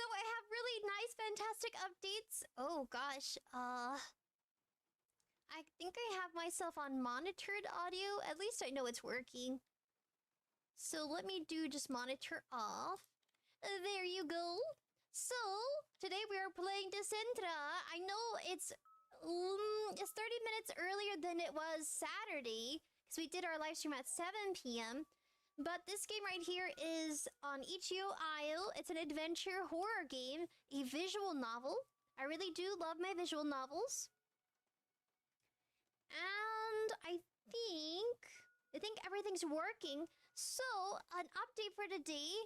So I have really nice, fantastic updates. Oh gosh, I think I have myself on monitored audio. At least I know it's working. So let me do just monitor off. There you go. So today we are playing Dicentra. I know it's 30 minutes earlier than it was Saturday because we did our live stream at 7 p.m. But this game right here is on 𝐿𝑗𝐼𝐿. It's an adventure horror game, a visual novel. I really do love my visual novels. And I think everything's working. So, an update for today.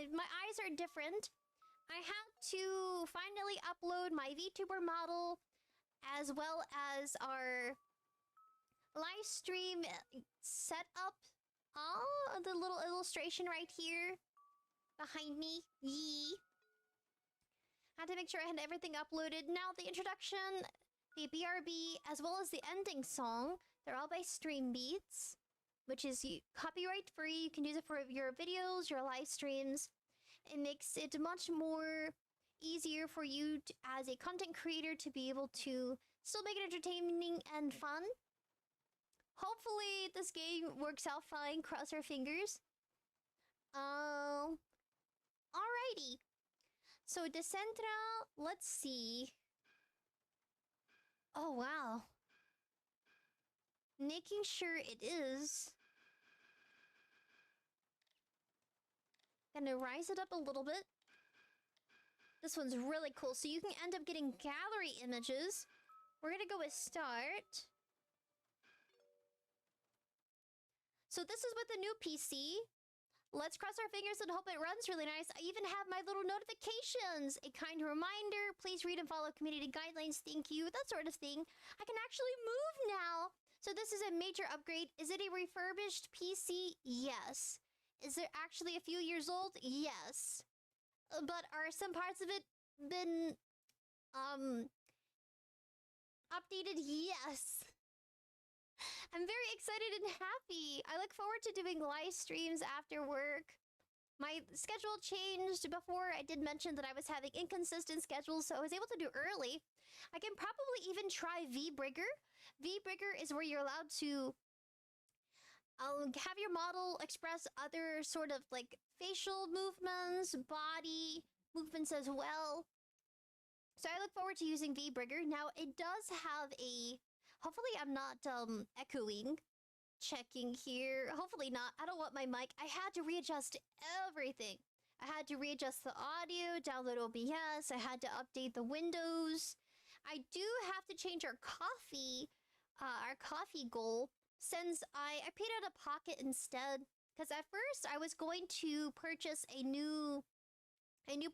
My eyes are different. I had to finally upload my VTuber model as well as our live stream setup. Oh, the little illustration right here behind me. Yee. Had to make sure I had everything uploaded. Now, the introduction, the BRB, as well as the ending song, they're all by Stream Beats, which is copyright free. You can use it for your videos, your live streams. It makes it much more easier for you to, as a content creator, to be able to still make it entertaining and fun. Hopefully this game works out fine, cross our fingers. Alrighty. So Dicentra, let's see. Oh wow. Making sure it is. Gonna rise it up a little bit. This one's really cool, so you can end up getting gallery images. We're gonna go with start. So this is with the new PC. Let's cross our fingers and hope it runs really nice. I even have my little notifications. A kind reminder, please read and follow community guidelines, thank you, that sort of thing. I can actually move now. So this is a major upgrade. Is it a refurbished PC? Yes. Is it actually a few years old? Yes. But are some parts of it been updated? Yes. I'm very excited and happy. I look forward to doing live streams after work. My schedule changed before. I did mention that I was having inconsistent schedules, so I was able to do early. I can probably even try 𝑣𝑡uber. 𝑣Tuber is where you're allowed to have your model express other sort of like facial movements, body movements as well. So I look forward to using 𝑣Tuber. Now, it does have a... Hopefully I'm not echoing. Checking here. Hopefully not. I don't want my mic. I had to readjust everything. I had to readjust the audio, download OBS. I had to update the windows. I do have to change our coffee goal, since I paid out of pocket instead. Because at first I was going to purchase a new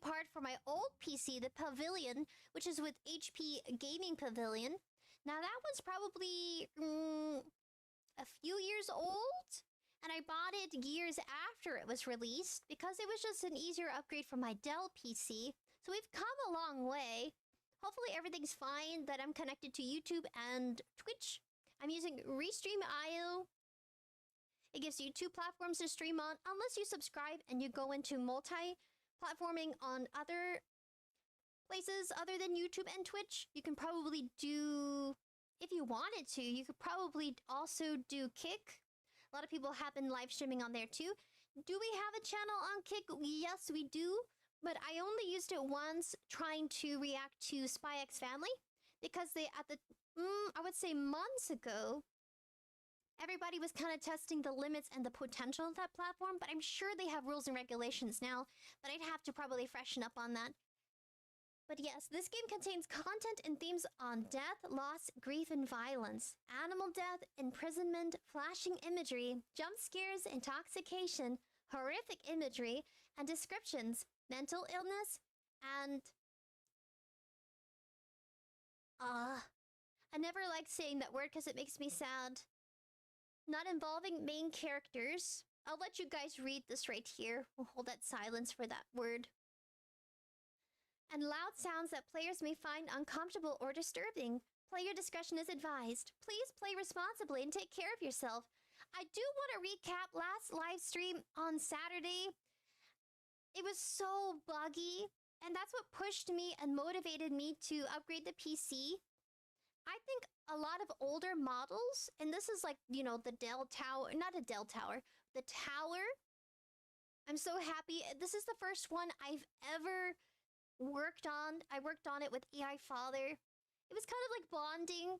part for my old PC, the Pavilion, which is with HP Gaming Pavilion. Now that one's probably a few years old, and I bought it years after it was released because it was just an easier upgrade from my Dell PC. So we've come a long way. Hopefully everything's fine, that I'm connected to YouTube and Twitch. I'm using Restream.io. It gives you 2 platforms to stream on, unless you subscribe and you go into multi-platforming on other places other than YouTube and Twitch. You can probably do, if you wanted to, you could probably also do Kick. A lot of people have been live streaming on there too. Do we have a channel on Kick? Yes, we do. But I only used it once trying to react to 𝑠pyXFamily. Because they, at the, I would say months ago, everybody was kind of testing the limits and the potential of that platform. But I'm sure they have rules and regulations now. But I'd have to probably freshen up on that. But yes, this game contains content and themes on death, loss, grief, and violence, animal death, imprisonment, flashing imagery, jump scares, intoxication, horrific imagery, and descriptions, mental illness, and... I never like saying that word because it makes me sad. Not involving main characters. I'll let you guys read this right here. We'll hold that silence for that word. And loud sounds that players may find uncomfortable or disturbing. Player discretion is advised. Please play responsibly and take care of yourself. I do want to recap last live stream on Saturday. It was so buggy. And that's what pushed me and motivated me to upgrade the PC. I think a lot of older models, and this is like, you know, the Dell Tower, not a Dell Tower, the Tower. I'm so happy. This is the first one I've ever worked on. I worked on it with AI Father. It was kind of like bonding.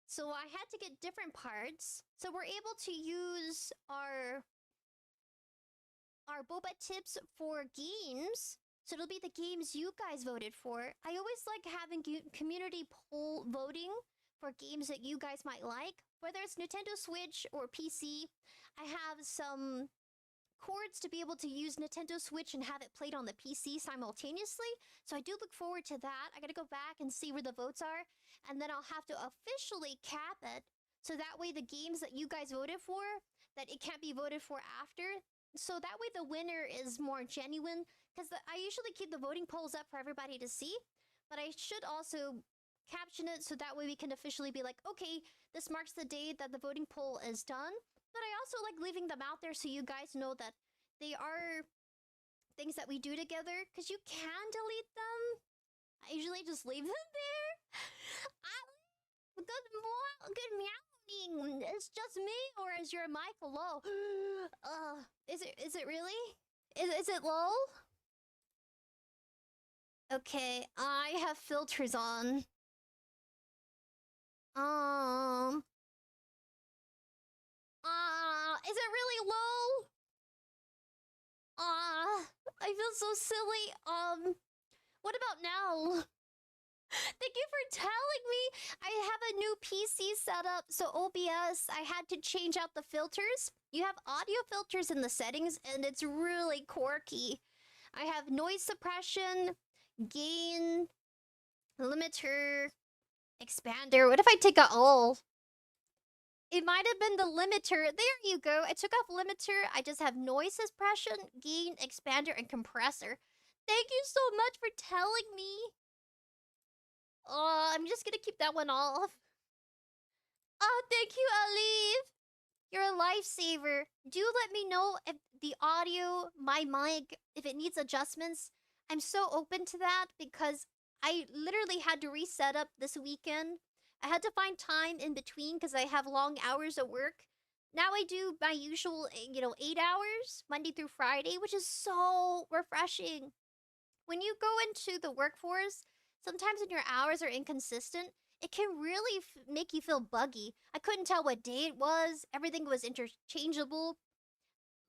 So I had to get different parts. So we're able to use our boba tips for games. So it'll be the games you guys voted for. I always like having community poll voting for games that you guys might like. Whether it's Nintendo Switch or PC, I have some cords to be able to use Nintendo Switch and have it played on the PC simultaneously. So I do look forward to that. I gotta go back and see where the votes are. And then I'll have to officially cap it. So that way the games that you guys voted for, that it can't be voted for after. So that way the winner is more genuine. Because I usually keep the voting polls up for everybody to see. But I should also caption it so that way we can officially be like, okay, this marks the day that the voting poll is done. But I also like leaving them out there so you guys know that they are things that we do together. Because you can delete them. I usually just leave them there. Good meowing. It's just me, or is your mic low? Is it really? Is it low? Okay, I have filters on. Is it really low? I feel so silly. What about now? Thank you for telling me. I have a new PC setup, so OBS, I had to change out the filters. You have audio filters in the settings, and it's really quirky. I have noise suppression, gain, limiter, expander. What if I take out all? It might have been the limiter. There you go. I took off limiter. I just have noise suppression, gain, expander, and compressor. Thank you so much for telling me. I'm just gonna keep that one off. Thank you, Alif. You're a lifesaver. Do let me know if the audio, my mic, if it needs adjustments. I'm so open to that because I literally had to reset up this weekend. I had to find time in between because I have long hours of work. Now I do my usual, 8 hours, Monday through Friday, which is so refreshing. When you go into the workforce, sometimes when your hours are inconsistent, it can really make you feel buggy. I couldn't tell what day it was. Everything was interchangeable.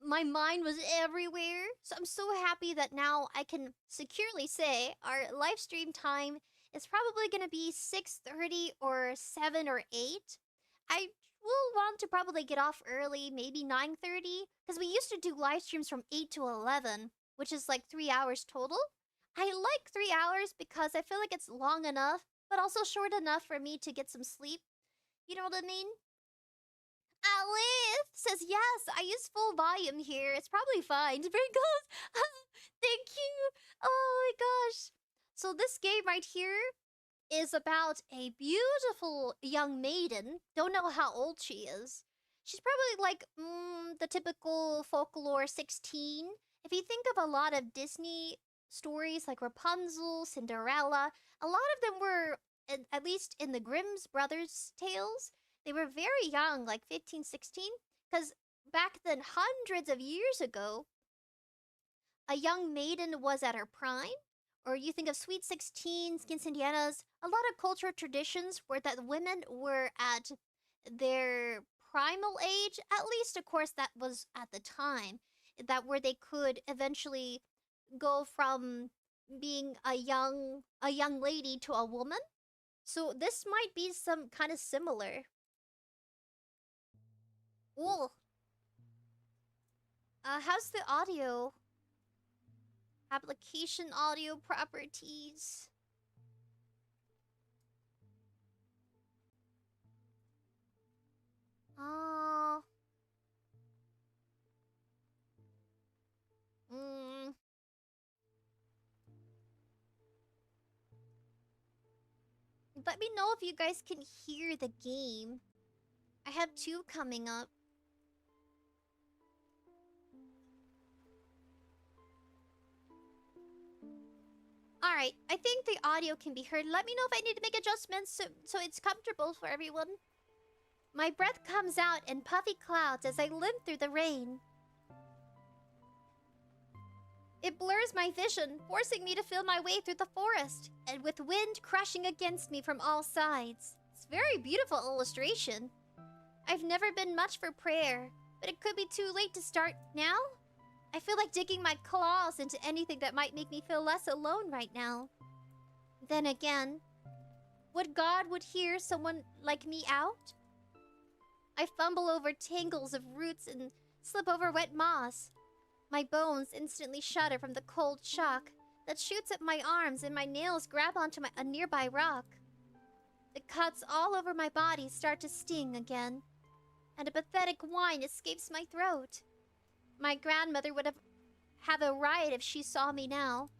My mind was everywhere. So I'm so happy that now I can securely say our live stream time is probably going to be 6:30 or 7 or 8. I will want to probably get off early, maybe 9:30. Because we used to do live streams from 8 to 11, which is like 3 hours total. I like 3 hours because I feel like it's long enough, but also short enough for me to get some sleep. You know what I mean? Alif says, yes, I use full volume here. It's probably fine. Sprinkles, thank you. Oh my gosh. So this game right here is about a beautiful young maiden. Don't know how old she is. She's probably like the typical folklore 16. If you think of a lot of Disney stories like Rapunzel, Cinderella, a lot of them were, at least in the Grimm's brothers' tales, they were very young, like 15, 16. Because back then, hundreds of years ago, a young maiden was at her prime. Or you think of Sweet 16, Quinceañeras, a lot of cultural traditions where that women were at their primal age. At least, of course, that was at the time. That where they could eventually go from being a young lady to a woman. So this might be some kind of similar. Ooh. How's the audio? Application audio properties. Let me know if you guys can hear the game. I have 2 coming up. Alright, I think the audio can be heard. Let me know if I need to make adjustments so it's comfortable for everyone. My breath comes out in puffy clouds as I limp through the rain. It blurs my vision, forcing me to feel my way through the forest, and with wind crashing against me from all sides. It's a very beautiful illustration. I've never been much for prayer, but it could be too late to start now. I feel like digging my claws into anything that might make me feel less alone right now. Then again, would God hear someone like me out? I fumble over tangles of roots and slip over wet moss. My bones instantly shudder from the cold shock that shoots at my arms, and my nails grab onto a nearby rock. The cuts all over my body start to sting again, and a pathetic whine escapes my throat. My grandmother would have a riot if she saw me now.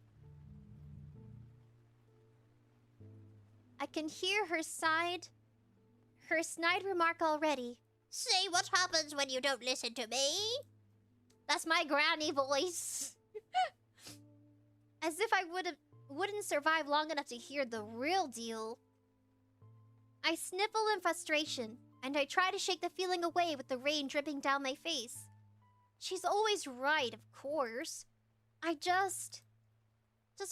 I can hear her snide remark already. Say what happens when you don't listen to me? That's my granny voice. As if I wouldn't survive long enough to hear the real deal. I sniffle in frustration, and I try to shake the feeling away with the rain dripping down my face. She's always right, of course. Just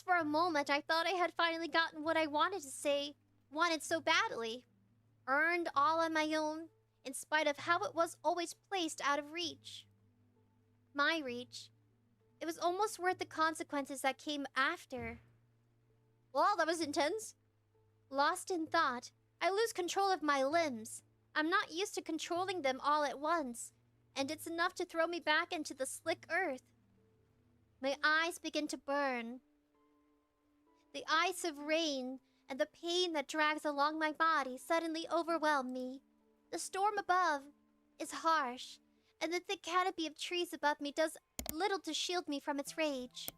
for a moment, I thought I had finally gotten what I wanted to say, wanted so badly. Earned all on my own, in spite of how it was always placed out of reach. My reach. It was almost worth the consequences that came after. Well, that was intense. Lost in thought, I lose control of my limbs. I'm not used to controlling them all at once, and it's enough to throw me back into the slick earth. My eyes begin to burn. The ice of rain and the pain that drags along my body suddenly overwhelm me. The storm above is harsh, and the thick canopy of trees above me does little to shield me from its rage.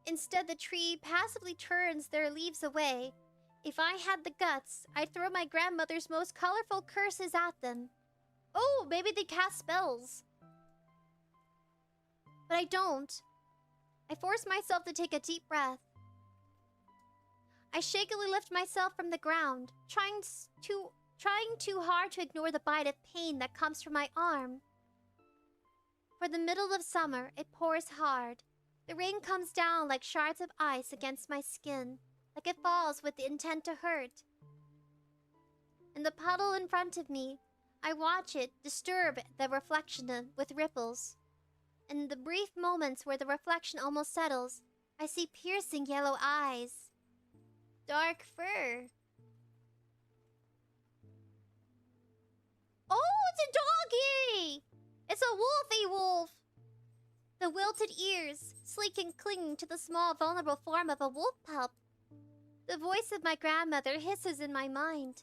Instead, the tree passively turns their leaves away. If I had the guts, I'd throw my grandmother's most colorful curses at them. Oh, maybe they cast spells. But I don't. I force myself to take a deep breath. I shakily lift myself from the ground, trying too hard to ignore the bite of pain that comes from my arm. For the middle of summer, it pours hard. The rain comes down like shards of ice against my skin, like it falls with the intent to hurt. In the puddle in front of me, I watch it disturb the reflection with ripples. In the brief moments where the reflection almost settles, I see piercing yellow eyes. Dark fur. Oh, it's a doggy! It's a wolfy wolf! The wilted ears, sleek and clinging to the small, vulnerable form of a wolf pup. The voice of my grandmother hisses in my mind.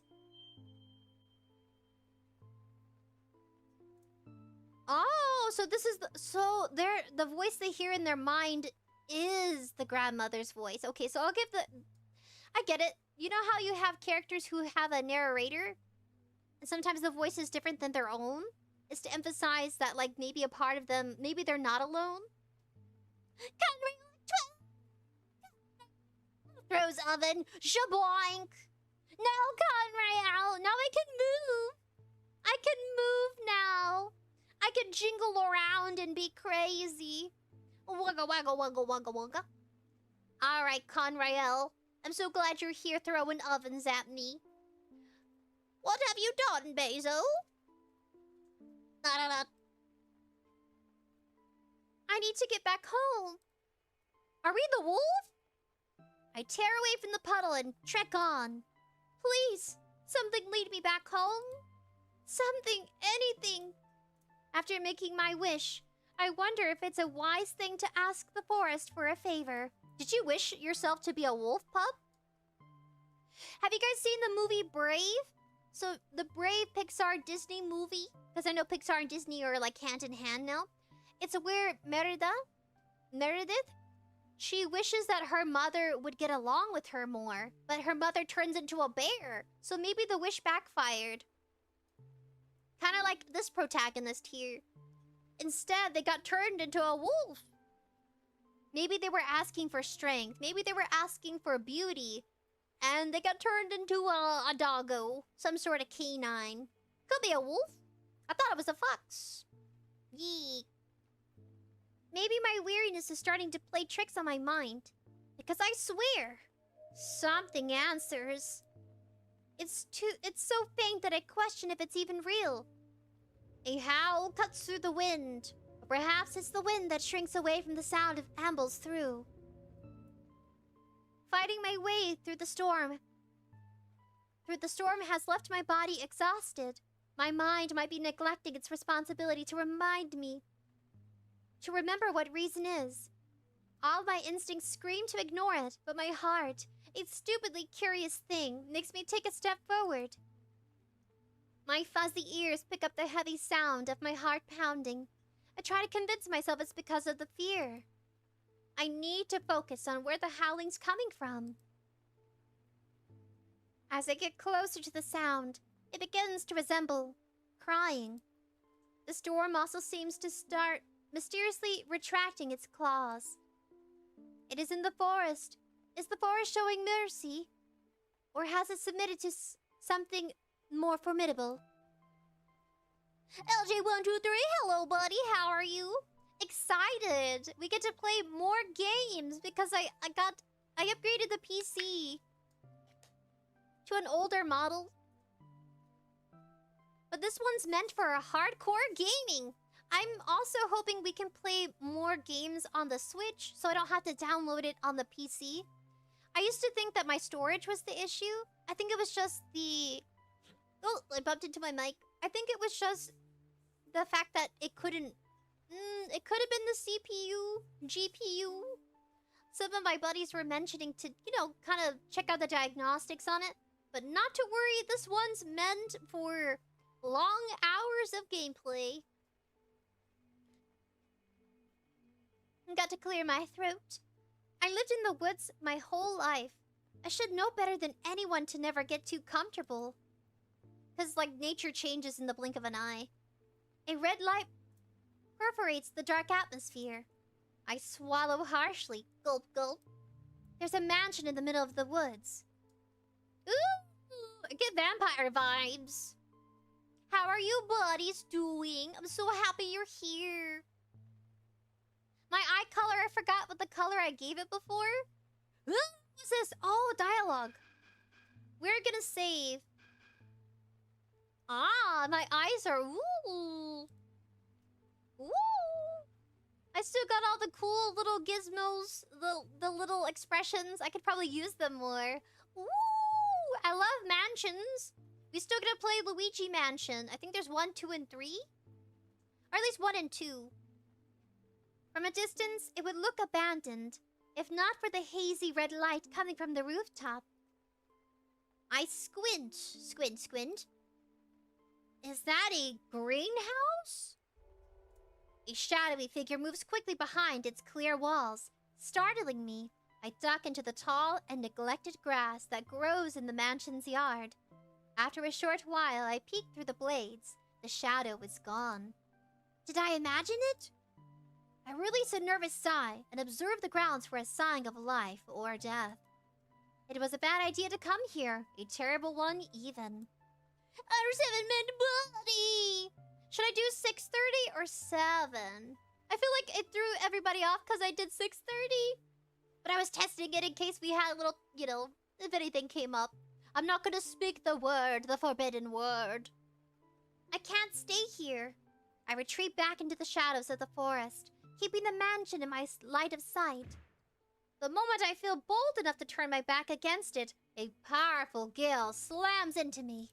Oh, so this is the voice they hear in their mind is the grandmother's voice. Okay, so I get it. You know how you have characters who have a narrator? And sometimes the voice is different than their own? It's to emphasize that, like, maybe a part of them, maybe they're not alone. Throws oven. Shaboink. No, Conrail. Now I can move. I can move now. I can jingle around and be crazy. Wugga, wagga, wugga, wugga, wugga. Alright, Conrail. I'm so glad you're here throwing ovens at me. What have you done, Bezo? I need to get back home. Are we the wolf? I tear away from the puddle and trek on. Please, something lead me back home. Something, anything. After making my wish, I wonder if it's a wise thing to ask the forest for a favor. Did you wish yourself to be a wolf pup? Have you guys seen the movie Brave? So, the Brave Pixar Disney movie, because I know Pixar and Disney are like hand in hand now. It's where Meredith, she wishes that her mother would get along with her more, but her mother turns into a bear. So maybe the wish backfired. Kind of like this protagonist here. Instead, they got turned into a wolf. Maybe they were asking for strength. Maybe they were asking for beauty. And they got turned into a doggo. Some sort of canine. Could be a wolf. I thought it was a fox. Yeek. Maybe my weariness is starting to play tricks on my mind. Because I swear, something answers. It's so faint that I question if it's even real. A howl cuts through the wind. Or perhaps it's the wind that shrinks away from the sound of ambles through. Fighting my way through the storm. Has left my body exhausted. My mind might be neglecting its responsibility to remind me. To remember what reason is. All my instincts scream to ignore it, but my heart, a stupidly curious thing, makes me take a step forward. My fuzzy ears pick up the heavy sound of my heart pounding. I try to convince myself it's because of the fear. I need to focus on where the howling's coming from. As I get closer to the sound, it begins to resemble crying. The storm also seems to start mysteriously retracting its claws. It is in the forest. Is the forest showing mercy? Or has it submitted to something more formidable? LJ123, hello buddy, how are you? Excited! We get to play more games because I upgraded the PC to an older model. But this one's meant for a hardcore gaming. I'm also hoping we can play more games on the Switch so I don't have to download it on the PC. I used to think that my storage was the issue. I think it was just the... Oh, I bumped into my mic. I think it was just the fact that it couldn't... it could have been the CPU, GPU. Some of my buddies were mentioning to, kind of check out the diagnostics on it. But not to worry, this one's meant for long hours of gameplay. Got to clear my throat. I lived in the woods my whole life. I should know better than anyone to never get too comfortable. Because, nature changes in the blink of an eye. A red light perforates the dark atmosphere. I swallow harshly. Gulp, gulp. There's a mansion in the middle of the woods. Ooh, I get vampire vibes. How are you buddies doing? I'm so happy you're here. My eye color, I forgot what the color I gave it before. What's this? Oh, dialogue. We're gonna save. Ah, my eyes are... Ooh. Ooh. I still got all the cool little gizmos, the little expressions. I could probably use them more. Ooh, I love mansions. We still gonna play Luigi Mansion. I think there's 1, 2, and 3. Or at least 1 and 2. From a distance, it would look abandoned, if not for the hazy red light coming from the rooftop. I squint. Squint, squint. Is that a greenhouse? A shadowy figure moves quickly behind its clear walls, startling me. I duck into the tall and neglected grass that grows in the mansion's yard. After a short while, I peek through the blades. The shadow is gone. Did I imagine it? I release a nervous sigh and observe the grounds for a sign of life or death. It was a bad idea to come here, a terrible one even. Our 7-minute buddy! Should I do 6:30 or 7? I feel like it threw everybody off because I did 6:30. But I was testing it in case we had a little, if anything came up. I'm not gonna speak the word, the forbidden word. I can't stay here. I retreat back into the shadows of the forest, keeping the mansion in my line of sight. The moment I feel bold enough to turn my back against it, a powerful gale slams into me.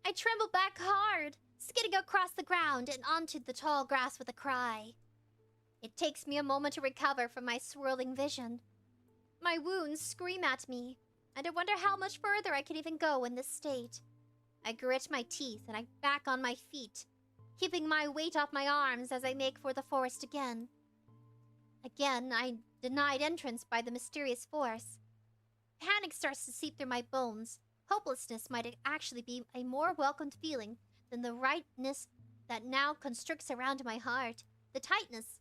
I tremble back hard, skidding across the ground and onto the tall grass with a cry. It takes me a moment to recover from my swirling vision. My wounds scream at me, and I wonder how much further I can even go in this state. I grit my teeth and I'm back on my feet, keeping my weight off my arms as I make for the forest again. Again, I denied entrance by the mysterious force. Panic starts to seep through my bones. Hopelessness might actually be a more welcomed feeling than the rightness that now constricts around my heart. The tightness.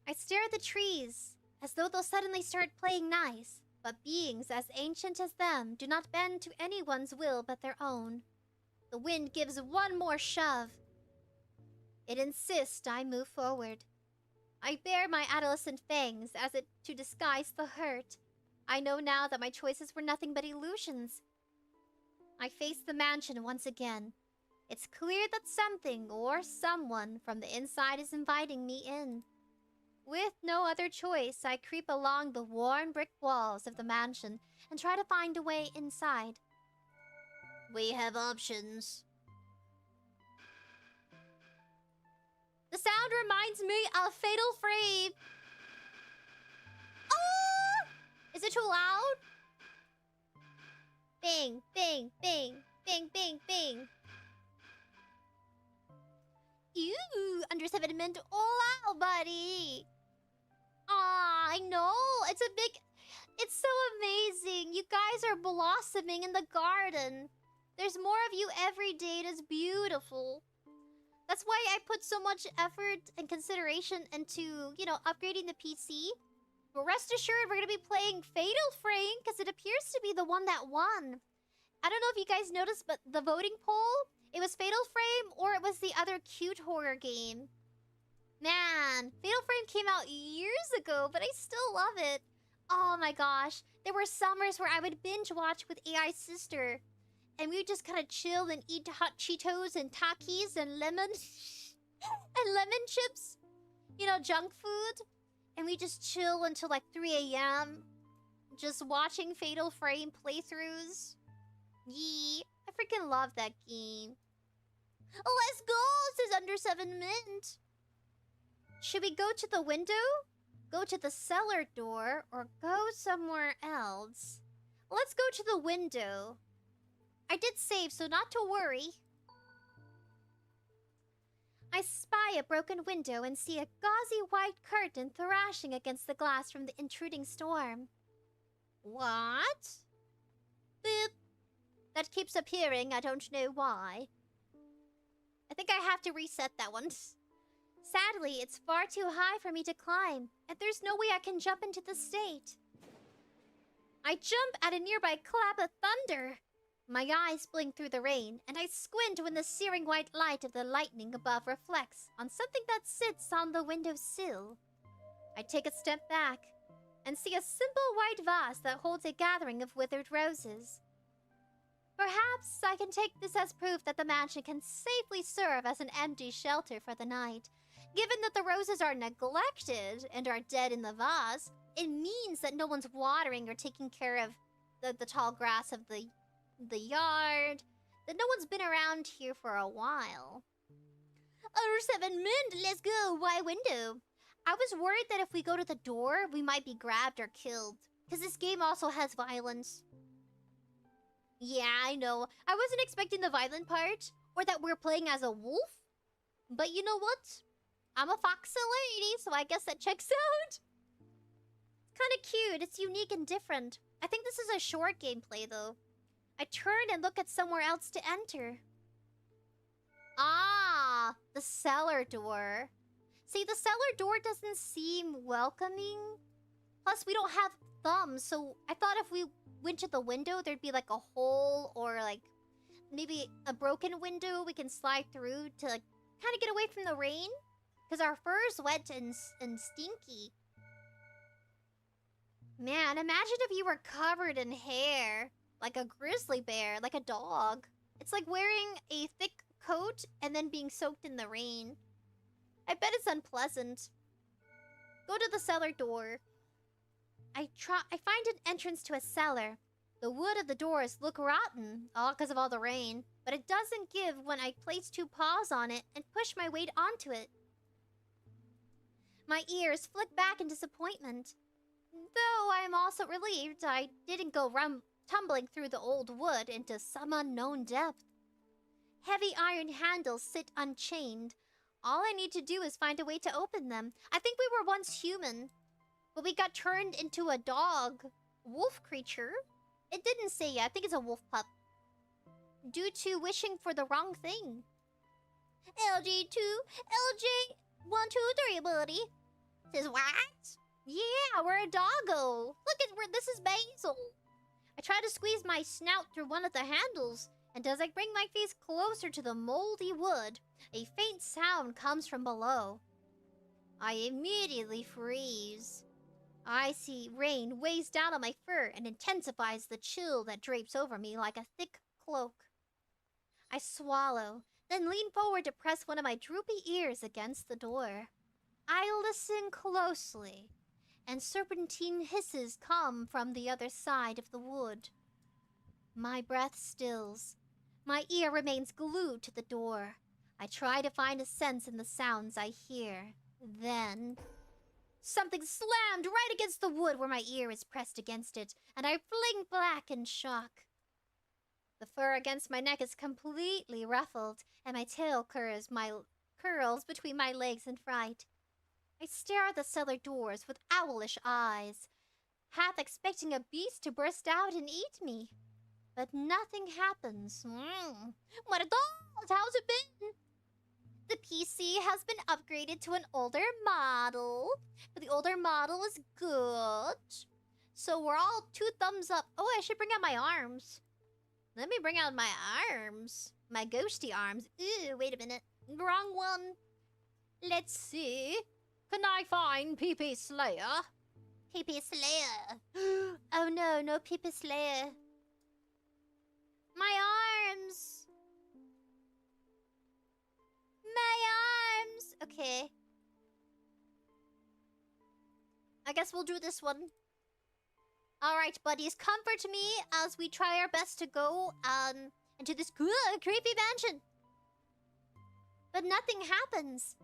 I stare at the trees, as though they'll suddenly start playing nice. But beings as ancient as them do not bend to anyone's will but their own. The wind gives one more shove. It insists I move forward. I bare my adolescent fangs as if to disguise the hurt. I know now that my choices were nothing but illusions. I face the mansion once again. It's clear that something or someone from the inside is inviting me in. With no other choice, I creep along the worn brick walls of the mansion and try to find a way inside. We have options. The sound reminds me of Fatal Frame. Oh! Is it too loud? Bing, bing, bing, bing, bing, bing. Ew, under 7 mint. Wow, buddy. Ah, I know. It's so amazing. You guys are blossoming in the garden. There's more of you every day. It is beautiful. That's why I put so much effort and consideration into, upgrading the PC. But rest assured, we're going to be playing Fatal Frame because it appears to be the one that won. I don't know if you guys noticed, but the voting poll, it was Fatal Frame or it was the other cute horror game. Man, Fatal Frame came out years ago, but I still love it. Oh my gosh. There were summers where I would binge watch with AI's sister. And we would just kind of chill and eat hot Cheetos and Takis and lemon... and lemon chips. Junk food. And we just chill until like 3 a.m. Just watching Fatal Frame playthroughs. Yee. I freaking love that game. Let's go, says under 7 mint. Should we go to the window, go to the cellar door, or go somewhere else? Let's go to the window. I did save, so not to worry. I spy a broken window and see a gauzy white curtain thrashing against the glass from the intruding storm. What? Boop. That keeps appearing, I don't know why. I think I have to reset that one. Sadly, it's far too high for me to climb, and there's no way I can jump into the state. I jump at a nearby clap of thunder. My eyes blink through the rain, and I squint when the searing white light of the lightning above reflects on something that sits on the windowsill. I take a step back and see a simple white vase that holds a gathering of withered roses. Perhaps I can take this as proof that the mansion can safely serve as an empty shelter for the night. Given that the roses are neglected and are dead in the vase, it means that no one's watering or taking care of the tall grass of the yard, that no one's been around here for a while. Under 7 mint, let's go. Why window? I was worried that if we go to the door, we might be grabbed or killed. Because this game also has violence. Yeah, I know. I wasn't expecting the violent part, or that we're playing as a wolf. But you know what? I'm a foxy lady, so I guess that checks out. It's kind of cute. It's unique and different. I think this is a short gameplay, though. I turn and look at somewhere else to enter. Ah, the cellar door. See, the cellar door doesn't seem welcoming. Plus, we don't have thumbs, so I thought if we went to the window, there'd be like a hole or like maybe a broken window we can slide through to like kind of get away from the rain. Because our fur's wet and stinky. Man, imagine if you were covered in hair. Like a grizzly bear, like a dog. It's like wearing a thick coat and then being soaked in the rain. I bet it's unpleasant. Go to the cellar door. I find an entrance to a cellar. The wood of the doors look rotten, all because of all the rain. But it doesn't give when I place 2 paws on it and push my weight onto it. My ears flick back in disappointment. Though I am also relieved I didn't go tumbling through the old wood into some unknown depth. Heavy iron handles sit unchained. All I need to do is find a way to open them. I think we were once human, but we got turned into a dog wolf creature. It didn't say yet. I think it's a wolf pup. Due to wishing for the wrong thing. LG2, LJ123, buddy. Says what? Yeah, we're a doggo. Look at where this is Basil. I try to squeeze my snout through one of the handles, and as I bring my face closer to the moldy wood, a faint sound comes from below. I immediately freeze. Icy rain weighs down on my fur and intensifies the chill that drapes over me like a thick cloak. I swallow, then lean forward to press one of my droopy ears against the door. I listen closely, and serpentine hisses come from the other side of the wood. My breath stills. My ear remains glued to the door. I try to find a sense in the sounds I hear. Then, something slammed right against the wood where my ear is pressed against it, and I fling back in shock. The fur against my neck is completely ruffled, and my tail curls between my legs in fright. I stare at the cellar doors with owlish eyes, half expecting a beast to burst out and eat me. But nothing happens. What a dolls! How's it been? The PC has been upgraded to an older model, but the older model is good. So we're all 2 thumbs up. Oh, I should bring out my arms. Let me bring out my arms. My ghosty arms. Ooh, wait a minute. Wrong one. Let's see. Can I find PP Slayer? PP Slayer. Oh no, no PP Slayer. My arms. My arms. Okay. I guess we'll do this one. Alright, buddies. Comfort me as we try our best to go into this creepy mansion. But nothing happens.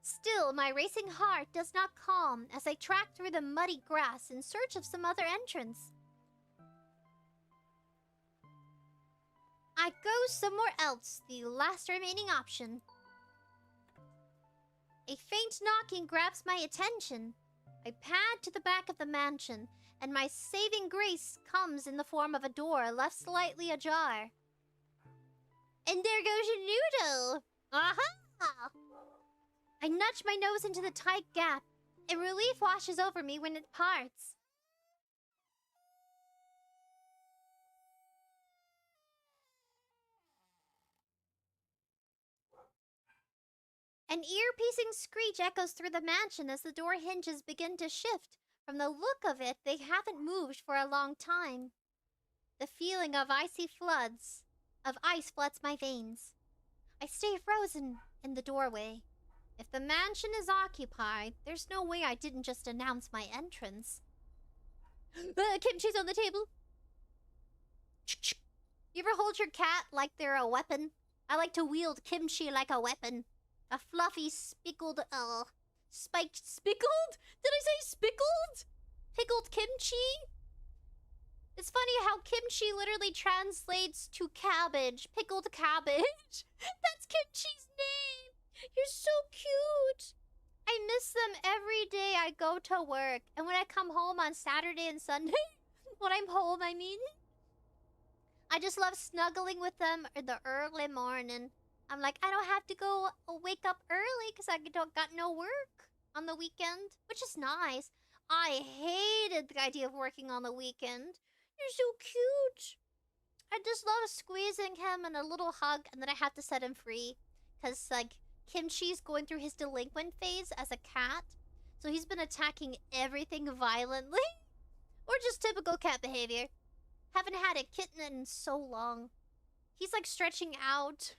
Still, my racing heart does not calm as I track through the muddy grass in search of some other entrance. I go somewhere else, the last remaining option. A faint knocking grabs my attention. I pad to the back of the mansion, and my saving grace comes in the form of a door left slightly ajar. And there goes your noodle! Aha! I nudge my nose into the tight gap, and relief washes over me when it parts. An ear-piercing screech echoes through the mansion as the door hinges begin to shift. From the look of it, they haven't moved for a long time. The feeling of ice floods my veins. I stay frozen in the doorway. If the mansion is occupied, there's no way I didn't just announce my entrance. Kimchi's on the table. You ever hold your cat like they're a weapon? I like to wield kimchi like a weapon. A fluffy, spickled, spickled? Did I say spickled? Pickled kimchi? It's funny how kimchi literally translates to cabbage. Pickled cabbage. That's kimchi's name. You're so cute. I miss them every day I go to work. And when I come home on Saturday and Sunday, when I'm home, I mean, I just love snuggling with them in the early morning. I'm like, I don't have to go wake up early because I got no work on the weekend, which is nice. I hated the idea of working on the weekend. You're so cute. I just love squeezing him and a little hug, and then I have to set him free. Because, like, Kimchi's going through his delinquent phase as a cat. So he's been attacking everything violently. Or just typical cat behavior. Haven't had a kitten in so long. He's, like, stretching out.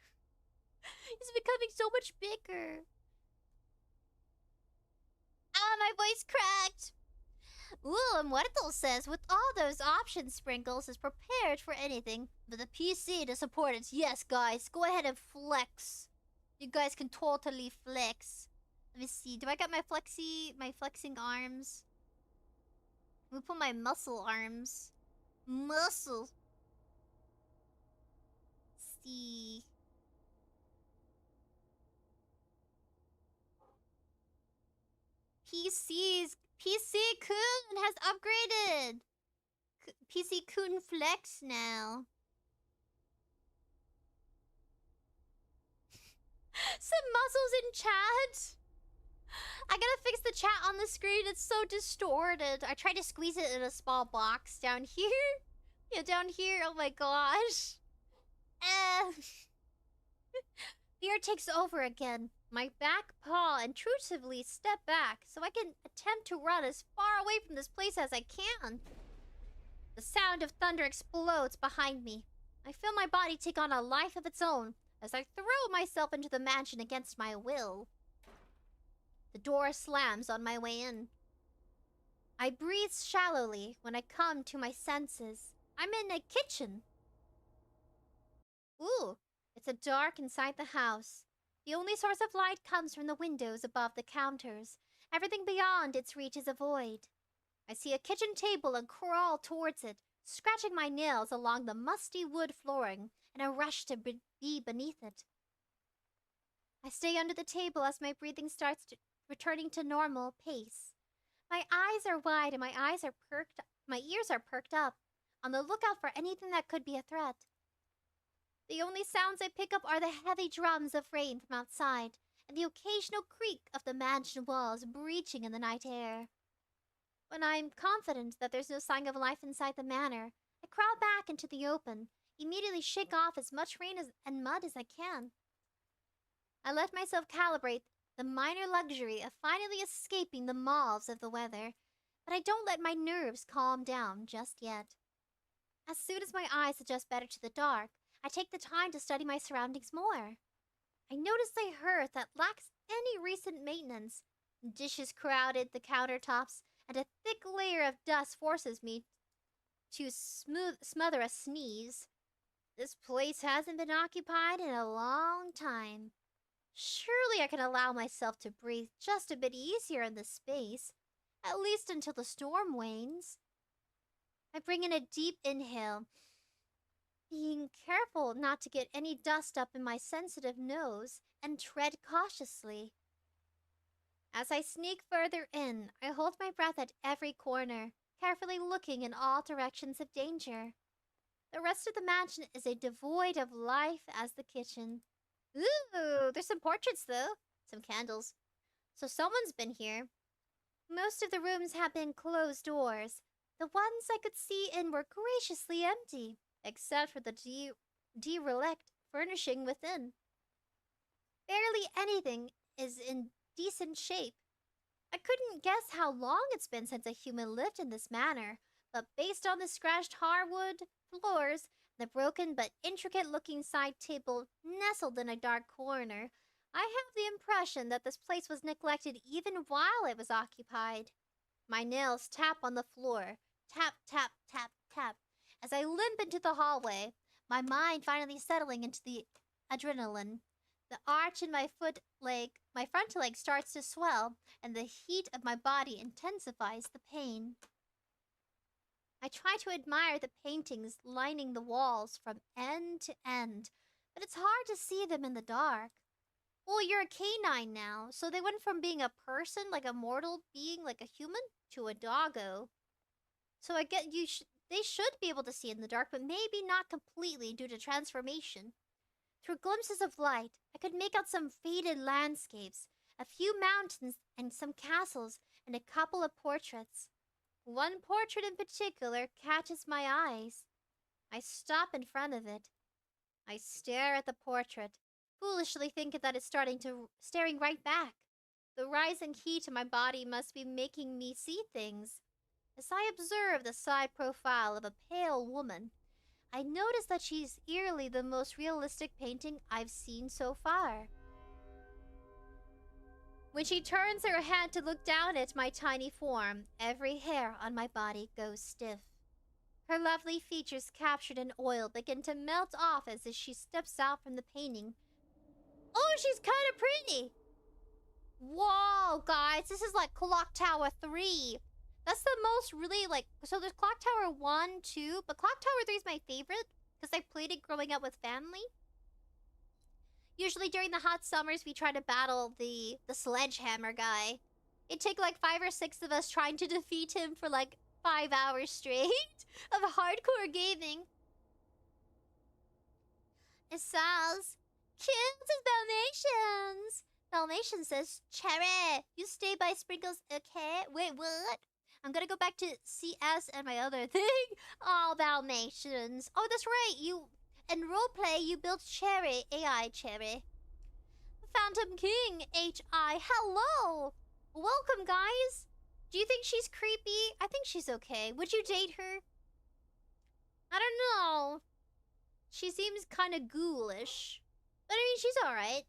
He's becoming so much bigger. Ah, my voice cracked. Ooh, and Muerto says, with all those options, Sprinkles is prepared for anything. But the PC to support it. Yes, guys, go ahead and flex. You guys can totally flex. Let me see. Do I got my flexing arms? Let me put my muscle arms. Muscle. See. PC-kun has upgraded. PC-kun flex now. Some muscles in chat. I gotta fix the chat on the screen. It's so distorted. I tried to squeeze it in a small box down here. Yeah, down here. Oh my gosh. Fear takes over again. My back paw intrusively step back so I can attempt to run as far away from this place as I can. The sound of thunder explodes behind me. I feel my body take on a life of its own as I throw myself into the mansion against my will. The door slams on my way in. I breathe shallowly when I come to my senses. I'm in a kitchen. Ooh, it's dark inside the house. The only source of light comes from the windows above the counters. Everything beyond its reach is a void. I see a kitchen table and crawl towards it, scratching my nails along the musty wood flooring in a rush to be beneath it. I stay under the table as my breathing starts returning to normal pace. My eyes are wide and my ears are perked up, on the lookout for anything that could be a threat. The only sounds I pick up are the heavy drums of rain from outside and the occasional creak of the mansion walls breaching in the night air. When I'm confident that there's no sign of life inside the manor, I crawl back into the open, immediately shake off as much rain and mud as I can. I let myself calibrate the minor luxury of finally escaping the mauves of the weather, but I don't let my nerves calm down just yet. As soon as my eyes adjust better to the dark, I take the time to study my surroundings more. I notice a hearth that lacks any recent maintenance. Dishes crowded the countertops, and a thick layer of dust forces me to smother a sneeze. This place hasn't been occupied in a long time. Surely I can allow myself to breathe just a bit easier in this space, at least until the storm wanes. I bring in a deep inhale, being careful not to get any dust up in my sensitive nose, and tread cautiously. As I sneak further in, I hold my breath at every corner, carefully looking in all directions of danger. The rest of the mansion is as devoid of life as the kitchen. Ooh, there's some portraits though. Some candles. So someone's been here. Most of the rooms have been closed doors. The ones I could see in were graciously empty, except for the derelict furnishing within. Barely anything is in decent shape. I couldn't guess how long it's been since a human lived in this manor, but based on the scratched hardwood floors, the broken but intricate-looking side table nestled in a dark corner, I have the impression that this place was neglected even while it was occupied. My nails tap on the floor, tap, tap, tap, tap, as I limp into the hallway, my mind finally settling into the adrenaline. The arch in my front leg starts to swell, and the heat of my body intensifies the pain. I try to admire the paintings lining the walls from end to end, but it's hard to see them in the dark. Well, you're a canine now, so they went from being a person, like a mortal being, like a human, to a doggo. So I get they should be able to see in the dark, but maybe not completely due to transformation. Through glimpses of light, I could make out some faded landscapes, a few mountains and some castles, and a couple of portraits. One portrait in particular catches my eyes. I stop in front of it. I stare at the portrait, foolishly thinking that it's staring right back. The rising heat in my body must be making me see things. As I observe the side profile of a pale woman, I notice that she's eerily the most realistic painting I've seen so far. When she turns her head to look down at my tiny form, every hair on my body goes stiff. Her lovely features captured in oil begin to melt off as she steps out from the painting. Oh, she's kind of pretty! Whoa, guys, this is like Clock Tower 3. That's the most really, like... So there's Clock Tower 1, 2, but Clock Tower 3 is my favorite because I played it growing up with family. Usually during the hot summers, we try to battle the sledgehammer guy. It'd take like 5 or 6 of us trying to defeat him for like 5 hours straight of hardcore gaming. It says, "Kill the Dalmatians! Dalmatian says, Cherry, you stay by Sprinkles, okay? Wait, what? I'm gonna go back to CS and my other thing. Oh, Dalmatians. Oh, that's right. In roleplay, you built Cherry, AI Cherry. Phantom King, HI. Hello! Welcome, guys. Do you think she's creepy? I think she's okay. Would you date her? I don't know. She seems kind of ghoulish. But I mean, she's alright.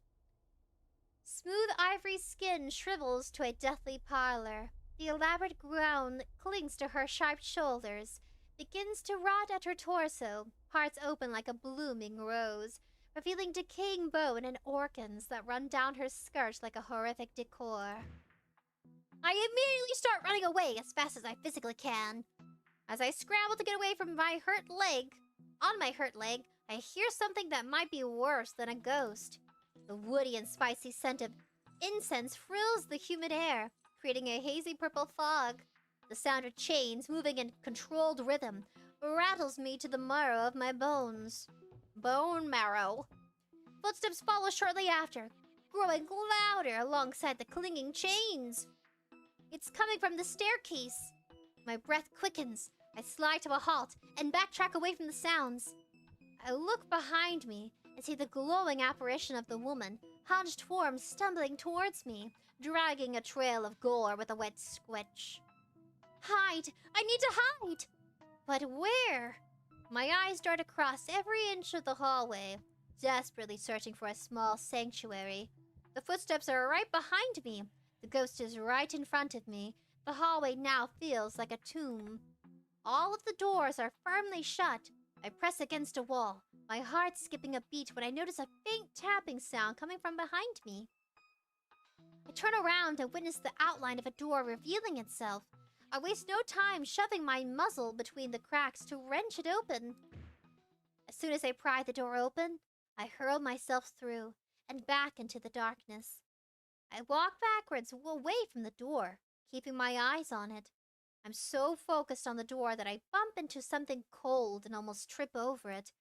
Smooth ivory skin shrivels to a deathly pallor. The elaborate gown clings to her sharp shoulders, begins to rot at her torso, parts open like a blooming rose, revealing decaying bone and organs that run down her skirt like a horrific decor. I immediately start running away as fast as I physically can. As I scramble to get away from my hurt leg, on my hurt leg, I hear something that might be worse than a ghost. The woody and spicy scent of incense fills the humid air, creating a hazy purple fog. The sound of chains moving in controlled rhythm rattles me to the marrow of my bones. Bone marrow. Footsteps follow shortly after, growing louder alongside the clinging chains. It's coming from the staircase. My breath quickens. I slide to a halt and backtrack away from the sounds. I look behind me and see the glowing apparition of the woman, hunched form stumbling towards me, dragging a trail of gore with a wet squitch. Hide! I need to hide! But where? My eyes dart across every inch of the hallway, desperately searching for a small sanctuary. The footsteps are right behind me. The ghost is right in front of me. The hallway now feels like a tomb. All of the doors are firmly shut. I press against a wall, my heart skipping a beat when I notice a faint tapping sound coming from behind me. I turn around and witness the outline of a door revealing itself. I waste no time shoving my muzzle between the cracks to wrench it open. As soon as I pry the door open, I hurl myself through and back into the darkness. I walk backwards away from the door, keeping my eyes on it. I'm so focused on the door that I bump into something cold and almost trip over it.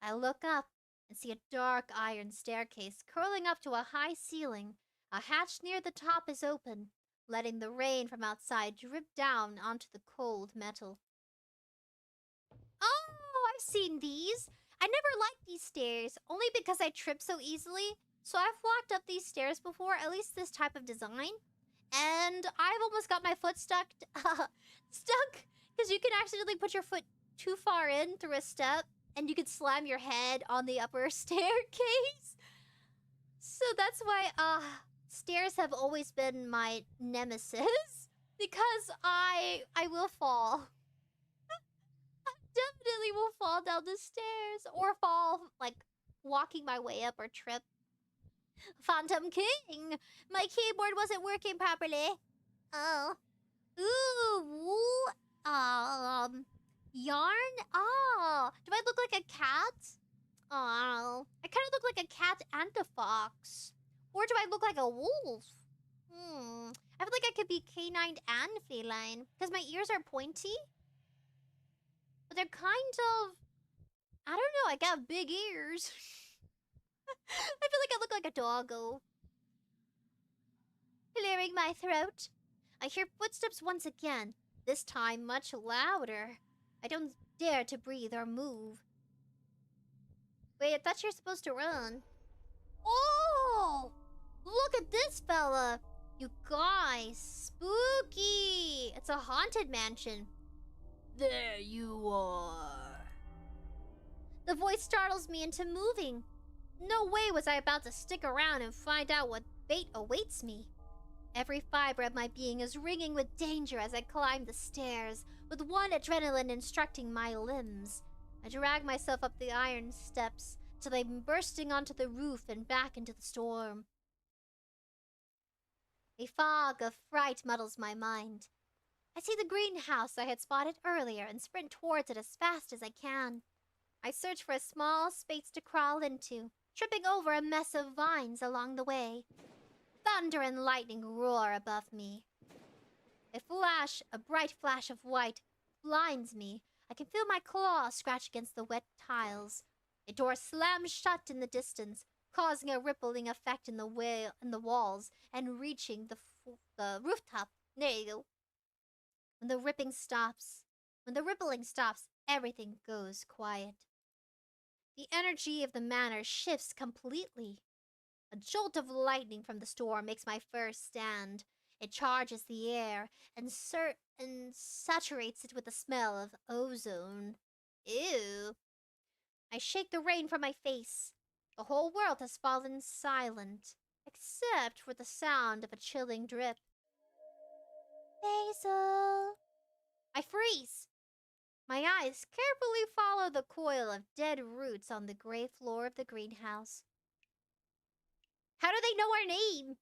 I look up and see a dark iron staircase curling up to a high ceiling. A hatch near the top is open, letting the rain from outside drip down onto the cold metal. Oh, I've seen these. I never liked these stairs, only because I trip so easily. So I've walked up these stairs before, at least this type of design. And I've almost got my foot stuck, because you can accidentally put your foot too far in through a step, and you can slam your head on the upper staircase. So that's why, stairs have always been my nemesis, because I will fall. I definitely will fall down the stairs, or fall, like, walking my way up or trip. Phantom King! My keyboard wasn't working properly. Oh. Ooh. Yarn? Oh. Do I look like a cat? Oh. I kind of look like a cat and a fox. Or do I look like a wolf? I feel like I could be canine and feline. Because my ears are pointy. But they're kind of... I don't know, I got big ears. I feel like I look like a doggo. Clearing my throat. I hear footsteps once again, this time much louder. I don't dare to breathe or move. Wait, I thought you were supposed to run. Oh! Look at this fella! You guys, spooky! It's a haunted mansion. There you are. The voice startles me into moving. No way was I about to stick around and find out what fate awaits me. Every fiber of my being is ringing with danger as I climb the stairs, with one adrenaline instructing my limbs. I drag myself up the iron steps till I'm bursting onto the roof and back into the storm. A fog of fright muddles my mind. I see the greenhouse I had spotted earlier and sprint towards it as fast as I can. I search for a small space to crawl into, tripping over a mess of vines along the way. Thunder and lightning roar above me. A bright flash of white, blinds me. I can feel my claws scratch against the wet tiles. A door slams shut in the distance, causing a rippling effect in the walls and reaching the rooftop. There you go. When the rippling stops, everything goes quiet. The energy of the manor shifts completely. A jolt of lightning from the storm makes my fur stand. It charges the air and saturates it with the smell of ozone. Ew. I shake the rain from my face. The whole world has fallen silent, except for the sound of a chilling drip. Basil! I freeze. My eyes carefully follow the coil of dead roots on the gray floor of the greenhouse. How do they know our name?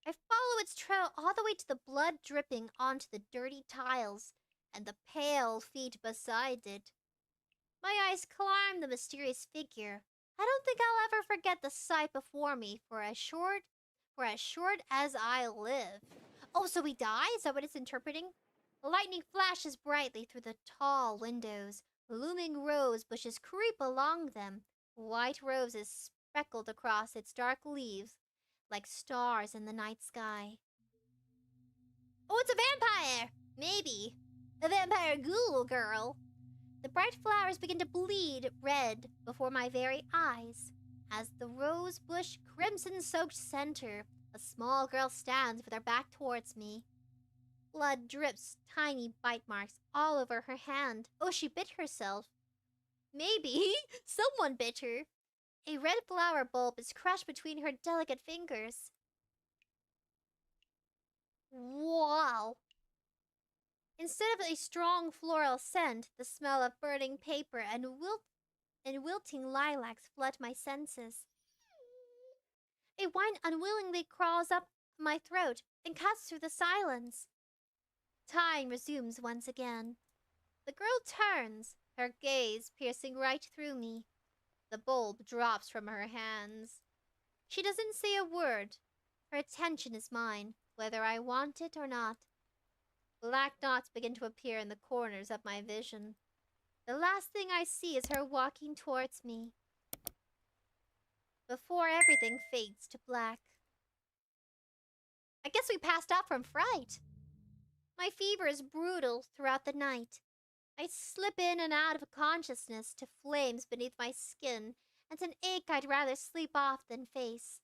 I follow its trail all the way to the blood dripping onto the dirty tiles and the pale feet beside it. My eyes climb the mysterious figure. I don't think I'll ever forget the sight before me for as short as I live. Oh, so we die? Is that what it's interpreting? The lightning flashes brightly through the tall windows. Blooming rose bushes creep along them. White roses speckled across its dark leaves like stars in the night sky. Oh, it's a vampire! Maybe. A vampire ghoul girl. The bright flowers begin to bleed red before my very eyes. As the rose bush crimson-soaked center, a small girl stands with her back towards me. Blood drips tiny bite marks all over her hand. Oh, she bit herself. Maybe someone bit her. A red flower bulb is crushed between her delicate fingers. Wow. Instead of a strong floral scent, the smell of burning paper and wilting lilacs flood my senses. A whine unwillingly crawls up my throat and cuts through the silence. Time resumes once again. The girl turns, her gaze piercing right through me. The bulb drops from her hands. She doesn't say a word. Her attention is mine, whether I want it or not. Black dots begin to appear in the corners of my vision. The last thing I see is her walking towards me, before everything fades to black. I guess we passed out from fright. My fever is brutal throughout the night. I slip in and out of consciousness to flames beneath my skin and an ache I'd rather sleep off than face.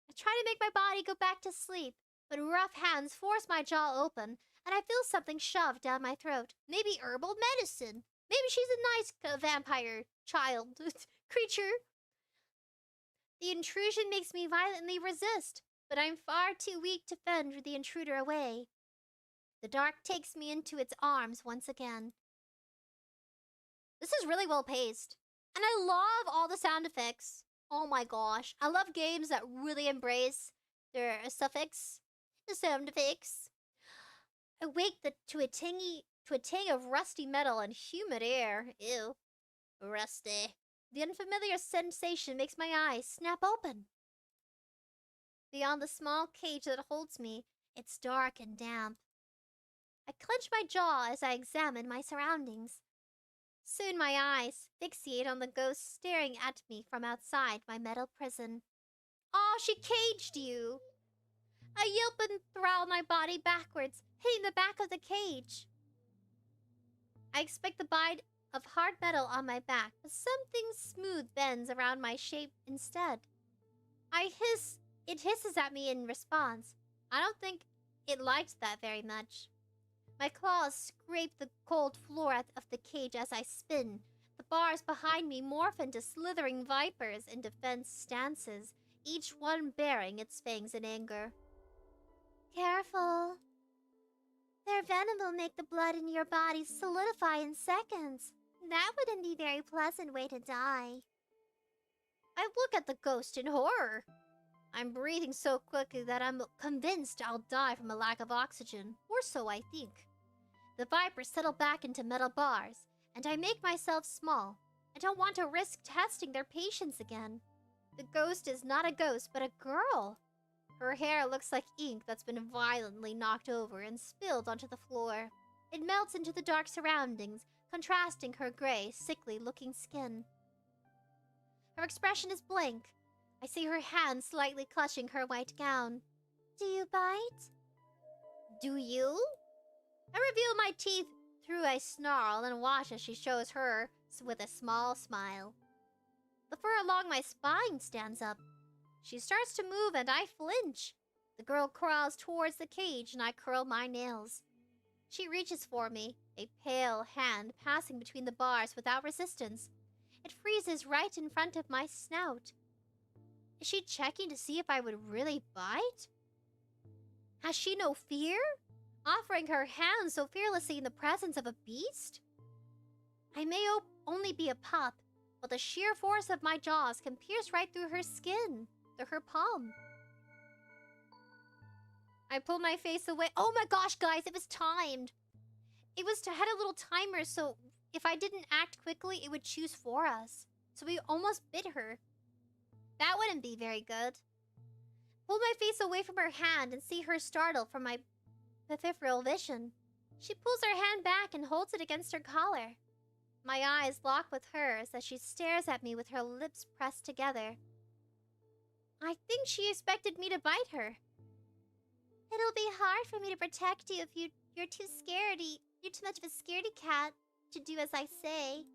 I try to make my body go back to sleep, but rough hands force my jaw open, and I feel something shoved down my throat. Maybe herbal medicine. Maybe she's a nice vampire child creature. The intrusion makes me violently resist, but I'm far too weak to fend the intruder away. The dark takes me into its arms once again. This is really well paced, and I love all the sound effects. Oh my gosh, I love games that really embrace their suffix, the sound effects. I wake to a tang of rusty metal and humid air. Ew. Rusty. The unfamiliar sensation makes my eyes snap open. Beyond the small cage that holds me, it's dark and damp. I clench my jaw as I examine my surroundings. Soon my eyes fixate on the ghost staring at me from outside my metal prison. Oh, she caged you! I yelp and throw my body backwards, hitting the back of the cage. I expect the bite of hard metal on my back, but something smooth bends around my shape instead. I hiss. It hisses at me in response. I don't think it liked that very much. My claws scrape the cold floor of the cage as I spin. The bars behind me morph into slithering vipers in defense stances, each one baring its fangs in anger. Careful. Their venom will make the blood in your body solidify in seconds. That wouldn't be a very pleasant way to die. I look at the ghost in horror. I'm breathing so quickly that I'm convinced I'll die from a lack of oxygen, or so I think. The vipers settle back into metal bars, and I make myself small. I don't want to risk testing their patience again. The ghost is not a ghost, but a girl. Her hair looks like ink that's been violently knocked over and spilled onto the floor. It melts into the dark surroundings, contrasting her gray, sickly-looking skin. Her expression is blank. I see her hand slightly clutching her white gown. Do you bite? Do you? I reveal my teeth through a snarl and watch as she shows her with a small smile. The fur along my spine stands up. She starts to move and I flinch. The girl crawls towards the cage and I curl my nails. She reaches for me, a pale hand passing between the bars without resistance. It freezes right in front of my snout. Is she checking to see if I would really bite? Has she no fear? Offering her hand so fearlessly in the presence of a beast? I may only be a pup, but the sheer force of my jaws can pierce right through her skin, through her palm. I pull my face away. Oh my gosh, guys, it was timed. It had a little timer, so if I didn't act quickly, it would choose for us. So we almost bit her. That wouldn't be very good. Pull my face away from her hand and see her startled from my peripheral vision. She pulls her hand back and holds it against her collar. My eyes lock with hers as she stares at me with her lips pressed together. I think she expected me to bite her. It'll be hard for me to protect you if you're too scaredy. You're too much of a scaredy cat to do as I say.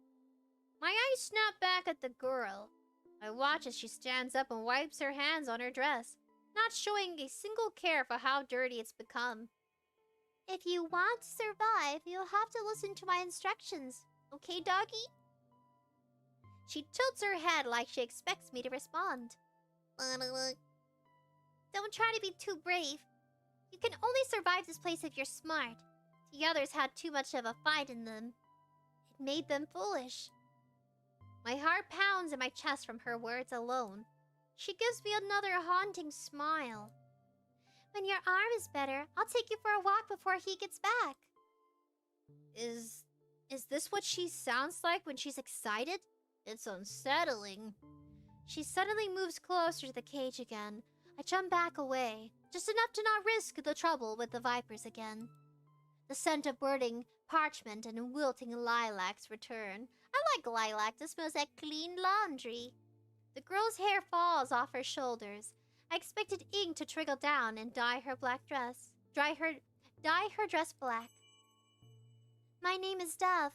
My eyes snap back at the girl. I watch as she stands up and wipes her hands on her dress, not showing a single care for how dirty it's become. If you want to survive, you'll have to listen to my instructions. Okay, doggy? She tilts her head like she expects me to respond. Don't try to be too brave. You can only survive this place if you're smart. The others had too much of a fight in them. It made them foolish. My heart pounds in my chest from her words alone. She gives me another haunting smile. When your arm is better, I'll take you for a walk before he gets back. Is this what she sounds like when she's excited? It's unsettling. She suddenly moves closer to the cage again. I jump back away, just enough to not risk the trouble with the vipers again. The scent of burning parchment and wilting lilacs return. I like lilac. It smells like clean laundry. The girl's hair falls off her shoulders. I expected ink to trickle down and dye her dress black. My name is Dove.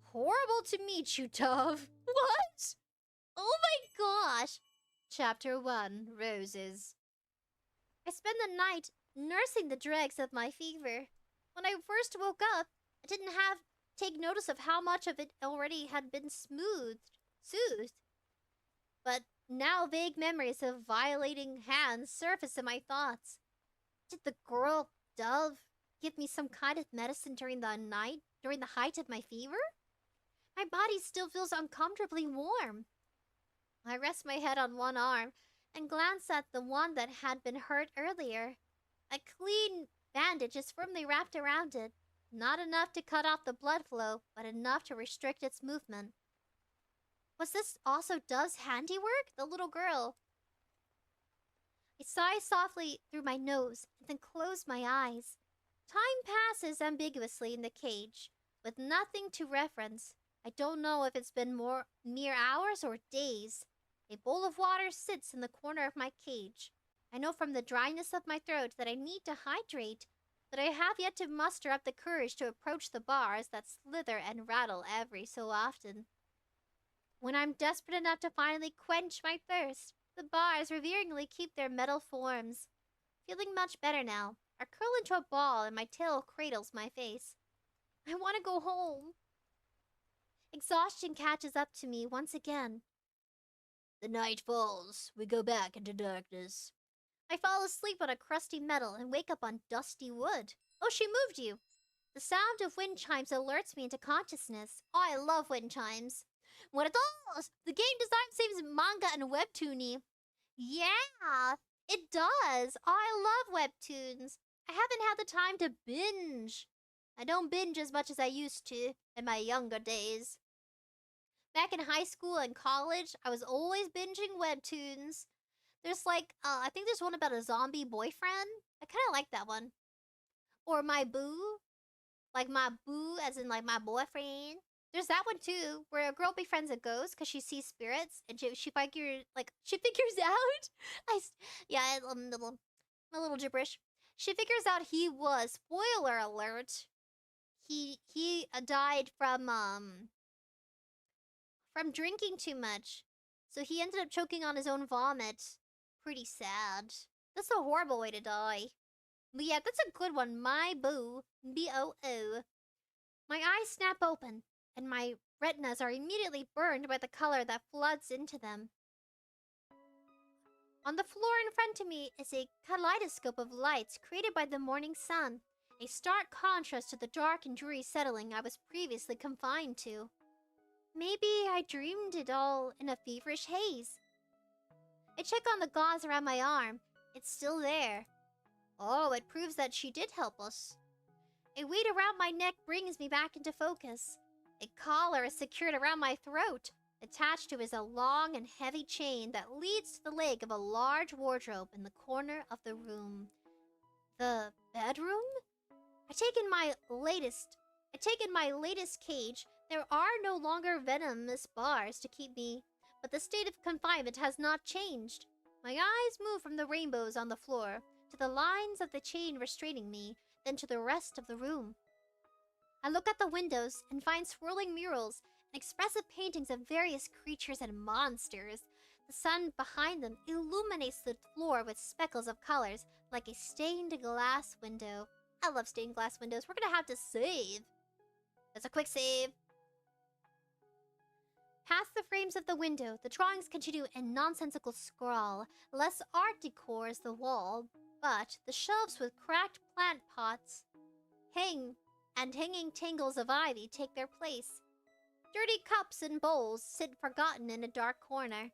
Horrible to meet you, Dove. What? Oh my gosh. Chapter 1, Roses. I spent the night nursing the dregs of my fever. When I first woke up, I didn't take notice of how much of it already had been soothed. But now vague memories of violating hands surface in my thoughts. Did the girl, Dove, give me some kind of medicine during the night, during the height of my fever? My body still feels uncomfortably warm. I rest my head on one arm and glance at the one that had been hurt earlier. A clean bandage is firmly wrapped around it. Not enough to cut off the blood flow, but enough to restrict its movement. Was this also Dove's handiwork? The little girl. I sigh softly through my nose and then close my eyes. Time passes ambiguously in the cage, with nothing to reference. I don't know if it's been mere hours or days. A bowl of water sits in the corner of my cage. I know from the dryness of my throat that I need to hydrate, but I have yet to muster up the courage to approach the bars that slither and rattle every so often. When I'm desperate enough to finally quench my thirst, the bars reveringly keep their metal forms. Feeling much better now, I curl into a ball and my tail cradles my face. I want to go home. Exhaustion catches up to me once again. The night falls. We go back into darkness. I fall asleep on a crusty metal and wake up on dusty wood. Oh, she moved you. The sound of wind chimes alerts me into consciousness. Oh, I love wind chimes. What are those? The game design saves manga and webtoony. Yeah, it does. Oh, I love webtoons. I haven't had the time to binge. I don't binge as much as I used to in my younger days. Back in high school and college, I was always binging webtoons. There's like, I think there's one about a zombie boyfriend. I kind of like that one. Or my boo. Like my boo as in like my boyfriend. There's that one too, where a girl befriends a ghost because she sees spirits and she figures out. Yeah, a little gibberish. She figures out he was, spoiler alert. He died from drinking too much, so he ended up choking on his own vomit. Pretty sad. That's a horrible way to die. But yeah, that's a good one. My boo, B-O-O. My eyes snap open, and my retinas are immediately burned by the color that floods into them. On the floor in front of me is a kaleidoscope of lights created by the morning sun, a stark contrast to the dark and dreary settling I was previously confined to. Maybe I dreamed it all in a feverish haze. I check on the gauze around my arm. It's still there. Oh, it proves that she did help us. A weight around my neck brings me back into focus. A collar is secured around my throat. Attached to is a long and heavy chain that leads to the leg of a large wardrobe in the corner of the room. The bedroom? I take in my latest cage. There are no longer venomous bars to keep me, but the state of confinement has not changed. My eyes move from the rainbows on the floor to the lines of the chain restraining me, then to the rest of the room. I look at the windows and find swirling murals and expressive paintings of various creatures and monsters. The sun behind them illuminates the floor with speckles of colors like a stained glass window. I love stained glass windows. We're gonna have to save. That's a quick save. Past the frames of the window, the drawings continue in nonsensical scrawl. Less art decors the wall, but the shelves with cracked plant pots hanging tangles of ivy take their place. Dirty cups and bowls sit forgotten in a dark corner.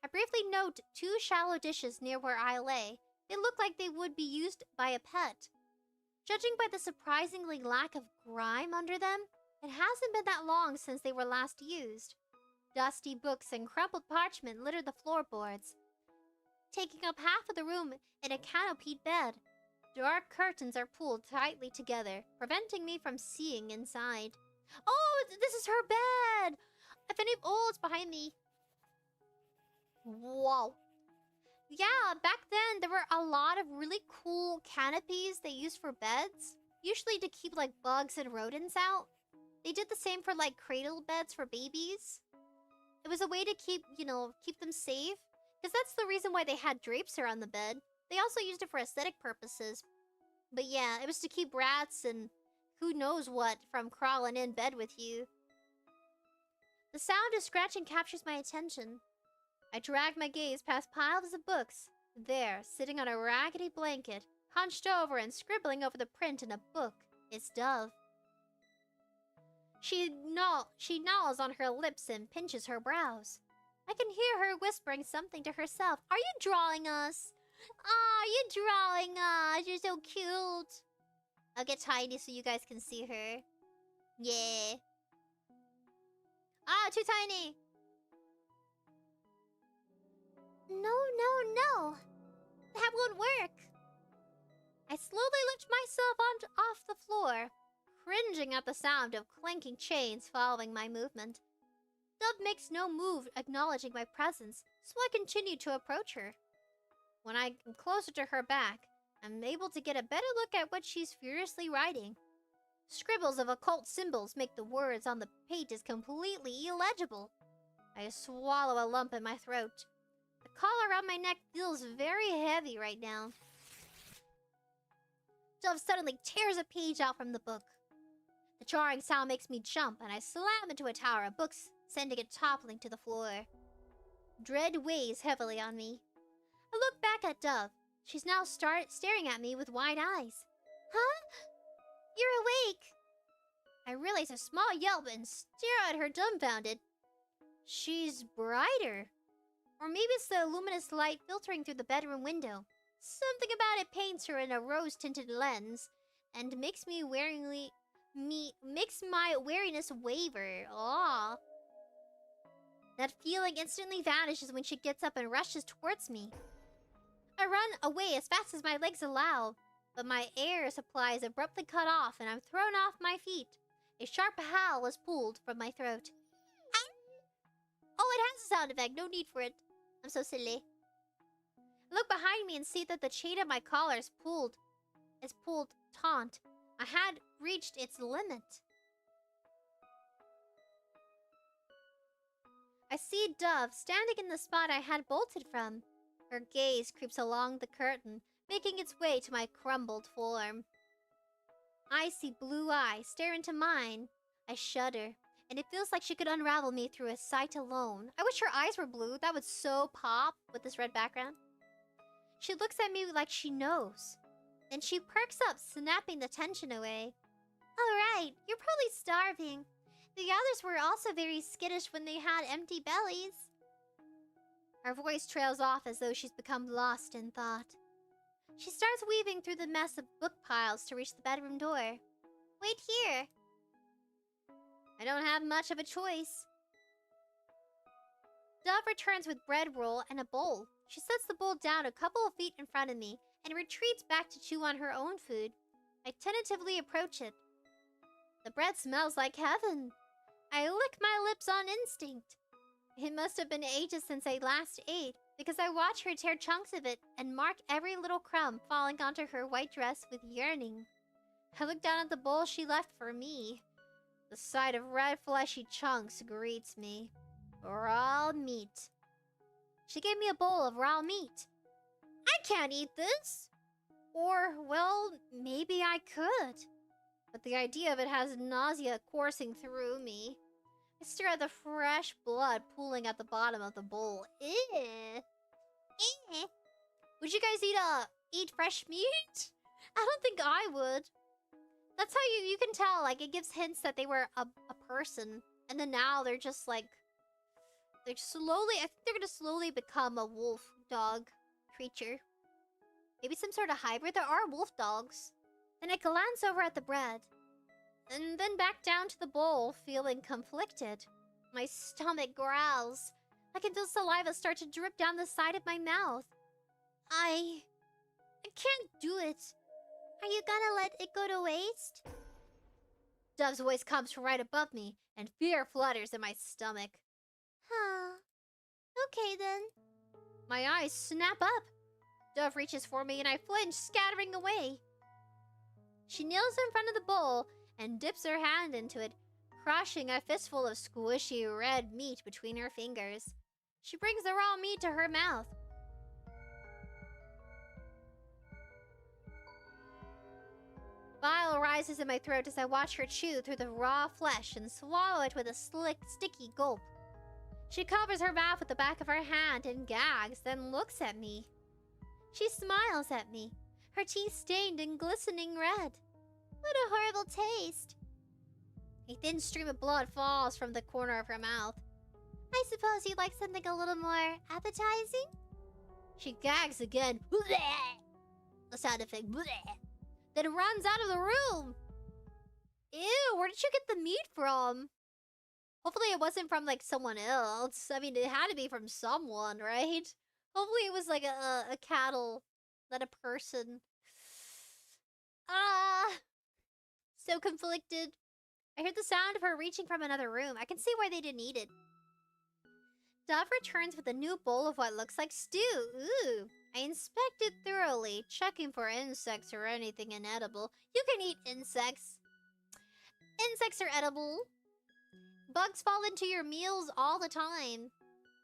I briefly note 2 shallow dishes near where I lay. They look like they would be used by a pet. Judging by the surprisingly lack of grime under them, it hasn't been that long since they were last used. Dusty books and crumpled parchment litter the floorboards, taking up half of the room in a canopied bed. Dark curtains are pulled tightly together, preventing me from seeing inside. Oh, this is her bed! Oh, it's behind me. Whoa. Yeah, back then there were a lot of really cool canopies they used for beds, usually to keep like bugs and rodents out. They did the same for like cradle beds for babies. It was a way to keep them safe, because that's the reason why they had drapes around the bed. They also used it for aesthetic purposes. But yeah, it was to keep rats and who knows what from crawling in bed with you. The sound of scratching captures my attention. I drag my gaze past piles of books. There, sitting on a raggedy blanket, hunched over and scribbling over the print in a book, is Dove. She gnaws on her lips and pinches her brows. I can hear her whispering something to herself. Are you drawing us? Ah, you're drawing us. You're so cute. I'll get tiny so you guys can see her. Yeah. Ah, too tiny. No. That won't work. I slowly lift myself off the floor, cringing at the sound of clanking chains following my movement. Dove makes no move acknowledging my presence, so I continue to approach her. When I am closer to her back, I'm able to get a better look at what she's furiously writing. Scribbles of occult symbols make the words on the pages completely illegible. I swallow a lump in my throat. The collar around my neck feels very heavy right now. Dove suddenly tears a page out from the book. The jarring sound makes me jump, and I slam into a tower of books, sending it toppling to the floor. Dread weighs heavily on me. I look back at Dove. She's now staring at me with wide eyes. Huh? You're awake! I release a small yelp and stare at her dumbfounded. She's brighter. Or maybe it's the luminous light filtering through the bedroom window. Something about it paints her in a rose-tinted lens and makes my wariness waver. Aww. That feeling instantly vanishes when she gets up and rushes towards me. I run away as fast as my legs allow, but my air supply is abruptly cut off and I'm thrown off my feet. A sharp howl was pulled from my throat. Oh, it has a sound effect. No need for it. I'm so silly. I look behind me and see that the chain of my collar is pulled taut. I had reached its limit. I see Dove standing in the spot I had bolted from. Her gaze creeps along the curtain, making its way to my crumbled form. Icy blue eyes stare into mine. I shudder, and it feels like she could unravel me through a sight alone. I wish her eyes were blue. That would so pop with this red background. She looks at me like she knows. Then she perks up, snapping the tension away. Alright, you're probably starving. The others were also very skittish when they had empty bellies. Her voice trails off as though she's become lost in thought. She starts weaving through the mess of book piles to reach the bedroom door. Wait here. I don't have much of a choice. Dove returns with bread roll and a bowl. She sets the bowl down a couple of feet in front of me and retreats back to chew on her own food. I tentatively approach it. The bread smells like heaven. I lick my lips on instinct. It must have been ages since I last ate, because I watch her tear chunks of it and mark every little crumb falling onto her white dress with yearning. I look down at the bowl she left for me. The sight of red fleshy chunks greets me. Raw meat. She gave me a bowl of raw meat. I can't eat this! Or, well, maybe I could. But the idea of it has nausea coursing through me. I stare at the fresh blood pooling at the bottom of the bowl. Ew. Ew. Would you guys eat fresh meat? I don't think I would. That's how you can tell, like, it gives hints that they were a person. And then now they're just like... I think they're gonna slowly become a wolf dog creature. Maybe some sort of hybrid. There are wolf dogs. Then I glance over at the bread. And then back down to the bowl, feeling conflicted. My stomach growls. I can feel saliva start to drip down the side of my mouth. I can't do it. Are you gonna let it go to waste? Dove's voice comes from right above me, and fear flutters in my stomach. Huh. Okay then. My eyes snap up. Dove reaches for me and I flinch, scattering away. She kneels in front of the bowl and dips her hand into it, crushing a fistful of squishy red meat between her fingers. She brings the raw meat to her mouth. Bile rises in my throat as I watch her chew through the raw flesh and swallow it with a slick, sticky gulp. She covers her mouth with the back of her hand and gags, then looks at me. She smiles at me, her teeth stained and glistening red. What a horrible taste. A thin stream of blood falls from the corner of her mouth. I suppose you'd like something a little more appetizing? She gags again. A sound effect. Then runs out of the room. Ew, where did you get the meat from? Hopefully it wasn't from, like, someone else. I mean, it had to be from someone, right? Hopefully it was, like, a cattle, not a person. So conflicted. I heard the sound of her reaching from another room. I can see why they didn't eat it. Dove returns with a new bowl of what looks like stew. Ooh. I inspect it thoroughly, checking for insects or anything inedible. You can eat insects. Insects are edible. Bugs fall into your meals all the time.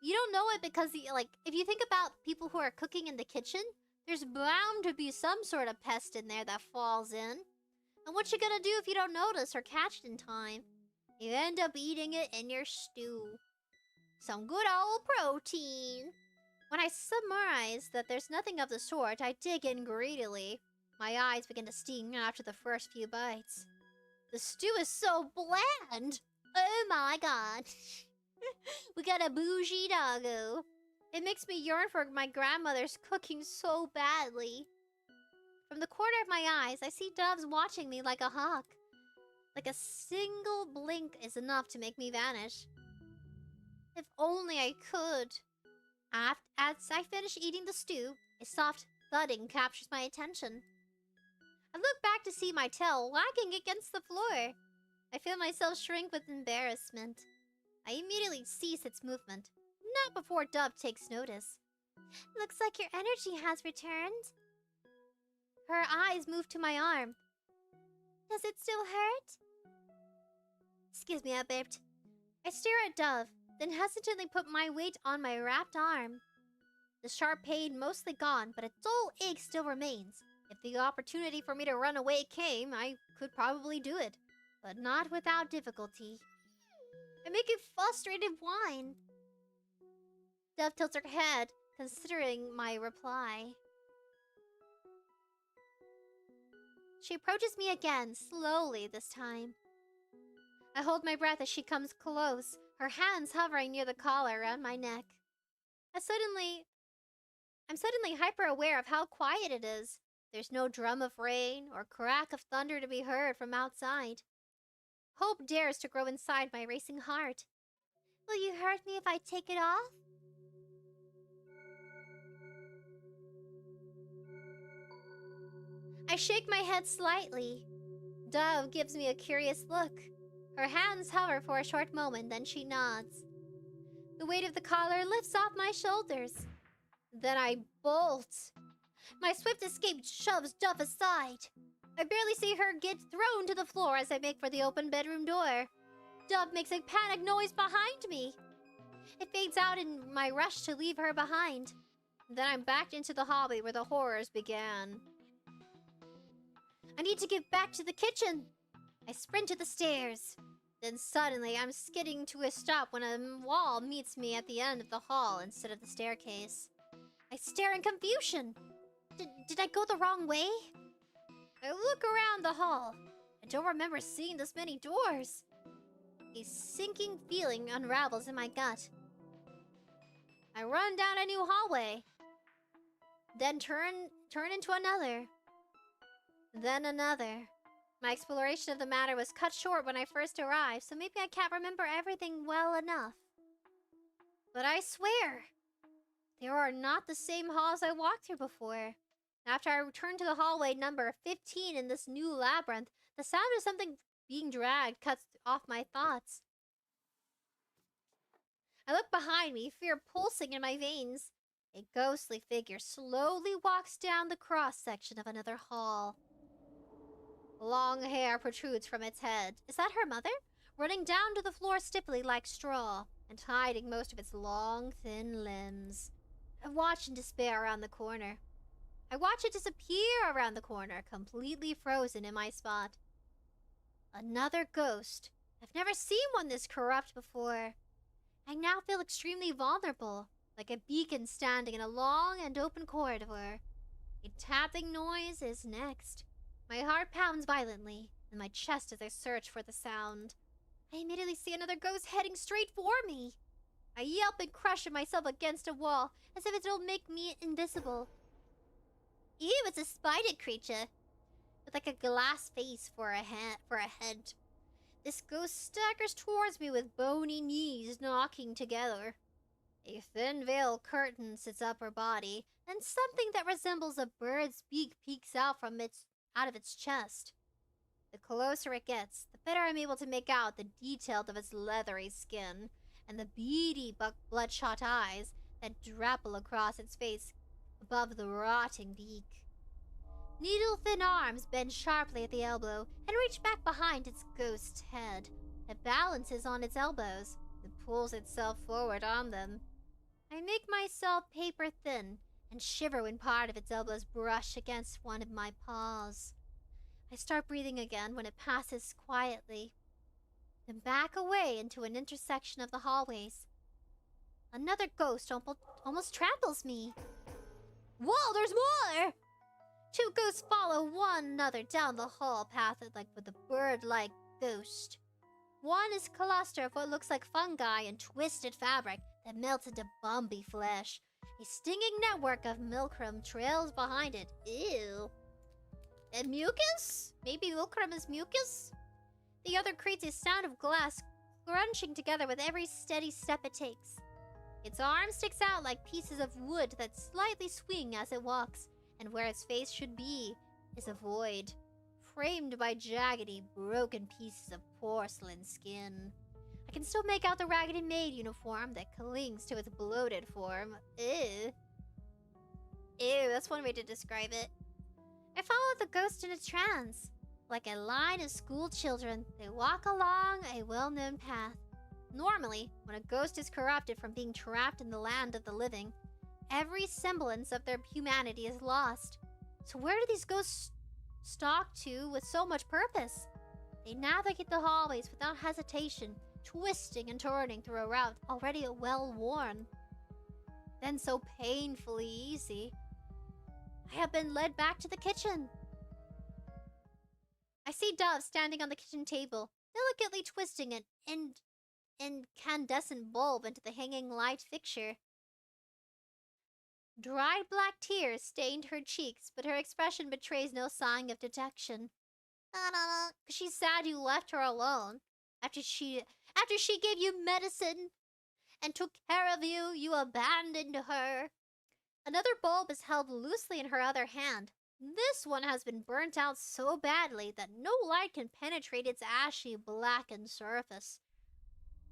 You don't know it because, like, if you think about people who are cooking in the kitchen, there's bound to be some sort of pest in there that falls in. And what you gonna do if you don't notice or catch it in time? You end up eating it in your stew. Some good old protein. When I summarize that there's nothing of the sort, I dig in greedily. My eyes begin to sting after the first few bites. The stew is so bland! Oh my god. We got a bougie doggo. It makes me yearn for my grandmother's cooking so badly. From the corner of my eyes, I see Doves watching me like a hawk. Like a single blink is enough to make me vanish. If only I could. As I finish eating the stew, a soft thudding captures my attention. I look back to see my tail wagging against the floor. I feel myself shrink with embarrassment. I immediately cease its movement, not before Dove takes notice. Looks like your energy has returned. Her eyes move to my arm. Does it still hurt? Excuse me, I burped. I stare at Dove, then hesitantly put my weight on my wrapped arm. The sharp pain mostly gone, but a dull ache still remains. If the opportunity for me to run away came, I could probably do it, but not without difficulty. I make a frustrated whine. Dove tilts her head, considering my reply. She approaches me again, slowly this time. I hold my breath as she comes close, her hands hovering near the collar around my neck. I'm suddenly hyper-aware of how quiet it is. There's no drum of rain or crack of thunder to be heard from outside. Hope dares to grow inside my racing heart. Will you hurt me if I take it off? I shake my head slightly. Dove gives me a curious look. Her hands hover for a short moment, then she nods. The weight of the collar lifts off my shoulders. Then I bolt. My swift escape shoves Dove aside. I barely see her get thrown to the floor as I make for the open bedroom door. Dove makes a panic noise behind me. It fades out in my rush to leave her behind. Then I'm backed into the hallway where the horrors began. I need to get back to the kitchen. I sprint to the stairs. Then suddenly, I'm skidding to a stop when a wall meets me at the end of the hall instead of the staircase. I stare in confusion. Did I go the wrong way? I look around the hall. I don't remember seeing this many doors. A sinking feeling unravels in my gut. I run down a new hallway. Then turn into another. Then another. My exploration of the matter was cut short when I first arrived, so maybe I can't remember everything well enough. But I swear, there are not the same halls I walked through before. After I returned to the hallway number 15 in this new labyrinth, the sound of something being dragged cuts off my thoughts. I look behind me, fear pulsing in my veins. A ghostly figure slowly walks down the cross-section of another hall. Long hair protrudes from its head. Is that her mother? Running down to the floor stiffly like straw, and hiding most of its long, thin limbs. I watch in despair around the corner. I watch it disappear around the corner, completely frozen in my spot. Another ghost. I've never seen one this corrupt before. I now feel extremely vulnerable, like a beacon standing in a long and open corridor. A tapping noise is next. My heart pounds violently in my chest as I search for the sound. I immediately see another ghost heading straight for me. I yelp and crush myself against a wall as if it'll make me invisible. Ew, it's a spider creature with like a glass face for a head. This ghost staggers towards me with bony knees knocking together. A thin veil curtains its upper body, and something that resembles a bird's beak peeks out of its chest. The closer it gets, the better I'm able to make out the detail of its leathery skin and the beady bloodshot eyes that drapple across its face above the rotting beak. Needle-thin arms bend sharply at the elbow and reach back behind its ghost head. It balances on its elbows and pulls itself forward on them. I make myself paper thin and shiver when part of its elbows brush against one of my paws. I start breathing again when it passes quietly, then back away into an intersection of the hallways. Another ghost almost tramples me. Whoa, there's more! Two ghosts follow one another down the hall path like with a bird-like ghost. One is a cluster of what looks like fungi and twisted fabric that melts into bumpy flesh. A stinging network of milkrum trails behind it. Ew. And mucus? Maybe milkrum is mucus? The other creates a sound of glass crunching together with every steady step it takes. Its arm sticks out like pieces of wood that slightly swing as it walks, and where its face should be is a void. framed by jaggedy, broken pieces of porcelain skin. I can still make out the raggedy maid uniform that clings to its bloated form. Ew. Ew, that's one way to describe it. I follow the ghost in a trance. Like a line of school children, they walk along a well-known path. Normally, when a ghost is corrupted from being trapped in the land of the living, every semblance of their humanity is lost. So where do these ghosts stalk to with so much purpose? They navigate the hallways without hesitation, twisting and turning through a route already well-worn. Then so painfully easy, I have been led back to the kitchen. I see Dove standing on the kitchen table, delicately twisting an incandescent bulb into the hanging light fixture. Dried black tears stained her cheeks, but her expression betrays no sign of detection. She's sad you left her alone. After she gave you medicine and took care of you, you abandoned her. Another bulb is held loosely in her other hand. This one has been burnt out so badly that no light can penetrate its ashy, blackened surface.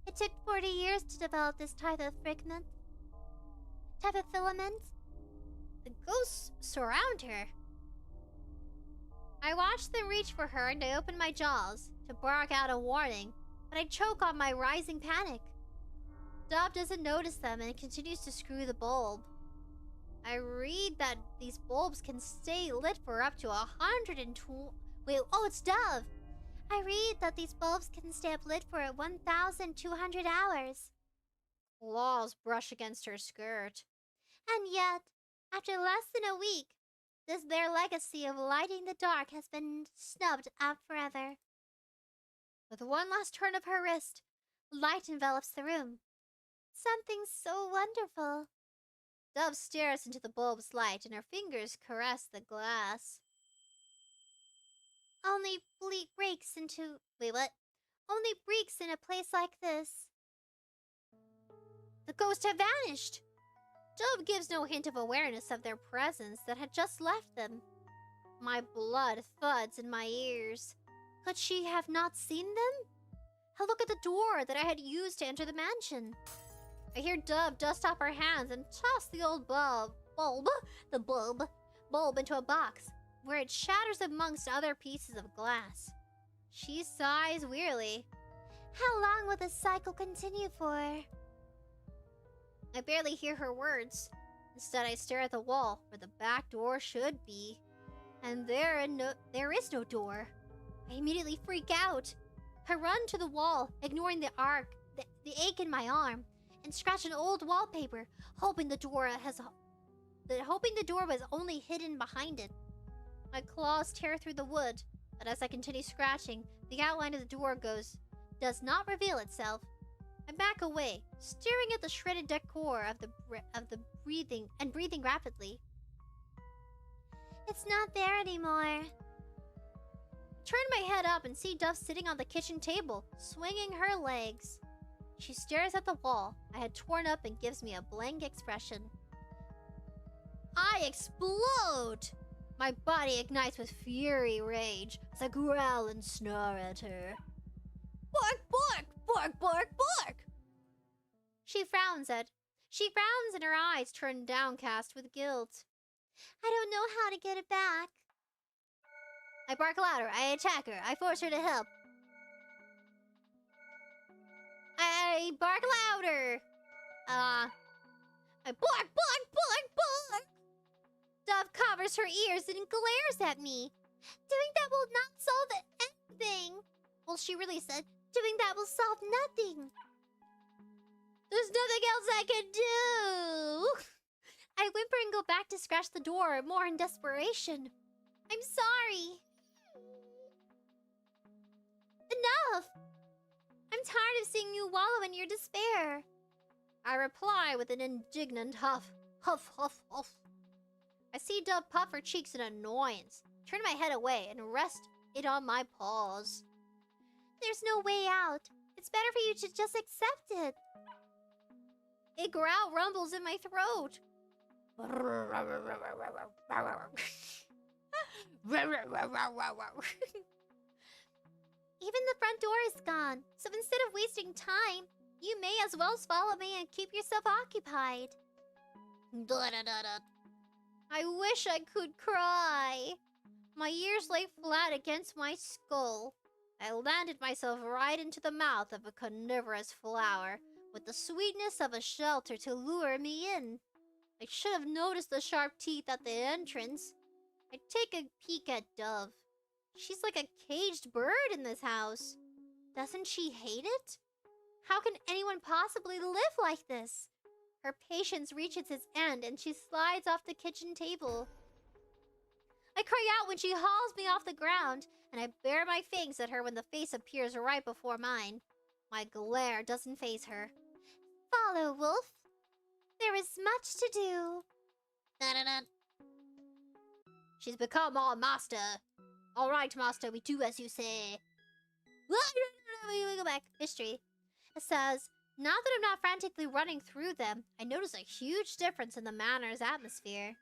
It took 40 years to develop this type of filament. The ghosts surround her. I watch them reach for her and I open my jaws to bark out a warning, but I choke on my rising panic. Dove doesn't notice them and continues to screw the bulb. I read that these bulbs can stay lit for up to 120... Wait, oh, it's Dove! I read that these bulbs can stay up lit for 1,200 hours. Claws brush against her skirt. And yet, after less than a week, their legacy of lighting the dark has been snubbed out forever. With one last turn of her wrist, light envelops the room. Something so wonderful. Dove stares into the bulb's light and her fingers caress the glass. Only breaks into... Wait, what? Only breaks in a place like this. The ghosts have vanished. Dove gives no hint of awareness of their presence that had just left them. My blood thuds in my ears. Could she have not seen them? I look at the door that I had used to enter the mansion. I hear Dove dust off her hands and toss the old bulb into a box, where it shatters amongst other pieces of glass. She sighs wearily. How long will this cycle continue for? I barely hear her words. Instead, I stare at the wall where the back door should be. And there is no door. I immediately freak out. I run to the wall, ignoring the ache in my arm, and scratch an old wallpaper, hoping the door was only hidden behind it. My claws tear through the wood, but as I continue scratching, the outline of the door does not reveal itself. I back away, staring at the shredded decor of the breathing rapidly. It's not there anymore. I turn my head up and see Dove sitting on the kitchen table, swinging her legs. She stares at the wall I had torn up and gives me a blank expression. I explode! My body ignites with fury rage as I growl and snarl at her. Bark, bark, bark, bark, bark! She frowns and her eyes turn downcast with guilt. I don't know how to get it back. I bark louder, I attack her, I force her to help. I bark louder. I bark, bark, bark, bark. Dove covers her ears and glares at me. Doing that will not solve anything. Well, she really said, doing that will solve nothing. There's nothing else I can do. I whimper and go back to scratch the door, more in desperation. I'm sorry. Enough! I'm tired of seeing you wallow in your despair. I reply with an indignant huff. Huff, huff, huff. I see Dove puff her cheeks in annoyance, turn my head away, and rest it on my paws. There's no way out. It's better for you to just accept it. A growl rumbles in my throat. Even the front door is gone, so instead of wasting time, you may as well follow me and keep yourself occupied. I wish I could cry. My ears lay flat against my skull. I landed myself right into the mouth of a carnivorous flower, with the sweetness of a shelter to lure me in. I should have noticed the sharp teeth at the entrance. I take a peek at Dove. She's like a caged bird in this house. Doesn't she hate it? How can anyone possibly live like this? Her patience reaches its end and she slides off the kitchen table. I cry out when she hauls me off the ground, and I bare my fangs at her when the face appears right before mine. My glare doesn't faze her. Follow, Wolf. There is much to do. She's become our master. All right, master, we do as you say. We go back. History. It says, now that I'm not frantically running through them, I notice a huge difference in the manor's atmosphere.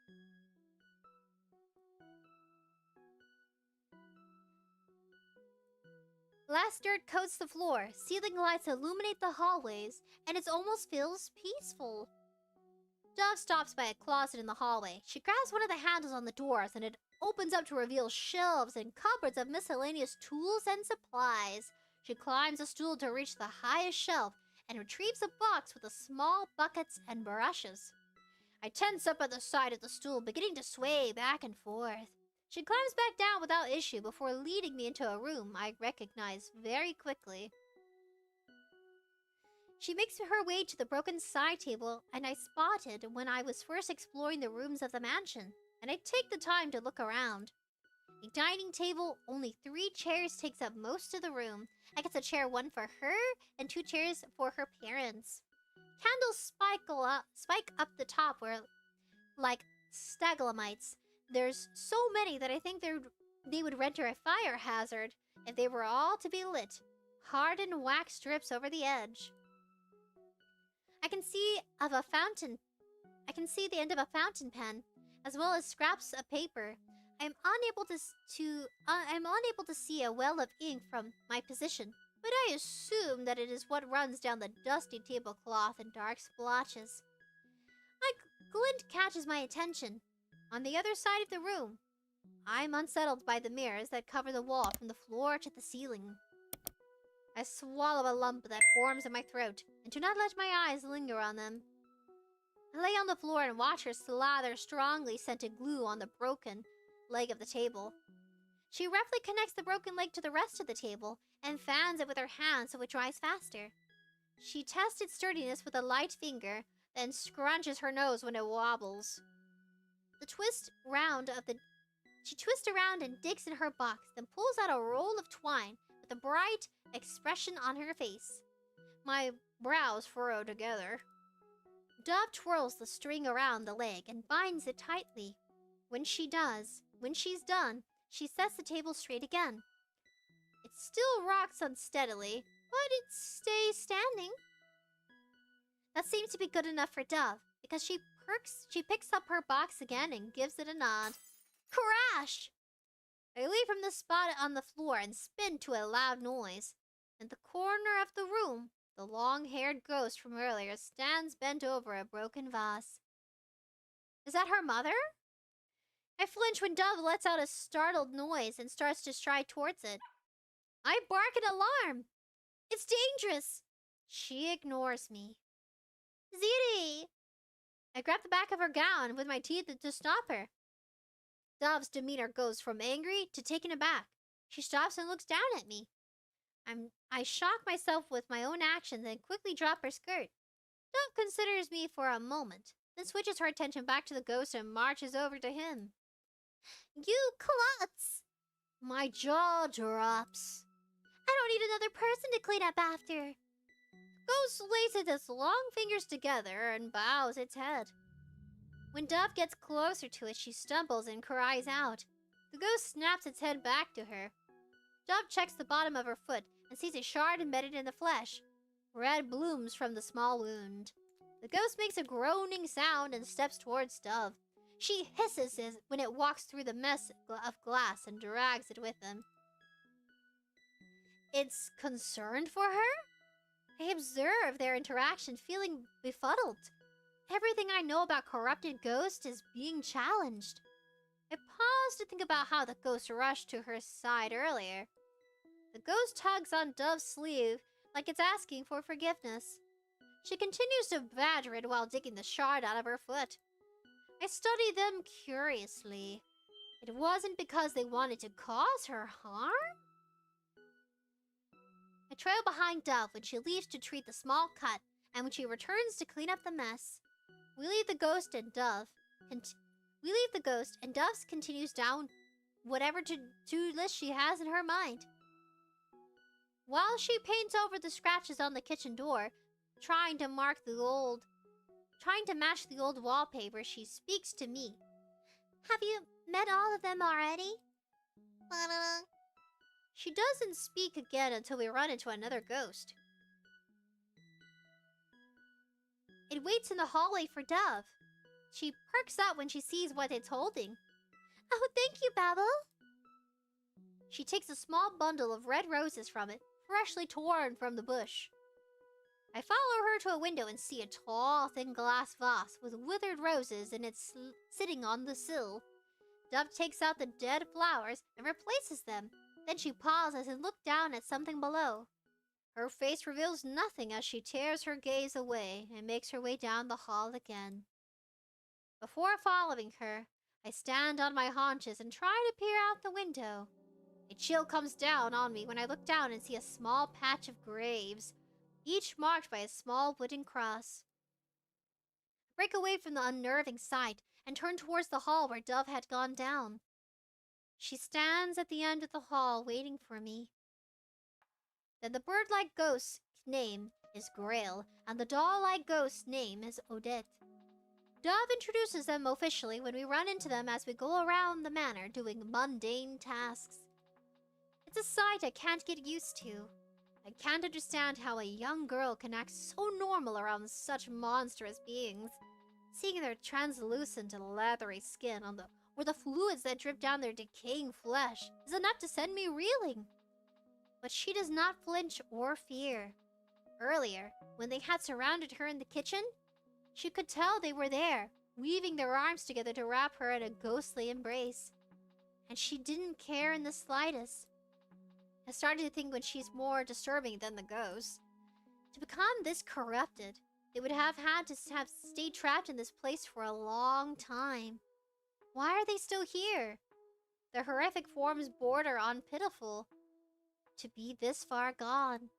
Last dirt coats the floor, ceiling lights illuminate the hallways, and it almost feels peaceful. Dove stops by a closet in the hallway. She grabs one of the handles on the doors, and it opens up to reveal shelves and cupboards of miscellaneous tools and supplies. She climbs a stool to reach the highest shelf and retrieves a box with small buckets and brushes. I tense up at the side of the stool, beginning to sway back and forth. She climbs back down without issue before leading me into a room I recognize very quickly. She makes her way to the broken side table, and I spotted when I was first exploring the rooms of the mansion, and I take the time to look around. A dining table, only 3 chairs takes up most of the room. I guess a chair, one for her, and 2 chairs for her parents. Candles spike up the top where, like stalagmites. There's so many that I think they would render a fire hazard if they were all to be lit. Hardened wax strips over the edge. I can see the end of a fountain pen, as well as scraps of paper. I'm unable to see a well of ink from my position, but I assume that it is what runs down the dusty tablecloth in dark splotches. A glint catches my attention. On the other side of the room, I'm unsettled by the mirrors that cover the wall from the floor to the ceiling. I swallow a lump that forms in my throat, and do not let my eyes linger on them. I lay on the floor and watch her slather strongly scented glue on the broken leg of the table. She roughly connects the broken leg to the rest of the table and fans it with her hand so it dries faster. She tests its sturdiness with a light finger, then scrunches her nose when it wobbles. She twists around and digs in her box, then pulls out a roll of twine with a bright expression on her face. My brows furrow together. Dove twirls the string around the leg and binds it tightly. When she's done, she sets the table straight again. It still rocks unsteadily, but it stays standing. That seems to be good enough for Dove, because she picks up her box again and gives it a nod. Crash! I leap from the spot on the floor and spin to a loud noise. In the corner of the room, the long-haired ghost from earlier stands bent over a broken vase. Is that her mother? I flinch when Dove lets out a startled noise and starts to stride towards it. I bark in alarm. It's dangerous. She ignores me. Ziri! I grab the back of her gown with my teeth to stop her. Dove's demeanor goes from angry to taken aback. She stops and looks down at me. I shock myself with my own actions and quickly drop her skirt. Dove considers me for a moment, then switches her attention back to the ghost and marches over to him. You klutz! My jaw drops. I don't need another person to clean up after. Ghost laces its long fingers together and bows its head. When Dove gets closer to it, she stumbles and cries out. The ghost snaps its head back to her. Dove checks the bottom of her foot and sees a shard embedded in the flesh. Red blooms from the small wound. The ghost makes a groaning sound and steps towards Dove. She hisses when it walks through the mess of glass and drags it with them. It's concerned for her? I observe their interaction, feeling befuddled. Everything I know about corrupted ghosts is being challenged. I pause to think about how the ghost rushed to her side earlier. The ghost tugs on Dove's sleeve like it's asking for forgiveness. She continues to badger it while digging the shard out of her foot. I study them curiously. It wasn't because they wanted to cause her harm? I trail behind Dove when she leaves to treat the small cut, and when she returns to clean up the mess. We leave the ghost and Dove continues down whatever to-do list she has in her mind. While she paints over the scratches on the kitchen door, trying to match the old wallpaper, she speaks to me. Have you met all of them already? She doesn't speak again until we run into another ghost. It waits in the hallway for Dove. She perks up when she sees what it's holding. Oh, thank you, Babel. She takes a small bundle of red roses from it, freshly torn from the bush. I follow her to a window and see a tall, thin glass vase with withered roses in it sitting on the sill. Dove takes out the dead flowers and replaces them. Then she pauses and looks down at something below. Her face reveals nothing as she tears her gaze away and makes her way down the hall again. Before following her, I stand on my haunches and try to peer out the window. A chill comes down on me when I look down and see a small patch of graves, each marked by a small wooden cross. I break away from the unnerving sight and turn towards the hall where Dove had gone down. She stands at the end of the hall waiting for me. Then the bird-like ghost's name is Grail, and the doll-like ghost's name is Odette. Dove introduces them officially when we run into them as we go around the manor doing mundane tasks. It's a sight I can't get used to. I can't understand how a young girl can act so normal around such monstrous beings. Seeing their translucent and leathery skin or the fluids that drip down their decaying flesh is enough to send me reeling. But she does not flinch or fear. Earlier, when they had surrounded her in the kitchen, she could tell they were there, weaving their arms together to wrap her in a ghostly embrace. And she didn't care in the slightest. I started to think when she's more disturbing than the ghost. To become this corrupted, they would have had to have stayed trapped in this place for a long time. Why are they still here? Their horrific forms border on pitiful. To be this far gone,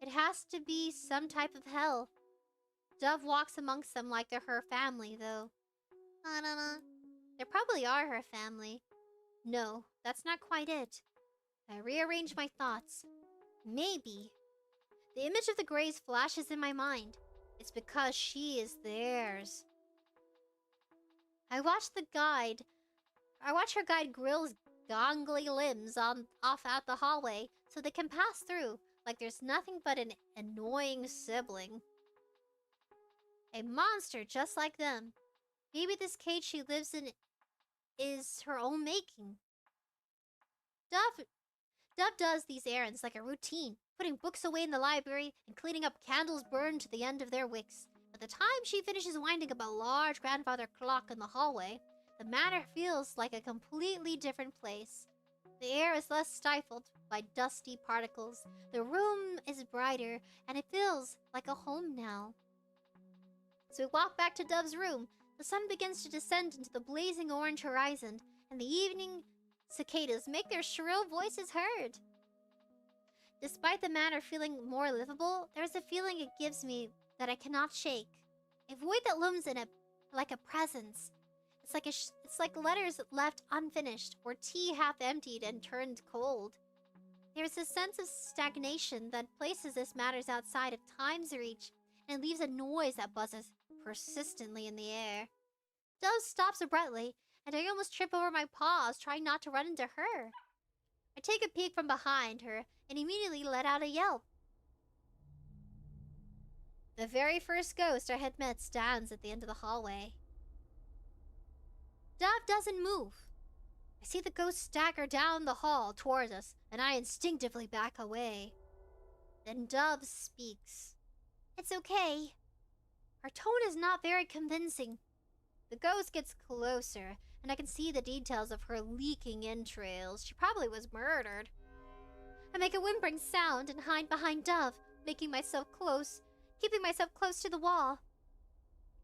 it has to be some type of hell. Dove walks amongst them like they're her family, though. I don't know. They probably are her family. No, that's not quite it. I rearrange my thoughts. Maybe. The image of the Greys flashes in my mind. It's because she is theirs. I watch her guide Grill's gangly limbs off out the hallway so they can pass through like there's nothing but an annoying sibling. A monster just like them. Maybe this cage she lives in is her own making. Dove does these errands like a routine, putting books away in the library and cleaning up candles burned to the end of their wicks. By the time she finishes winding up a large grandfather clock in the hallway, the manor feels like a completely different place. The air is less stifled by dusty particles, the room is brighter, and it feels like a home now. As we walk back to Dove's room, the sun begins to descend into the blazing orange horizon, and the evening cicadas make their shrill voices heard. Despite the manor feeling more livable, there's a feeling it gives me that I cannot shake. A void that looms in it like a presence. It's like letters left unfinished, or tea half emptied and turned cold. There's a sense of stagnation that places this matters outside of time's reach, and leaves a noise that buzzes persistently in the air. Dove stops abruptly, and I almost trip over my paws, trying not to run into her. I take a peek from behind her, and immediately let out a yelp. The very first ghost I had met stands at the end of the hallway. Dove doesn't move. I see the ghost stagger down the hall towards us, and I instinctively back away. Then Dove speaks. It's okay. Her tone is not very convincing. The ghost gets closer, and I can see the details of her leaking entrails. She probably was murdered. I make a whimpering sound and hide behind Dove, keeping myself close to the wall.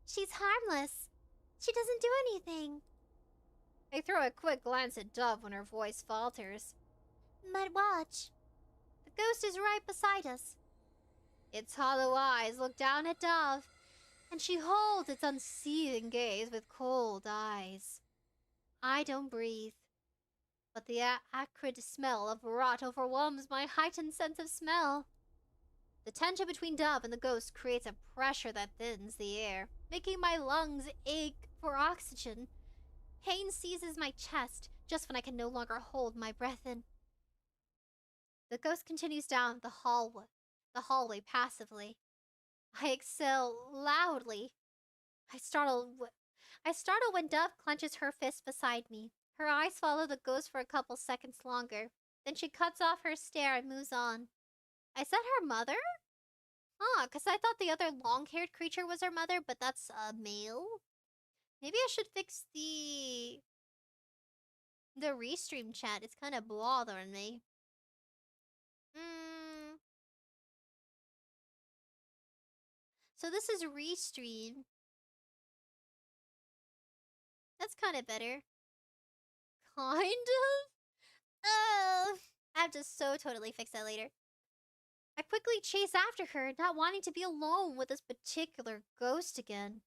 She's harmless. She doesn't do anything. I throw a quick glance at Dove when her voice falters. But watch. The ghost is right beside us. Its hollow eyes look down at Dove, and she holds its unseeing gaze with cold eyes. I don't breathe, but the acrid smell of rot overwhelms my heightened sense of smell. The tension between Dove and the ghost creates a pressure that thins the air, making my lungs ache for oxygen. Pain seizes my chest just when I can no longer hold my breath in. The ghost continues down the hallway passively. I exhale loudly. I startle when Dove clenches her fist beside me. Her eyes follow the ghost for a couple seconds longer. Then she cuts off her stare and moves on. I said her mother? Because I thought the other long-haired creature was her mother, but that's a male? Maybe I should fix the restream chat. It's kind of bothering me. So this is restream. That's kind of better. Kind of? I have to so totally fix that later. I quickly chase after her, not wanting to be alone with this particular ghost again.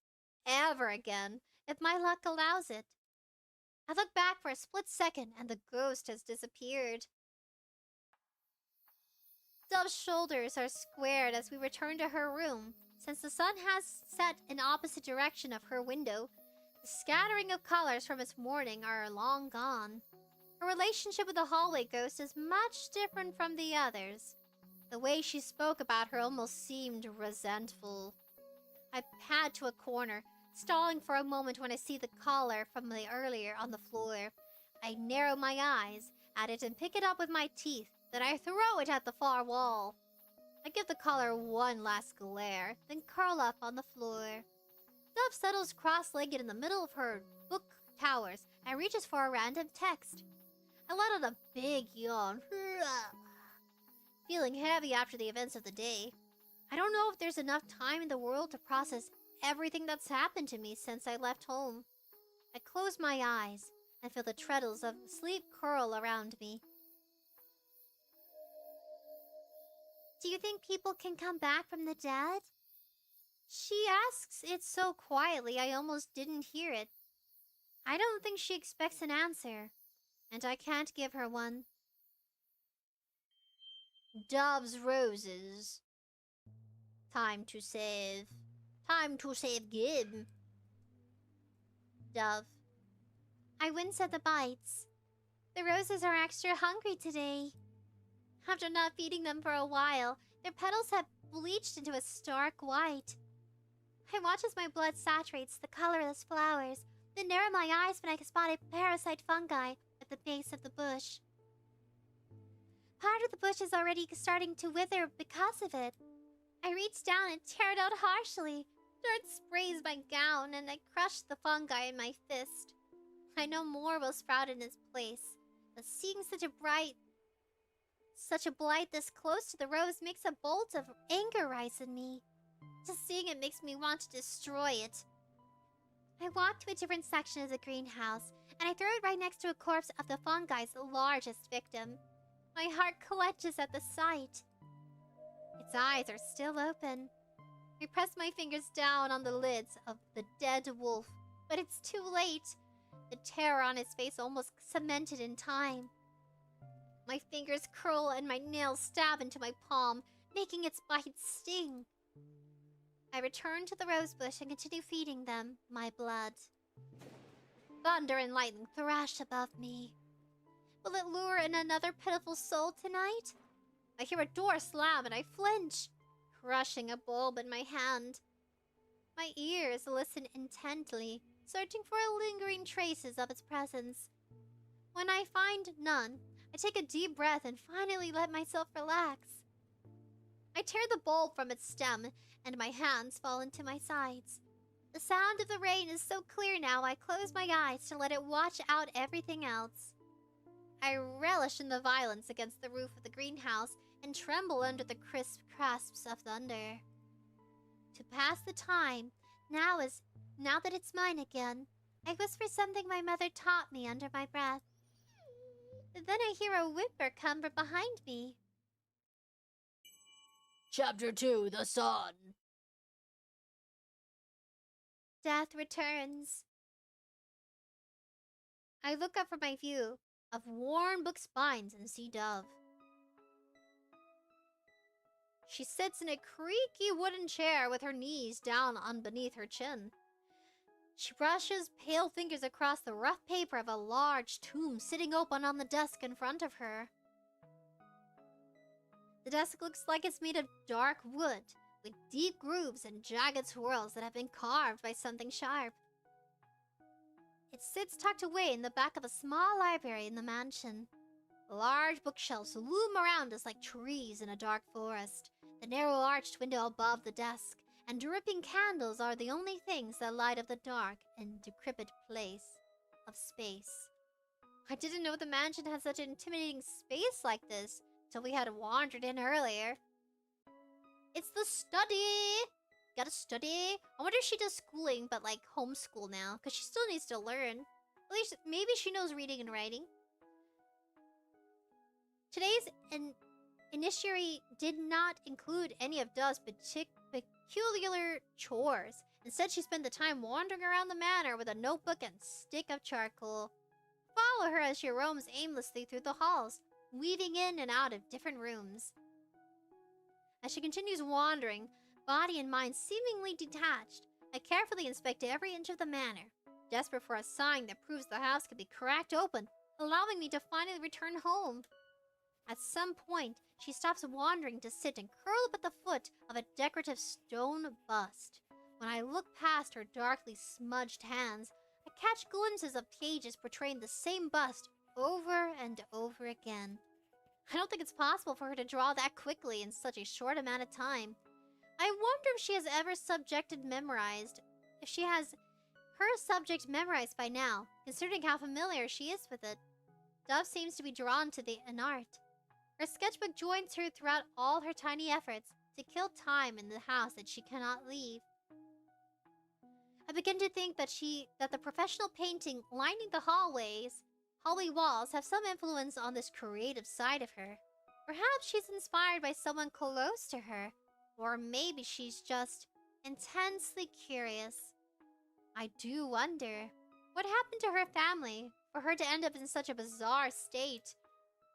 Ever again, if my luck allows it. I look back for a split second and the ghost has disappeared. Dove's shoulders are squared as we return to her room. Since the sun has set in opposite direction of her window, the scattering of colors from its morning are long gone. Her relationship with the hallway ghost is much different from the others. The way she spoke about her almost seemed resentful. I pad to a corner, stalling for a moment when I see the collar from the earlier on the floor. I narrow my eyes at it and pick it up with my teeth, then I throw it at the far wall. I give the collar one last glare, then curl up on the floor. Dove settles cross-legged in the middle of her book towers and reaches for a random text. I let out a big yawn, feeling heavy after the events of the day. I don't know if there's enough time in the world to process everything that's happened to me since I left home. I close my eyes and feel the treadles of sleep curl around me. Do you think people can come back from the dead? She asks it so quietly I almost didn't hear it. I don't think she expects an answer, and I can't give her one. Dove's roses. Time to save 𝑔𝒚. Dove. I wince at the bites. The roses are extra hungry today. After not feeding them for a while, their petals have bleached into a stark white. I watch as my blood saturates the colorless flowers, then narrow my eyes when I can spot a parasite fungi at the base of the bush. Part of the bush is already starting to wither because of it. I reach down and tear it out harshly. Dirt sprays my gown and I crush the fungi in my fist. I know more will sprout in its place, but seeing such a blight this close to the rose makes a bolt of anger rise in me. Just seeing it makes me want to destroy it. I walk to a different section of the greenhouse, and I throw it right next to a corpse of the fungi's largest victim. My heart clenches at the sight. Its eyes are still open. I press my fingers down on the lids of the dead wolf, but it's too late. The terror on its face almost cemented in time. My fingers curl and my nails stab into my palm, making its bite sting. I return to the rosebush and continue feeding them my blood. Thunder and lightning thrash above me. Will it lure in another pitiful soul tonight? I hear a door slam and I flinch, crushing a bulb in my hand. My ears listen intently, searching for lingering traces of its presence. When I find none, I take a deep breath and finally let myself relax. I tear the bulb from its stem, and my hands fall into my sides. The sound of the rain is so clear now, I close my eyes to let it wash out everything else. I relish in the violence against the roof of the greenhouse and tremble under the crisp crasps of thunder. To pass the time, now that it's mine again, I whisper something my mother taught me under my breath. Then I hear a whimper come from behind me. Chapter 2, The Sun. Death returns. I look up from my view of worn book spines and see Dove. She sits in a creaky wooden chair with her knees down on beneath her chin. She brushes pale fingers across the rough paper of a large tome sitting open on the desk in front of her. The desk looks like it's made of dark wood, with deep grooves and jagged swirls that have been carved by something sharp. It sits tucked away in the back of a small library in the mansion. Large bookshelves loom around us like trees in a dark forest. The narrow arched window above the desk and dripping candles are the only things that light up the dark and decrepit place of space. I didn't know the mansion had such an intimidating space like this till we had wandered in earlier. It's the study! Gotta study. I wonder if she does schooling, but like homeschool now, because she still needs to learn. At least maybe she knows reading and writing. Today's initiatory did not include any of Dove's peculiar chores. Instead, she spent the time wandering around the manor with a notebook and stick of charcoal. Follow her as she roams aimlessly through the halls, weaving in and out of different rooms. As she continues wandering, body and mind seemingly detached, I carefully inspect every inch of the manor, desperate for a sign that proves the house could be cracked open, allowing me to finally return home. At some point, she stops wandering to sit and curl up at the foot of a decorative stone bust. When I look past her darkly smudged hands, I catch glimpses of pages portraying the same bust over and over again. I don't think it's possible for her to draw that quickly in such a short amount of time. I wonder if she has ever if she has her subject memorized by now, considering how familiar she is with it. Dove seems to be drawn to an art. Her sketchbook joins her throughout all her tiny efforts to kill time in the house that she cannot leave. I begin to think that the professional painting lining the hallway walls have some influence on this creative side of her. Perhaps she's inspired by someone close to her, or maybe she's just intensely curious. I do wonder, what happened to her family for her to end up in such a bizarre state?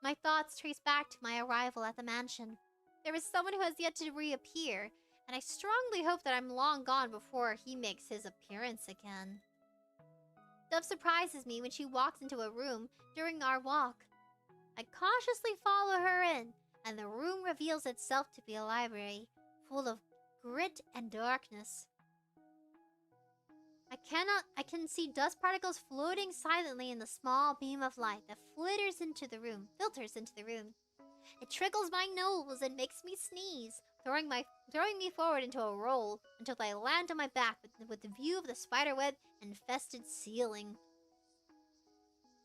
My thoughts trace back to my arrival at the mansion. There is someone who has yet to reappear, and I strongly hope that I'm long gone before he makes his appearance again. Dove surprises me when she walks into a room during our walk. I cautiously follow her in, and the room reveals itself to be a library, full of grit and darkness. I can see dust particles floating silently in the small beam of light that filters into the room. It trickles my nose and makes me sneeze, throwing me forward into a roll until I land on my back with the view of the spiderweb infested ceiling.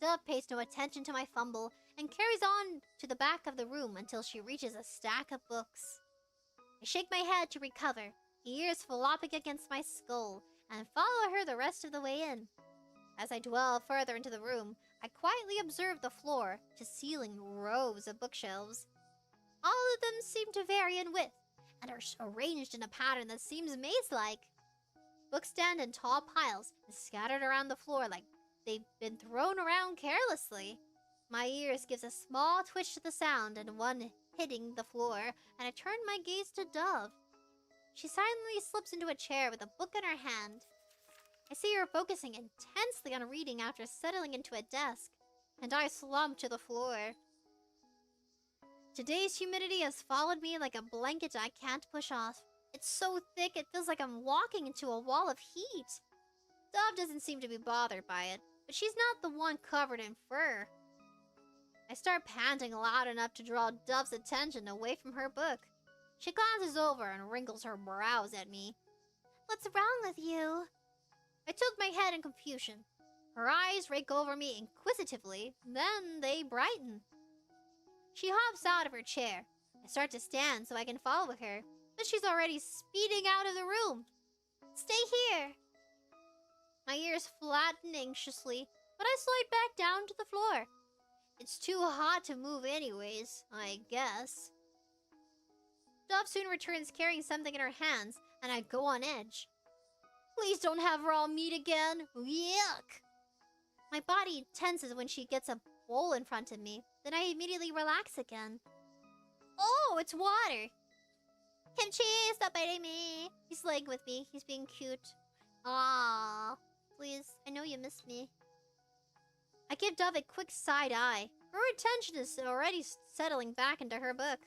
Dove pays no attention to my fumble and carries on to the back of the room until she reaches a stack of books. I shake my head to recover, ears flopping against my skull, and follow her the rest of the way in. As I dwell further into the room, I quietly observe the floor to ceiling rows of bookshelves. All of them seem to vary in width and are arranged in a pattern that seems maze-like. Books stand in tall piles and scattered around the floor like they've been thrown around carelessly. My ears gives a small twitch to the sound and one hitting the floor, and I turn my gaze to Dove. She silently slips into a chair with a book in her hand. I see her focusing intensely on reading after settling into a desk, and I slump to the floor. Today's humidity has followed me like a blanket I can't push off. It's so thick it feels like I'm walking into a wall of heat. Dove doesn't seem to be bothered by it, but she's not the one covered in fur. I start panting loud enough to draw Dove's attention away from her book. She glances over and wrinkles her brows at me. What's wrong with you? I tilt my head in confusion. Her eyes rake over me inquisitively, then they brighten. She hops out of her chair. I start to stand so I can follow her, but she's already speeding out of the room. Stay here. My ears flatten anxiously, but I slide back down to the floor. It's too hot to move anyways, I guess. Dove soon returns carrying something in her hands, and I go on edge. Please don't have raw meat again. Yuck! My body tenses when she gets a bowl in front of me. Then I immediately relax again. Oh, it's water! Kimchi, stop biting me. He's playing with me. He's being cute. Ah, please, I know you miss me. I give Dove a quick side eye. Her attention is already settling back into her book.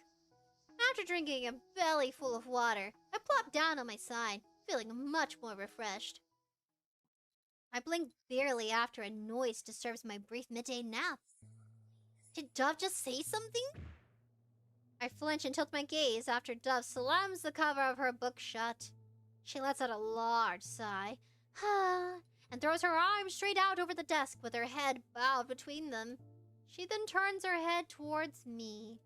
After drinking a belly full of water, I plop down on my side, feeling much more refreshed. I blink barely after a noise disturbs my brief midday nap. Did Dove just say something? I flinch and tilt my gaze after Dove slams the cover of her book shut. She lets out a large sigh, and throws her arms straight out over the desk with her head bowed between them. She then turns her head towards me.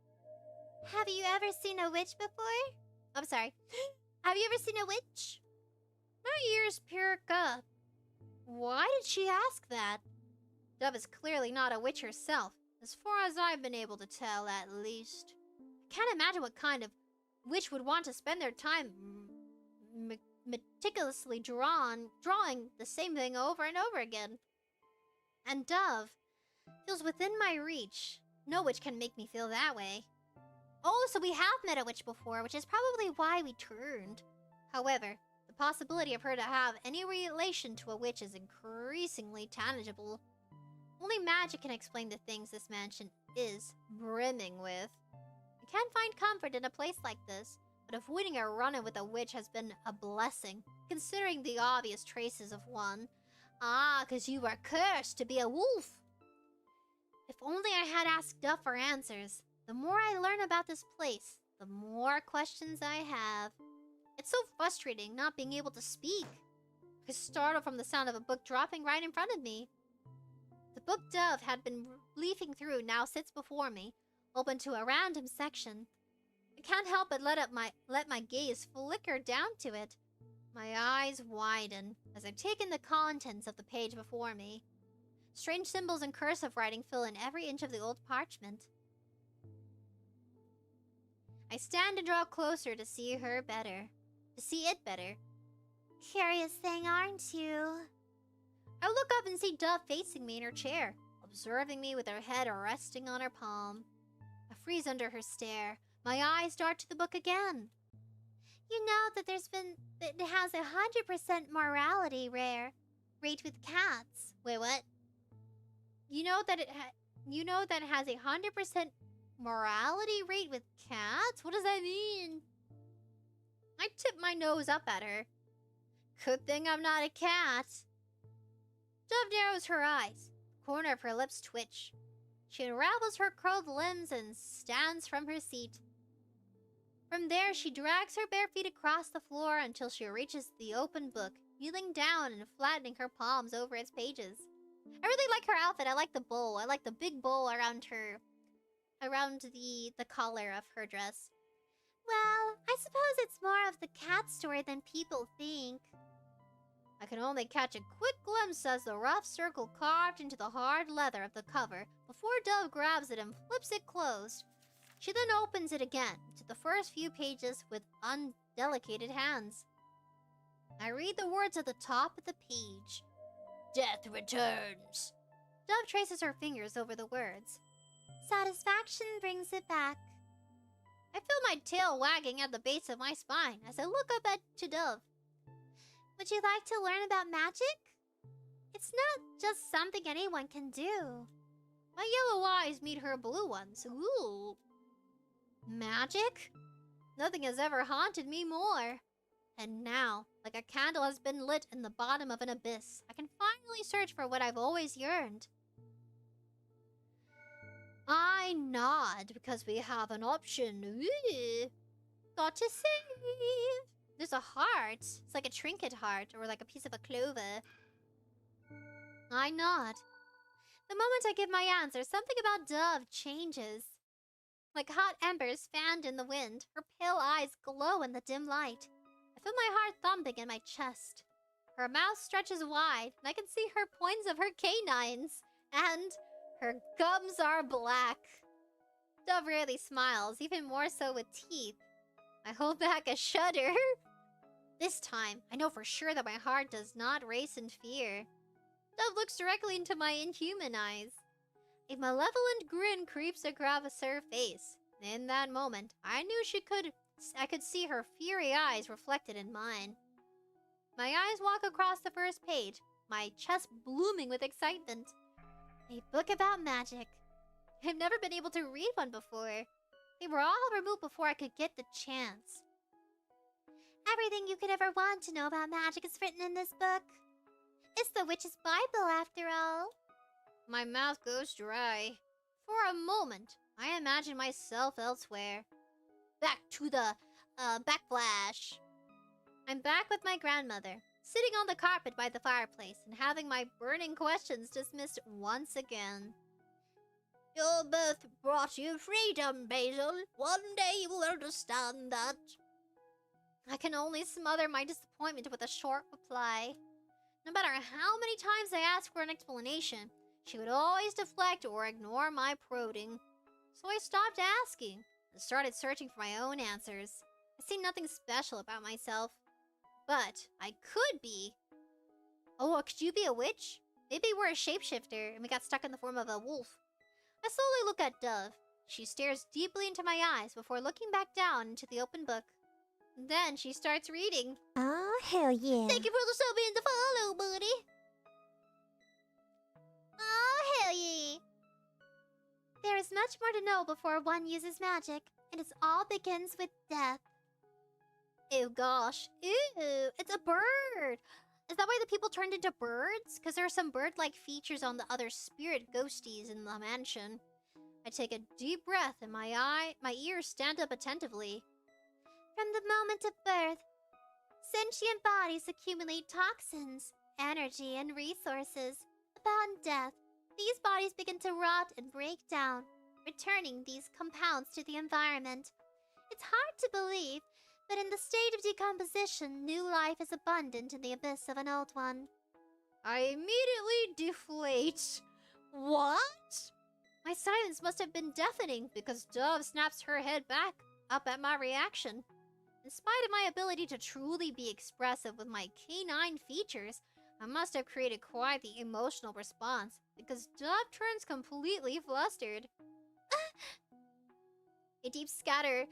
Have you ever seen a witch before? I'm sorry. Have you ever seen a witch? My ears perk up. Why did she ask that? Dove is clearly not a witch herself, as far as I've been able to tell, at least. I can't imagine what kind of witch would want to spend their time meticulously drawing the same thing over and over again. And Dove feels within my reach. No witch can make me feel that way. Oh, so we have met a witch before, which is probably why we turned. However, the possibility of her to have any relation to a witch is increasingly tangible. Only magic can explain the things this mansion is brimming with. I can't find comfort in a place like this, but avoiding a run-in with a witch has been a blessing, considering the obvious traces of one. Ah, 'cause you were cursed to be a wolf. If only I had asked Dove for answers. The more I learn about this place, the more questions I have. It's so frustrating not being able to speak. I startle from the sound of a book dropping right in front of me. The book Dove had been leafing through now sits before me, open to a random section. I can't help but let my gaze flicker down to it. My eyes widen as I take in the contents of the page before me. Strange symbols and cursive writing fill in every inch of the old parchment. I stand and draw closer to see it better. Curious thing, aren't you? I look up and see Dove facing me in her chair, observing me with her head resting on her palm. I freeze under her stare. My eyes dart to the book again. You know that it has 100% morality rate with cats. Wait, what? You know that it has 100% morality rate with cats? What does that mean? I tip my nose up at her. Good thing I'm not a cat. Dove narrows her eyes. The corner of her lips twitch. She unravels her curled limbs and stands from her seat. From there, she drags her bare feet across the floor until she reaches the open book, kneeling down and flattening her palms over its pages. I really like her outfit. I like the bow. I like the big bow around the collar of her dress. Well, I suppose it's more of the cat story than people think. I can only catch a quick glimpse as the rough circle carved into the hard leather of the cover before Dove grabs it and flips it closed. She then opens it again to the first few pages with undelicated hands. I read the words at the top of the page. Death returns. Dove traces her fingers over the words. Satisfaction brings it back. I feel my tail wagging at the base of my spine as I look up to Dove. Would you like to learn about magic? It's not just something anyone can do. My yellow eyes meet her blue ones. Ooh. Magic? Nothing has ever haunted me more. And now, like a candle has been lit in the bottom of an abyss, I can finally search for what I've always yearned. I nod because we have an option. Ooh. Got to save. There's a heart. It's like a trinket heart or like a piece of a clover. I nod. The moment I give my answer, something about Dove changes. Like hot embers fanned in the wind, her pale eyes glow in the dim light. I feel my heart thumping in my chest. Her mouth stretches wide, and I can see her points of her canines. And her gums are black. Dove rarely smiles, even more so with teeth. I hold back a shudder. This time, I know for sure that my heart does not race in fear. Dove looks directly into my inhuman eyes. A malevolent grin creeps across her face. In that moment, I knew I could see her fiery eyes reflected in mine. My eyes walk across the first page, my chest blooming with excitement. A book about magic. I've never been able to read one before. They were all removed before I could get the chance. Everything you could ever want to know about magic is written in this book. It's the witch's Bible, after all. My mouth goes dry. For a moment, I imagine myself elsewhere. Back to the, backflash. I'm back with my grandmother, sitting on the carpet by the fireplace and having my burning questions dismissed once again. Your birth brought you freedom, Basil. One day you will understand that. I can only smother my disappointment with a short reply. No matter how many times I asked for an explanation, she would always deflect or ignore my prodding. So I stopped asking and started searching for my own answers. I see nothing special about myself. But I could be. Oh, could you be a witch? Maybe we're a shapeshifter and we got stuck in the form of a wolf. I slowly look at Dove. She stares deeply into my eyes before looking back down into the open book. Then she starts reading. Oh, hell yeah. Thank you for the sub and the follow, buddy. Oh, hell yeah. There is much more to know before one uses magic, and it all begins with death. Oh gosh. Ew, it's a bird. Is that why the people turned into birds? Because there are some bird-like features on the other spirit ghosties in the mansion. I take a deep breath and my ears stand up attentively. From the moment of birth, sentient bodies accumulate toxins, energy, and resources. Upon death, these bodies begin to rot and break down, returning these compounds to the environment. It's hard to believe, but in the state of decomposition, new life is abundant in the abyss of an old one. I immediately deflate. What? My silence must have been deafening because Dove snaps her head back up at my reaction. In spite of my ability to truly be expressive with my canine features, I must have created quite the emotional response because Dove turns completely flustered. A deep scarlet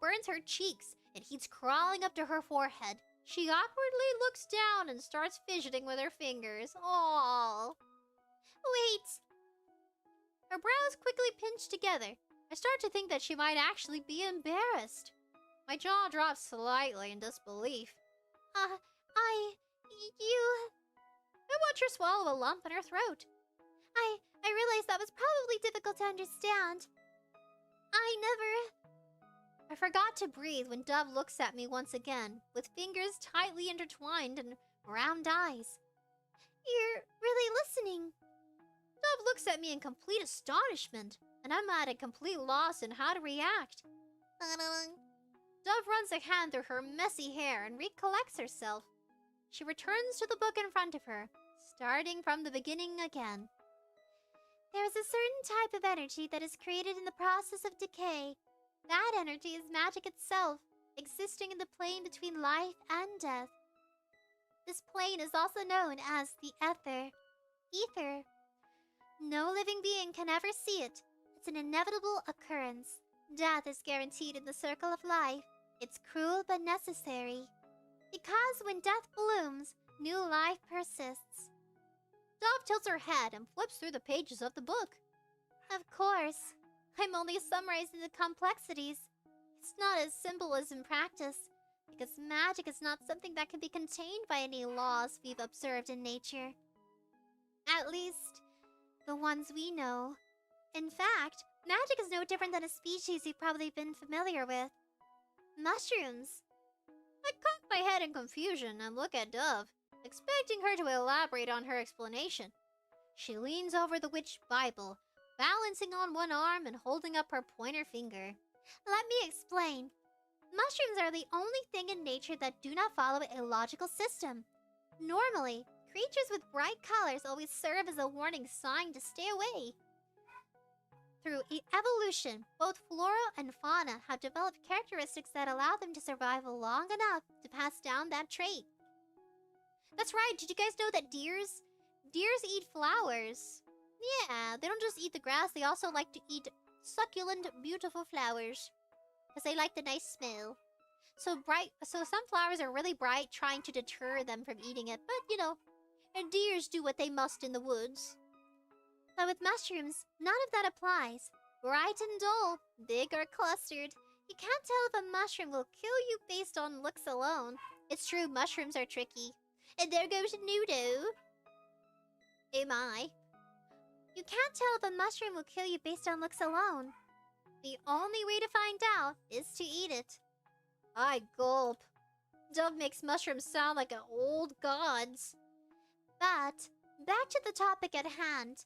burns her cheeks and heat's crawling up to her forehead. She awkwardly looks down and starts fidgeting with her fingers. Aww. Wait. Her brows quickly pinch together. I start to think that she might actually be embarrassed. My jaw drops slightly in disbelief. I watch her swallow a lump in her throat. I realized that was probably difficult to understand. I forgot to breathe when Dove looks at me once again, with fingers tightly intertwined and round eyes. You're really listening. Dove looks at me in complete astonishment, and I'm at a complete loss in how to react. Dove runs a hand through her messy hair and recollects herself. She returns to the book in front of her, starting from the beginning again. There is a certain type of energy that is created in the process of decay. That energy is magic itself, existing in the plane between life and death. This plane is also known as the ether. No living being can ever see it. It's an inevitable occurrence. Death is guaranteed in the circle of life. It's cruel but necessary. Because when death blooms, new life persists. Dove tilts her head and flips through the pages of the book. Of course, I'm only summarizing the complexities. It's not as simple as in practice. Because magic is not something that can be contained by any laws we've observed in nature. At least, the ones we know. In fact, magic is no different than a species you've probably been familiar with. Mushrooms. I cock my head in confusion and look at Dove, expecting her to elaborate on her explanation. She leans over the witch Bible, balancing on one arm and holding up her pointer finger. Let me explain. Mushrooms are the only thing in nature that do not follow a logical system. Normally, creatures with bright colors always serve as a warning sign to stay away. Through evolution, both flora and fauna have developed characteristics that allow them to survive long enough to pass down that trait. That's right, did you guys know that deers eat flowers? Yeah, they don't just eat the grass, they also like to eat succulent, beautiful flowers. Because they like the nice smell. So some flowers are really bright, trying to deter them from eating it. But, you know, and deers do what they must in the woods. But with mushrooms, none of that applies. Bright and dull, big or clustered. You can't tell if a mushroom will kill you based on looks alone. It's true, mushrooms are tricky. And there goes Nudo. Am I? You can't tell if a mushroom will kill you based on looks alone. The only way to find out is to eat it. I gulp. Dove makes mushrooms sound like old gods. But, back to the topic at hand.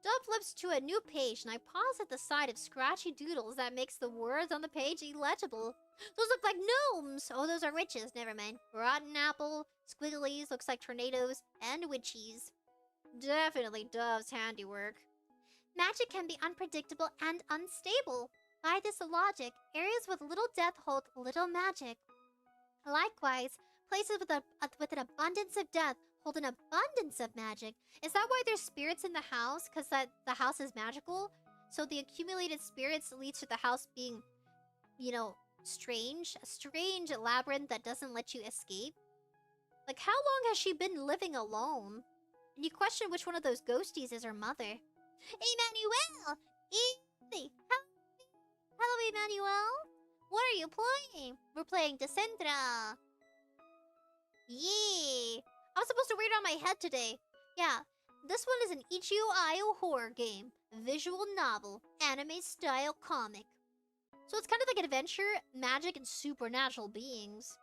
Dove flips to a new page and I pause at the sight of scratchy doodles that makes the words on the page illegible. Those look like gnomes! Oh, those are witches, never mind. Rotten apple, squigglies, looks like tornadoes, and witchies. Definitely Dove's handiwork. Magic can be unpredictable and unstable. By this logic, areas with little death hold little magic. Likewise, places with an abundance of death hold an abundance of magic. Is that why there's spirits in the house? Because the house is magical? So the accumulated spirits leads to the house being, you know, strange? A strange labyrinth that doesn't let you escape? Like, how long has she been living alone? And you question which one of those ghosties is her mother. Emmanuel! Easy! Hello, Emmanuel! What are you playing? We're playing Dicentra. Yeah! I was supposed to wear it on my head today. Yeah, this one is an 𝑗𝐺𝑖𝑗 horror game. Visual novel. Anime-style comic. So it's kind of like adventure, magic, and supernatural beings.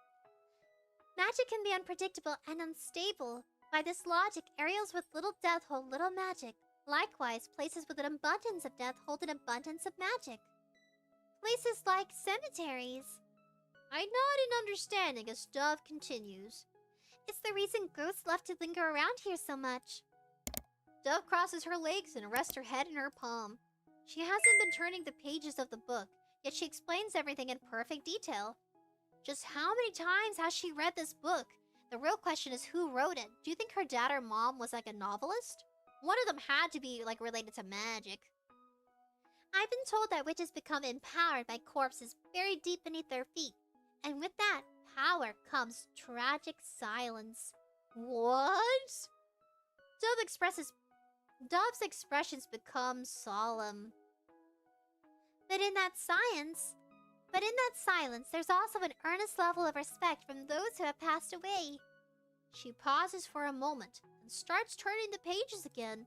Magic can be unpredictable and unstable. By this logic, areas with little death hold little magic. Likewise, places with an abundance of death hold an abundance of magic. Places like cemeteries. I nod in understanding as Dove continues. It's the reason ghosts love to linger around here so much. Dove crosses her legs and rests her head in her palm. She hasn't been turning the pages of the book, yet she explains everything in perfect detail. Just how many times has she read this book? The real question is who wrote it. Do you think her dad or mom was like a novelist? One of them had to be like related to magic. I've been told that witches become empowered by corpses buried deep beneath their feet. And with that power comes tragic silence. What? Dove's expressions become solemn. But in that silence, there's also an earnest level of respect from those who have passed away. She pauses for a moment and starts turning the pages again.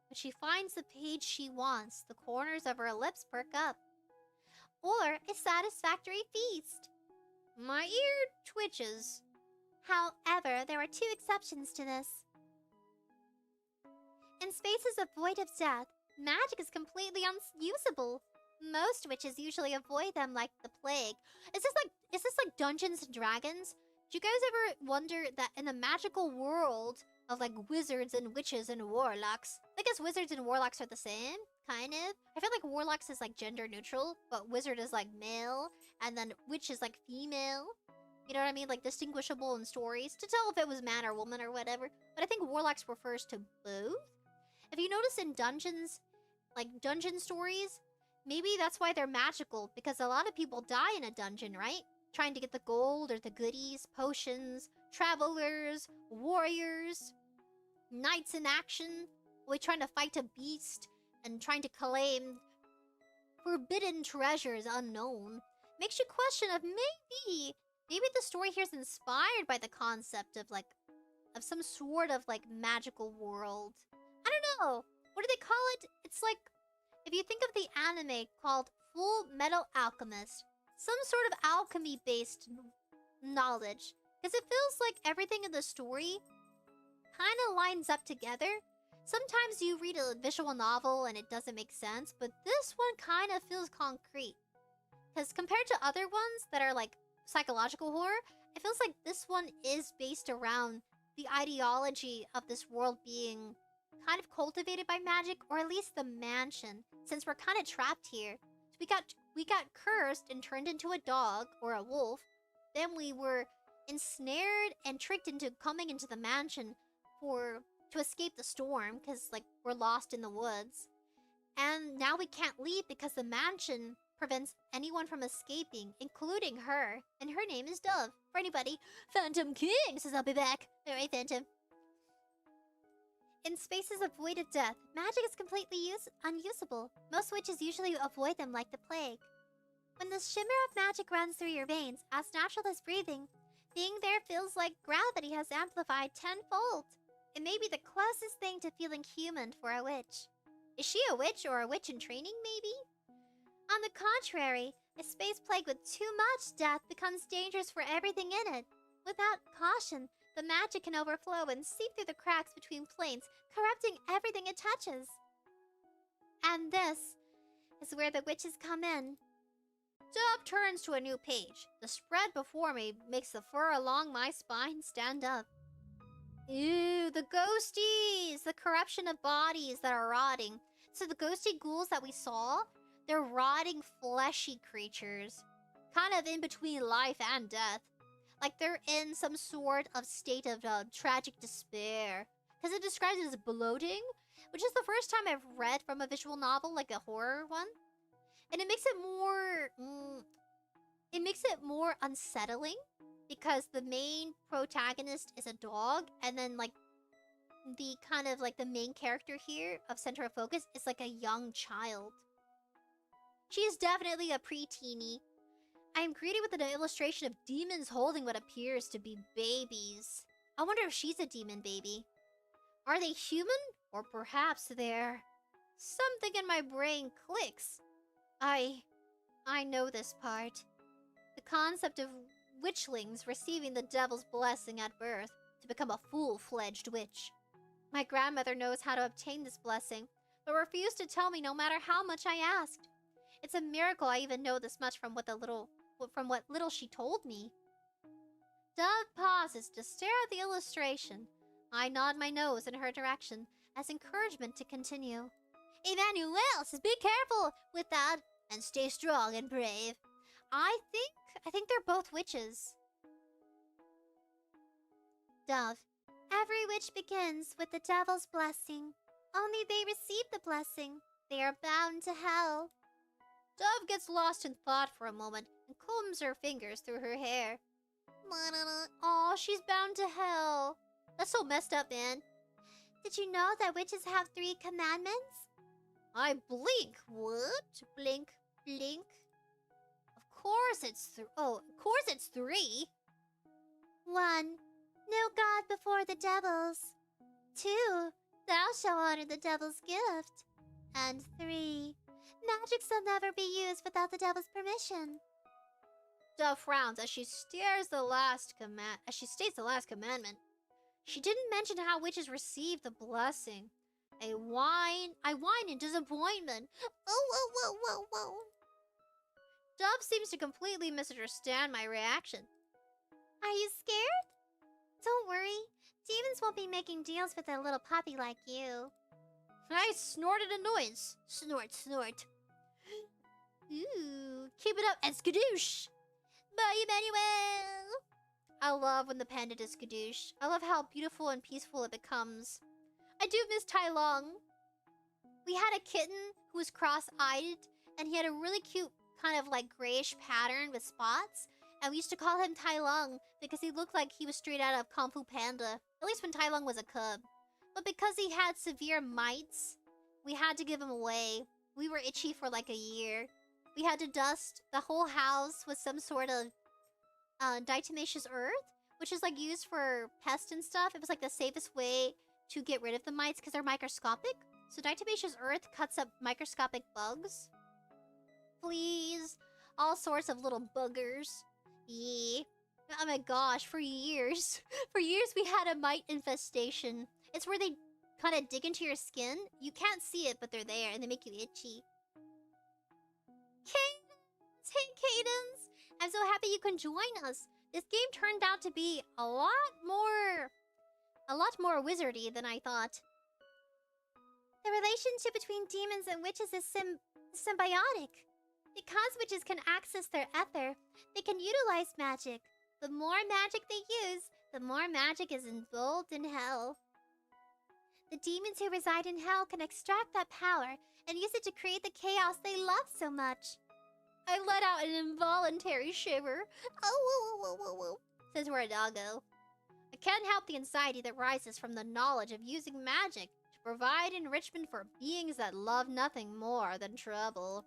When she finds the page she wants, the corners of her lips perk up. Or a satisfactory feast. My ear twitches. However, there are two exceptions to this. In spaces devoid of death, magic is completely unusable. Most witches usually avoid them like the plague. Is this like Dungeons and Dragons? Do you guys ever wonder that in the magical world of like wizards and witches and warlocks, I guess wizards and warlocks are the same, kind of. I feel like warlocks is like gender neutral, but wizard is like male, and then witch is like female. You know what I mean? Like distinguishable in stories to tell if it was man or woman or whatever. But I think warlocks refers to both. If you notice in dungeons, like dungeon stories, maybe that's why they're magical, because a lot of people die in a dungeon, right? Trying to get the gold or the goodies, potions, travelers, warriors, knights in action, always trying to fight a beast and trying to claim forbidden treasures unknown. makes you question of maybe the story here is inspired by the concept of like of some sort of like magical world. I don't know. What do they call it? It's like if you think of the anime called Full Metal Alchemist, some sort of alchemy based knowledge, because it feels like everything in the story kind of lines up together. Sometimes you read a visual novel and it doesn't make sense, but this one kind of feels concrete. Because compared to other ones that are like psychological horror, it feels like this one is based around the ideology of this world being kind of cultivated by magic, or at least the mansion, since we're kind of trapped here. So we got cursed and turned into a dog or a wolf. Then we were ensnared and tricked into coming into the mansion to escape the storm, because like we're lost in the woods. And now we can't leave because the mansion prevents anyone from escaping, including her. And her name is Dove. For anybody, Phantom King says I'll be back. Alright, Phantom. In spaces of voided death, magic is completely unusable. Most witches usually avoid them like the plague. When the shimmer of magic runs through your veins, as natural as breathing, being there feels like gravity has amplified tenfold. It may be the closest thing to feeling human for a witch. Is she a witch or a witch in training, maybe? On the contrary, a space plagued with too much death becomes dangerous for everything in it. Without caution, the magic can overflow and seep through the cracks between planes, corrupting everything it touches. And this is where the witches come in. Dove turns to a new page. The spread before me makes the fur along my spine stand up. Ew, the ghosties! The corruption of bodies that are rotting. So the ghosty ghouls that we saw, they're rotting fleshy creatures. Kind of in between life and death. Like they're in some sort of state of tragic despair. Because it describes it as bloating, which is the first time I've read from a visual novel, like a horror one. And it makes it more unsettling, because the main protagonist is a dog, and then like the kind of like the main character here of center of focus is like a young child. She is definitely a preteenie. I am greeted with an illustration of demons holding what appears to be babies. I wonder if she's a demon baby. Are they human? Or perhaps they're... Something in my brain clicks. I know this part. The concept of witchlings receiving the devil's blessing at birth to become a full-fledged witch. My grandmother knows how to obtain this blessing, but refused to tell me no matter how much I asked. It's a miracle I even know this much from what little she told me. Dove pauses to stare at the illustration. I nod my nose in her direction as encouragement to continue. Emmanuel says be careful with that and stay strong and brave. I think they're both witches. Dove. Every witch begins with the devil's blessing. Only they receive the blessing. They are bound to hell. Dove gets lost in thought for a moment and combs her fingers through her hair. Aw, she's bound to hell. That's so messed up, man. Did you know that witches have 3 commandments? I blink. What? Blink, blink. Of course it's 3. 1. Know God before the devils. 2. Thou shalt honor the devil's gift. And 3. Magic shall never be used without the devil's permission. Dove frowns as she states the last commandment. She didn't mention how witches receive the blessing. I whine in disappointment. Oh. Dove seems to completely misunderstand my reaction. Are you scared? Don't worry. Demons won't be making deals with a little puppy like you. I snorted annoyance. Snort, snort. Ooh, keep it up and skadoosh. Bye, Emmanuel. I love when the panda does skadoosh. I love how beautiful and peaceful it becomes. I do miss Tai Long. We had a kitten who was cross-eyed, and he had a really cute kind of like grayish pattern with spots. And we used to call him Tai Long because he looked like he was straight out of Kung Fu Panda. At least when Tai Long was a cub. But because he had severe mites, we had to give him away. We were itchy for like a year. we had to dust the whole house with some sort of diatomaceous earth, which is like used for pests and stuff. It was like the safest way to get rid of the mites because they're microscopic. So diatomaceous earth cuts up microscopic bugs, fleas, all sorts of little buggers. Yeah. Oh my gosh, for years. For years we had a mite infestation. It's where they kind of dig into your skin. You can't see it, but they're there and they make you itchy. Cadence! Hey, Cadence! I'm so happy you can join us. This game turned out to be a lot more wizardy than I thought. The relationship between demons and witches is symbiotic. Because witches can access their ether, they can utilize magic. The more magic they use, the more magic is involved in hell. The demons who reside in hell can extract that power and use it to create the chaos they love so much. I let out an involuntary shiver. Oh, whoa, whoa, whoa, whoa, says 𝑗𝑎𝑑𝑜. I can't help the anxiety that rises from the knowledge of using magic to provide enrichment for beings that love nothing more than trouble.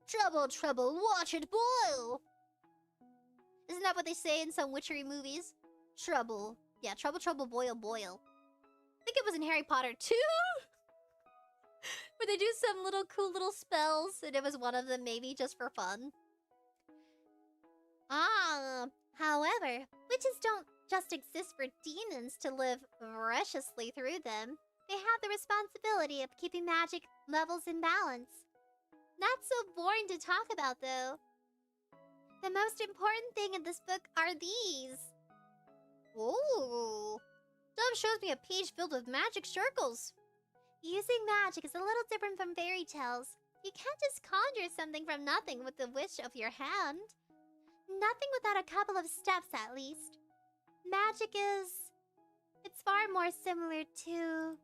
Trouble, trouble, watch it boil! Isn't that what they say in some witchery movies? Trouble. Yeah, trouble, trouble, boil, boil. I think it was in Harry Potter too! Where they do some little cool little spells, and it was one of them maybe just for fun. However, witches don't just exist for demons to live voraciously through them. They have the responsibility of keeping magic levels in balance. Not so boring to talk about, though. The most important thing in this book are these. Ooh. Dove shows me a page filled with magic circles. Using magic is a little different from fairy tales. You can't just conjure something from nothing with the wish of your hand. Nothing without a couple of steps, at least. Magic is... it's far more similar to...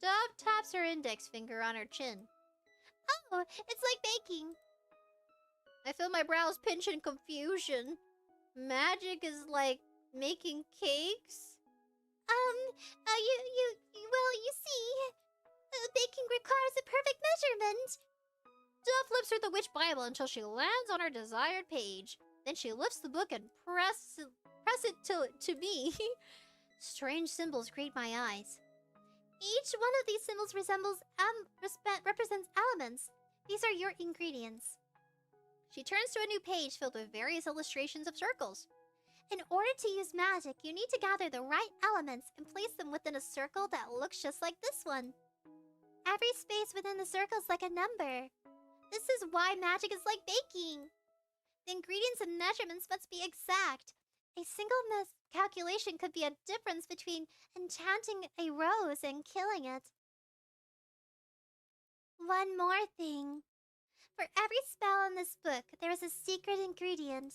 Dove taps her index finger on her chin. Oh, it's like baking. I feel my brows pinch in confusion. Magic is like making cakes? You see, baking requires a perfect measurement. Dove flips through the witch Bible until she lands on her desired page. Then she lifts the book and press it to me. Strange symbols greet my eyes. Each one of these symbols represents elements. These are your ingredients. She turns to a new page filled with various illustrations of circles. In order to use magic, you need to gather the right elements and place them within a circle that looks just like this one. Every space within the circle is like a number. This is why magic is like baking. The ingredients and measurements must be exact. A single miscalculation could be a difference between enchanting a rose and killing it. One more thing. For every spell in this book, there is a secret ingredient.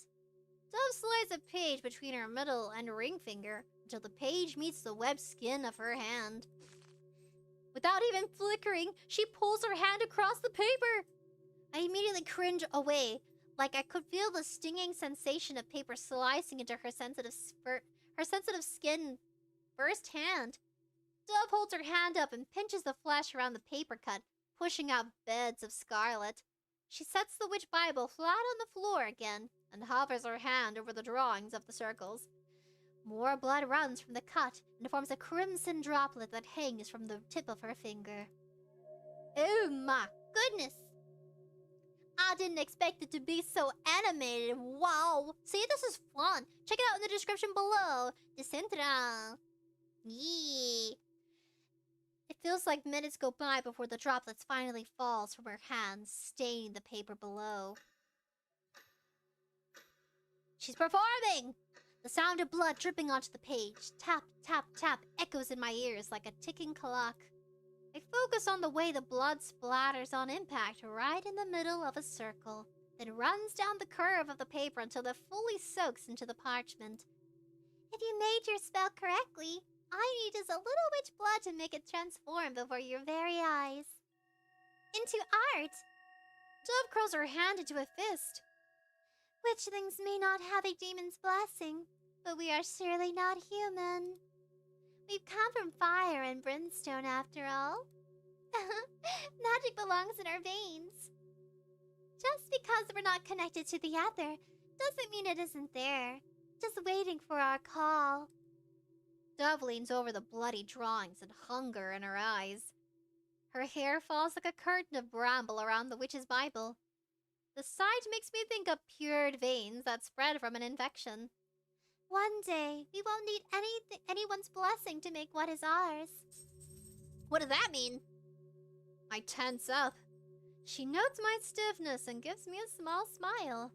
Dove slides a page between her middle and ring finger until the page meets the webbed skin of her hand. Without even flickering, she pulls her hand across the paper. I immediately cringe away, like I could feel the stinging sensation of paper slicing into her sensitive skin firsthand. Dove holds her hand up and pinches the flesh around the paper cut, pushing out beds of scarlet. She sets the witch Bible flat on the floor again and hovers her hand over the drawings of the circles. More blood runs from the cut and forms a crimson droplet that hangs from the tip of her finger. Oh my goodness! I didn't expect it to be so animated. Wow! See, this is fun. Check it out in the description below. Dicentra. Yeah. It feels like minutes go by before the droplets finally falls from her hands, staining the paper below. She's performing! The sound of blood dripping onto the page, tap, tap, tap, echoes in my ears like a ticking clock. I focus on the way the blood splatters on impact right in the middle of a circle, then runs down the curve of the paper until it fully soaks into the parchment. If you made your spell correctly, all you need is a little witch blood to make it transform before your very eyes. Into art! Dove curls her hand into a fist. Witchlings may not have a demon's blessing, but we are surely not human. We've come from fire and brimstone after all. Magic belongs in our veins. Just because we're not connected to the other doesn't mean it isn't there. Just waiting for our call. Dove leans over the bloody drawings and hunger in her eyes. Her hair falls like a curtain of bramble around the witch's Bible. The sight makes me think of pured veins that spread from an infection. One day, we won't need anyone's blessing to make what is ours. What does that mean? I tense up. She notes my stiffness and gives me a small smile.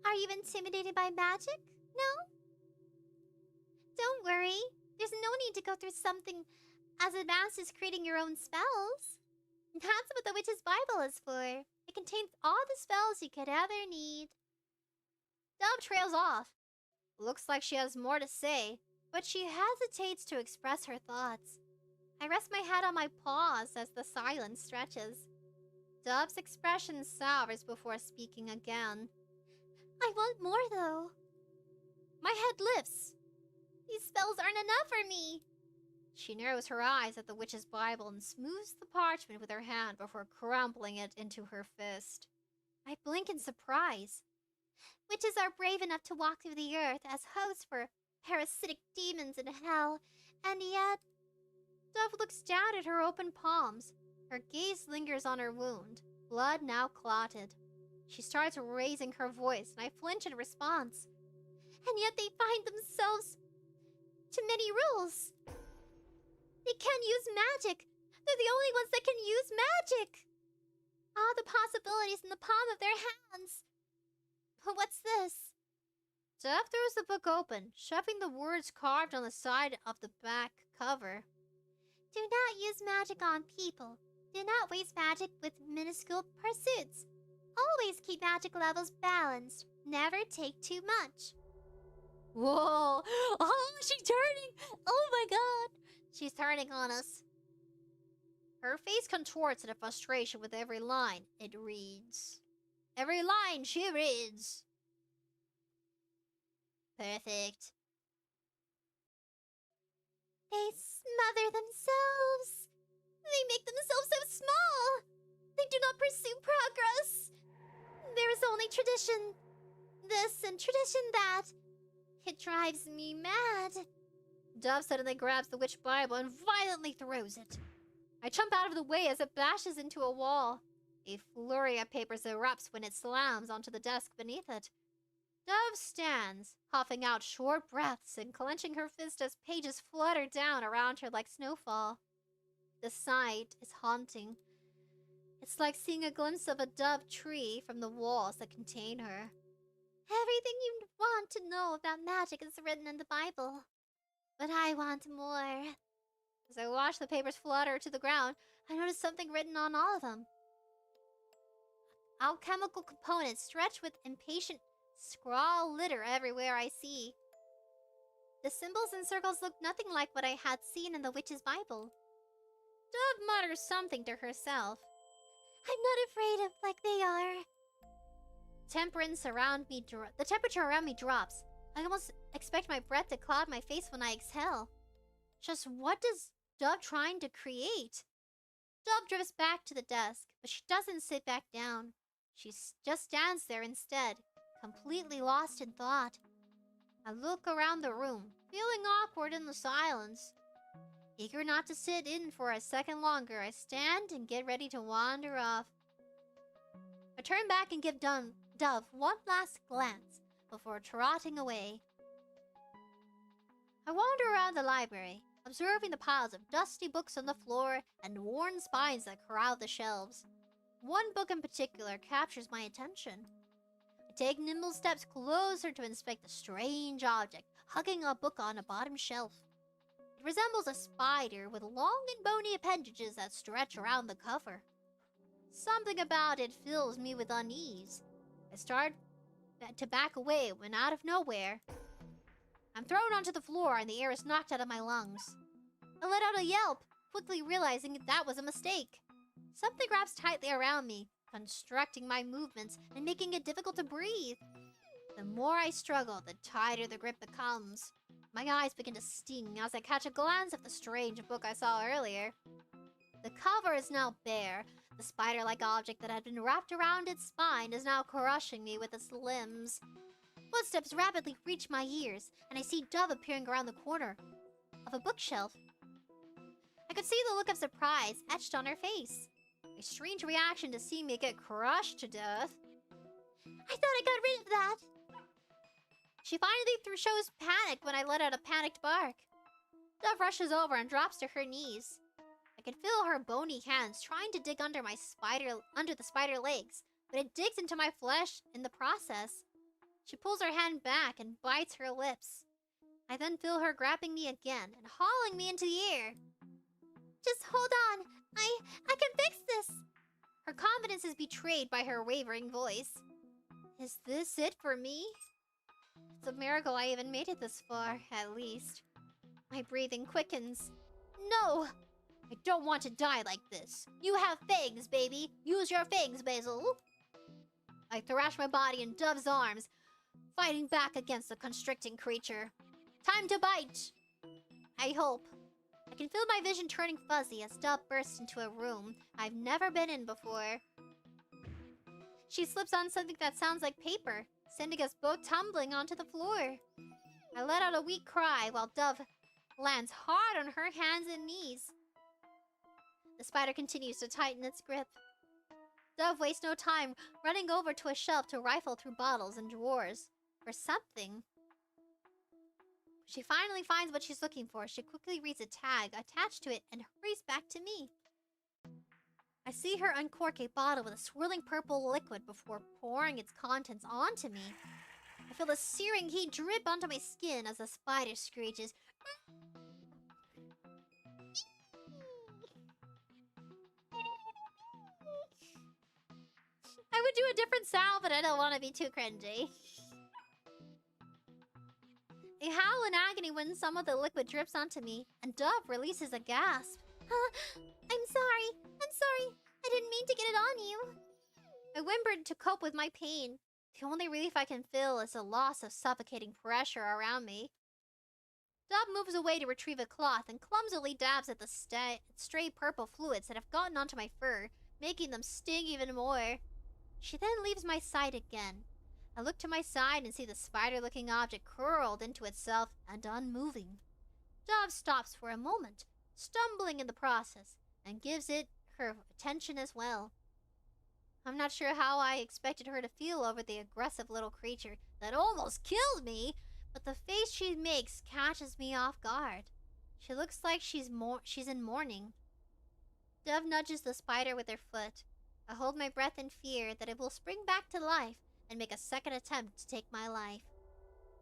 Are you intimidated by magic? No? Don't worry. There's no need to go through something as advanced as creating your own spells. That's what the witch's Bible is for. It contains all the spells you could ever need. Dove trails off. Looks like she has more to say, but she hesitates to express her thoughts. I rest my head on my paws as the silence stretches. Dove's expression sours before speaking again. I want more, though. My head lifts. These spells aren't enough for me. She narrows her eyes at the witch's Bible and smooths the parchment with her hand before crumpling it into her fist. I blink in surprise. Witches are brave enough to walk through the earth as hosts for parasitic demons in hell, and yet... Dove looks down at her open palms. Her gaze lingers on her wound, blood now clotted. She starts raising her voice, and I flinch in response. And yet they find themselves to many rules. They can't use magic. They're the only ones that can use magic. All the possibilities in the palm of their hands. But what's this? Dove throws the book open, shoving the words carved on the side of the back cover. Do not use magic on people. Do not waste magic with minuscule pursuits. Always keep magic levels balanced. Never take too much. Whoa! Oh, she's turning! Oh my god! She's turning on us. Her face contorts in a frustration with every line it reads. Every line she reads. Perfect. They smother themselves. They make themselves so small. They do not pursue progress. There is only tradition this and tradition that. It drives me mad. Dove suddenly grabs the witch Bible and violently throws it. I jump out of the way as it bashes into a wall. A flurry of papers erupts when it slams onto the desk beneath it. Dove stands, huffing out short breaths and clenching her fist as pages flutter down around her like snowfall. The sight is haunting. It's like seeing a glimpse of a dove tree from the walls that contain her. Everything you want to know about magic is written in the Bible. But I want more. As I watch the papers flutter to the ground, I notice something written on all of them. Alchemical components stretch with impatient scrawl litter everywhere I see. The symbols and circles look nothing like what I had seen in the witch's Bible. Dove mutters something to herself. I'm not afraid of like they are. The temperature around me drops. I almost expect my breath to cloud my face when I exhale. Just what is Dove trying to create? Dove drifts back to the desk, but she doesn't sit back down. She just stands there instead, completely lost in thought. I look around the room, feeling awkward in the silence. Eager not to sit in for a second longer, I stand and get ready to wander off. I turn back and give Dove one last glance before trotting away. I wander around the library, observing the piles of dusty books on the floor and worn spines that crowd the shelves. One book in particular captures my attention. I take nimble steps closer to inspect the strange object, hugging a book on a bottom shelf. It resembles a spider with long and bony appendages that stretch around the cover. Something about it fills me with unease. I start to back away when out of nowhere, I'm thrown onto the floor and the air is knocked out of my lungs. I let out a yelp, quickly realizing that was a mistake. Something wraps tightly around me, constricting my movements and making it difficult to breathe. The more I struggle, the tighter the grip becomes. My eyes begin to sting as I catch a glance at the strange book I saw earlier. The cover is now bare, The spider-like object that had been wrapped around its spine is now crushing me with its limbs. Footsteps rapidly reach my ears, and I see Dove appearing around the corner of a bookshelf. I could see the look of surprise etched on her face. A strange reaction to seeing me get crushed to death. I thought I got rid of that. She finally shows panic when I let out a panicked bark. Dove rushes over and drops to her knees. I can feel her bony hands trying to dig under the spider legs, but it digs into my flesh in the process. She pulls her hand back and bites her lips. I then feel her grabbing me again and hauling me into the air. Just hold on. I can fix this. Her confidence is betrayed by her wavering voice. Is this it for me? It's a miracle I even made it this far, at least. My breathing quickens. No! I don't want to die like this. You have fangs, baby. Use your fangs, Basil. I thrash my body in Dove's arms, fighting back against the constricting creature. Time to bite! I hope. I can feel my vision turning fuzzy as Dove bursts into a room I've never been in before. She slips on something that sounds like paper, sending us both tumbling onto the floor. I let out a weak cry while Dove lands hard on her hands and knees. The spider continues to tighten its grip. Dove wastes no time running over to a shelf to rifle through bottles and drawers for something. She finally finds what she's looking for. She quickly reads a tag attached to it and hurries back to me. I see her uncork a bottle with a swirling purple liquid before pouring its contents onto me. I feel the searing heat drip onto my skin as the spider screeches. I would do a different sound, but I don't want to be too cringy. I howl in agony when some of the liquid drips onto me, and Dove releases a gasp. I'm sorry. I didn't mean to get it on you. I whimpered to cope with my pain. The only relief I can feel is the loss of suffocating pressure around me. Dove moves away to retrieve a cloth and clumsily dabs at the stray purple fluids that have gotten onto my fur, making them sting even more. She then leaves my sight again. I look to my side and see the spider-looking object curled into itself and unmoving. Dove stops for a moment, stumbling in the process, and gives it her attention as well. I'm not sure how I expected her to feel over the aggressive little creature that almost killed me, but the face she makes catches me off guard. She looks like she's in mourning. Dove nudges the spider with her foot. I hold my breath in fear that it will spring back to life and make a second attempt to take my life.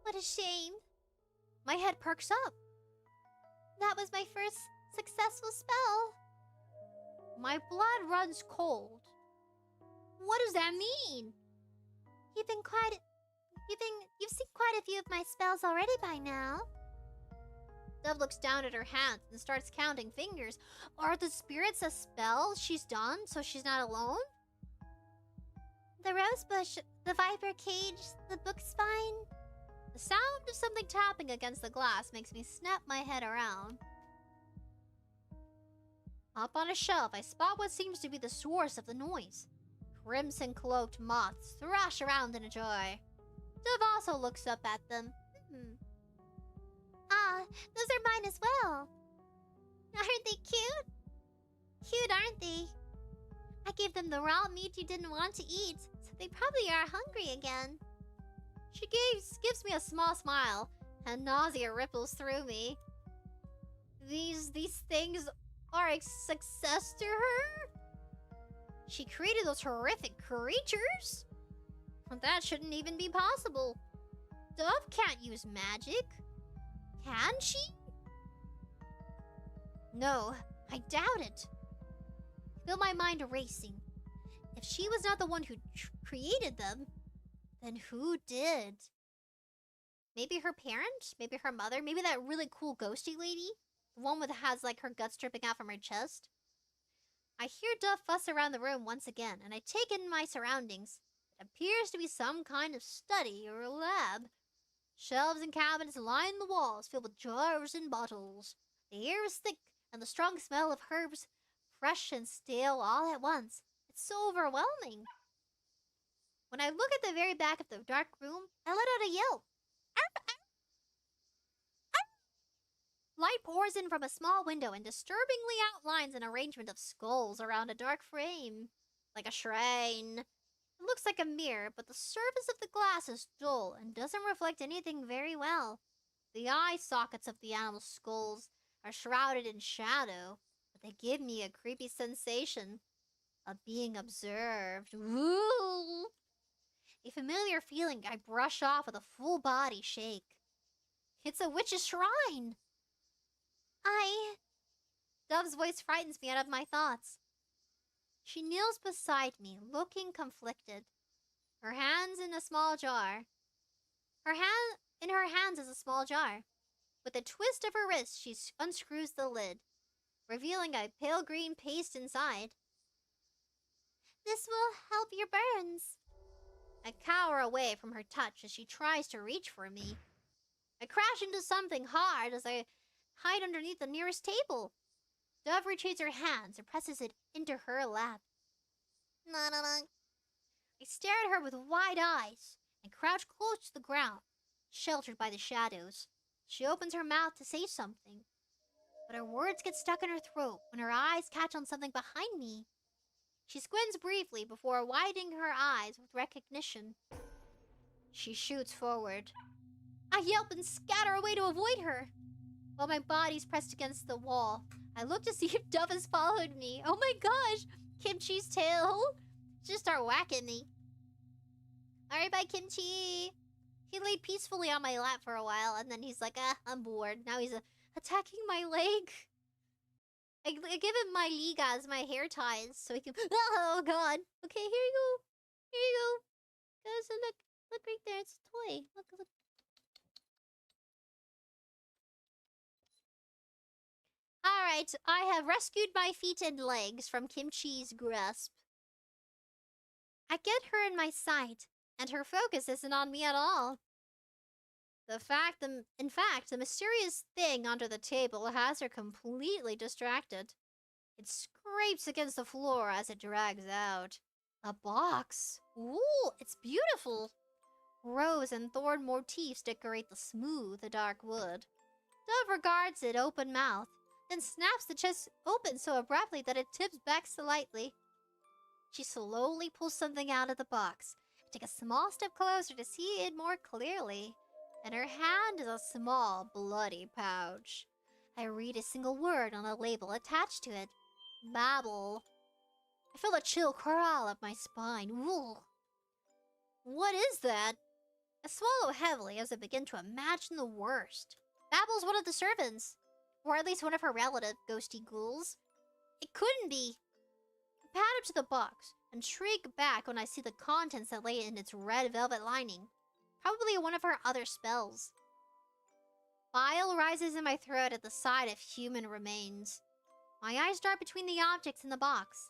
What a shame. My head perks up. That was my first successful spell. My blood runs cold. What does that mean? You've seen quite a few of my spells already by now. Dove looks down at her hands and starts counting fingers. Are the spirits a spell she's done so she's not alone? The rose bush, the viper cage, the book spine. The sound of something tapping against the glass makes me snap my head around. Up on a shelf, I spot what seems to be the source of the noise. Crimson-cloaked moths thrash around in a jar. Dove also looks up at them. Those are mine as well. Aren't they cute? Cute, aren't they? I gave them the raw meat you didn't want to eat, so they probably are hungry again. She gives me a small smile, and nausea ripples through me. These things are a success to her? She created those horrific creatures? That shouldn't even be possible. Dove can't use magic. Can she? No, I doubt it. I feel my mind racing. If she was not the one who created them, then who did? Maybe her parent? Maybe her mother? Maybe that really cool ghosty lady? The one with has like her guts dripping out from her chest? I hear Dove fuss around the room once again, and I take in my surroundings. It appears to be some kind of study or a lab. Shelves and cabinets line the walls, filled with jars and bottles. The air is thick, and the strong smell of herbs fresh and stale all at once. It's so overwhelming. When I look at the very back of the dark room, I let out a yelp. Light pours in from a small window and disturbingly outlines an arrangement of skulls around a dark frame, like a shrine. It looks like a mirror, but the surface of the glass is dull and doesn't reflect anything very well. The eye sockets of the animal skulls are shrouded in shadow, but they give me a creepy sensation of being observed. Ooh! A familiar feeling I brush off with a full body shake. It's a witch's shrine! Dove's voice frightens me out of my thoughts. She kneels beside me, looking conflicted. Her hands in a small jar. In her hands is a small jar. With a twist of her wrist, she unscrews the lid, revealing a pale green paste inside. This will help your burns. I cower away from her touch as she tries to reach for me. I crash into something hard as I hide underneath the nearest table. Dove retrieves her hands and presses it into her lap. I stare at her with wide eyes and crouch close to the ground, sheltered by the shadows. She opens her mouth to say something, but her words get stuck in her throat when her eyes catch on something behind me. She squints briefly before widening her eyes with recognition. She shoots forward. I yelp and scatter away to avoid her. While my body's pressed against the wall, I look to see if Dove has followed me. Oh my gosh! Kimchi's tail! Just start whacking me. Alright, bye, Kimchi! He laid peacefully on my lap for a while, and then he's like, I'm bored. Now he's attacking my leg. I give him my ligas, my hair ties, so he can... Oh, God! Okay, here you go. Here you go. Guys, look right there. It's a toy. Look. Alright, I have rescued my feet and legs from Kimchi's grasp. I get her in my sight, and her focus isn't on me at all. In fact, the mysterious thing under the table has her completely distracted. It scrapes against the floor as it drags out. A box. Ooh, it's beautiful. Rose and thorn motifs decorate the smooth, dark wood. Dove regards it open-mouthed, then snaps the chest open so abruptly that it tips back slightly. She slowly pulls something out of the box. I take a small step closer to see it more clearly. In her hand is a small, bloody pouch. I read a single word on the label attached to it. Babble. I feel a chill crawl up my spine. Ooh. What is that? I swallow heavily as I begin to imagine the worst. Babble's one of the servants. Or at least one of her relative ghosty ghouls. It couldn't be. I pad up to the box and shriek back when I see the contents that lay in its red velvet lining. Probably one of her other spells. Bile rises in my throat at the sight of human remains. My eyes dart between the objects in the box.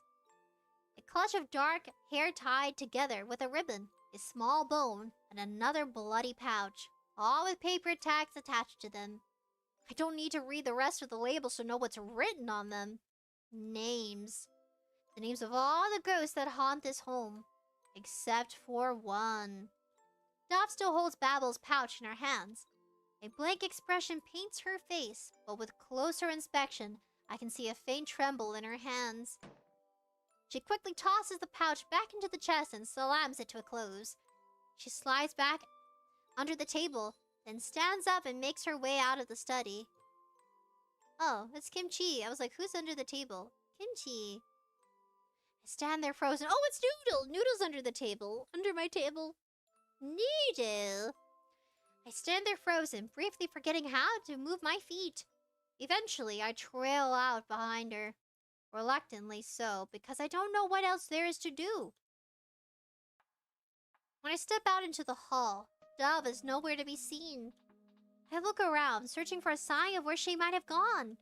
A clutch of dark hair tied together with a ribbon, a small bone, and another bloody pouch, all with paper tags attached to them. I don't need to read the rest of the labels to know what's written on them. Names. The names of all the ghosts that haunt this home. Except for one. Dove still holds Babble's pouch in her hands. A blank expression paints her face, but with closer inspection, I can see a faint tremble in her hands. She quickly tosses the pouch back into the chest and slams it to a close. She slides back under the table, then stands up and makes her way out of the study. Oh, it's Kimchi. I was like, who's under the table? Kimchi. I stand there frozen. Oh, it's Noodle! Noodle's under the table. Under my table. Noodle! I stand there frozen, briefly forgetting how to move my feet. Eventually, I trail out behind her. Reluctantly so, because I don't know what else there is to do. When I step out into the hall, Dove is nowhere to be seen. I look around, searching for a sign of where she might have gone.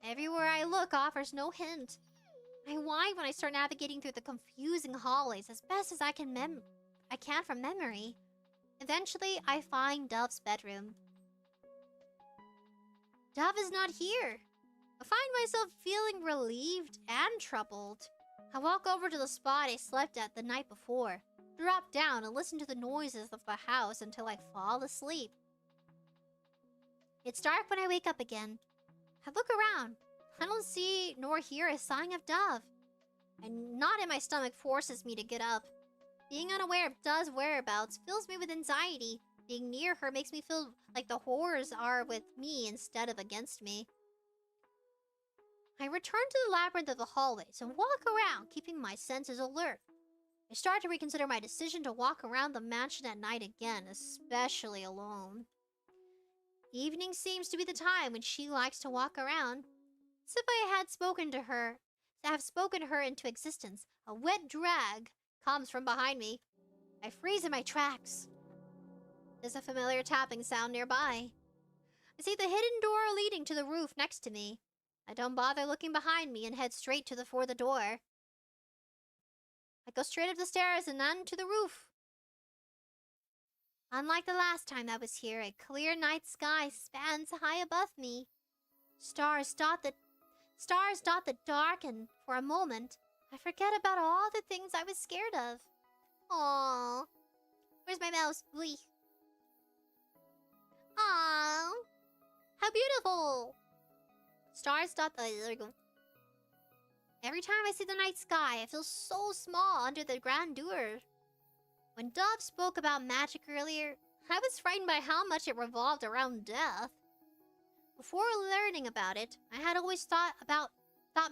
Everywhere I look offers no hint. I whine when I start navigating through the confusing hallways as best as I can from memory. Eventually, I find Dove's bedroom. Dove is not here. I find myself feeling relieved and troubled. I walk over to the spot I slept at the night before, drop down and listen to the noises of the house until I fall asleep. It's dark when I wake up again. I look around. I don't see nor hear a sign of Dove. A knot in my stomach forces me to get up. Being unaware of Dove's whereabouts fills me with anxiety. Being near her makes me feel like the horrors are with me instead of against me. I return to the labyrinth of the hallways and walk around, keeping my senses alert. I start to reconsider my decision to walk around the mansion at night again, especially alone. Evening seems to be the time when she likes to walk around. As if I had spoken to her, into existence. A wet drag comes from behind me. I freeze in my tracks. There's a familiar tapping sound nearby. I see the hidden door leading to the roof next to me. I don't bother looking behind me and head straight for the door. I go straight up the stairs and then to the roof. Unlike the last time I was here, a clear night sky spans high above me. Stars dot the dark, and for a moment, I forget about all the things I was scared of. Aww. Where's my mouse? Wee. Aww. How beautiful. Stars dot the... there we go. Every time I see the night sky, I feel so small under the grandeur. When Dove spoke about magic earlier, I was frightened by how much it revolved around death. Before learning about it, I had always thought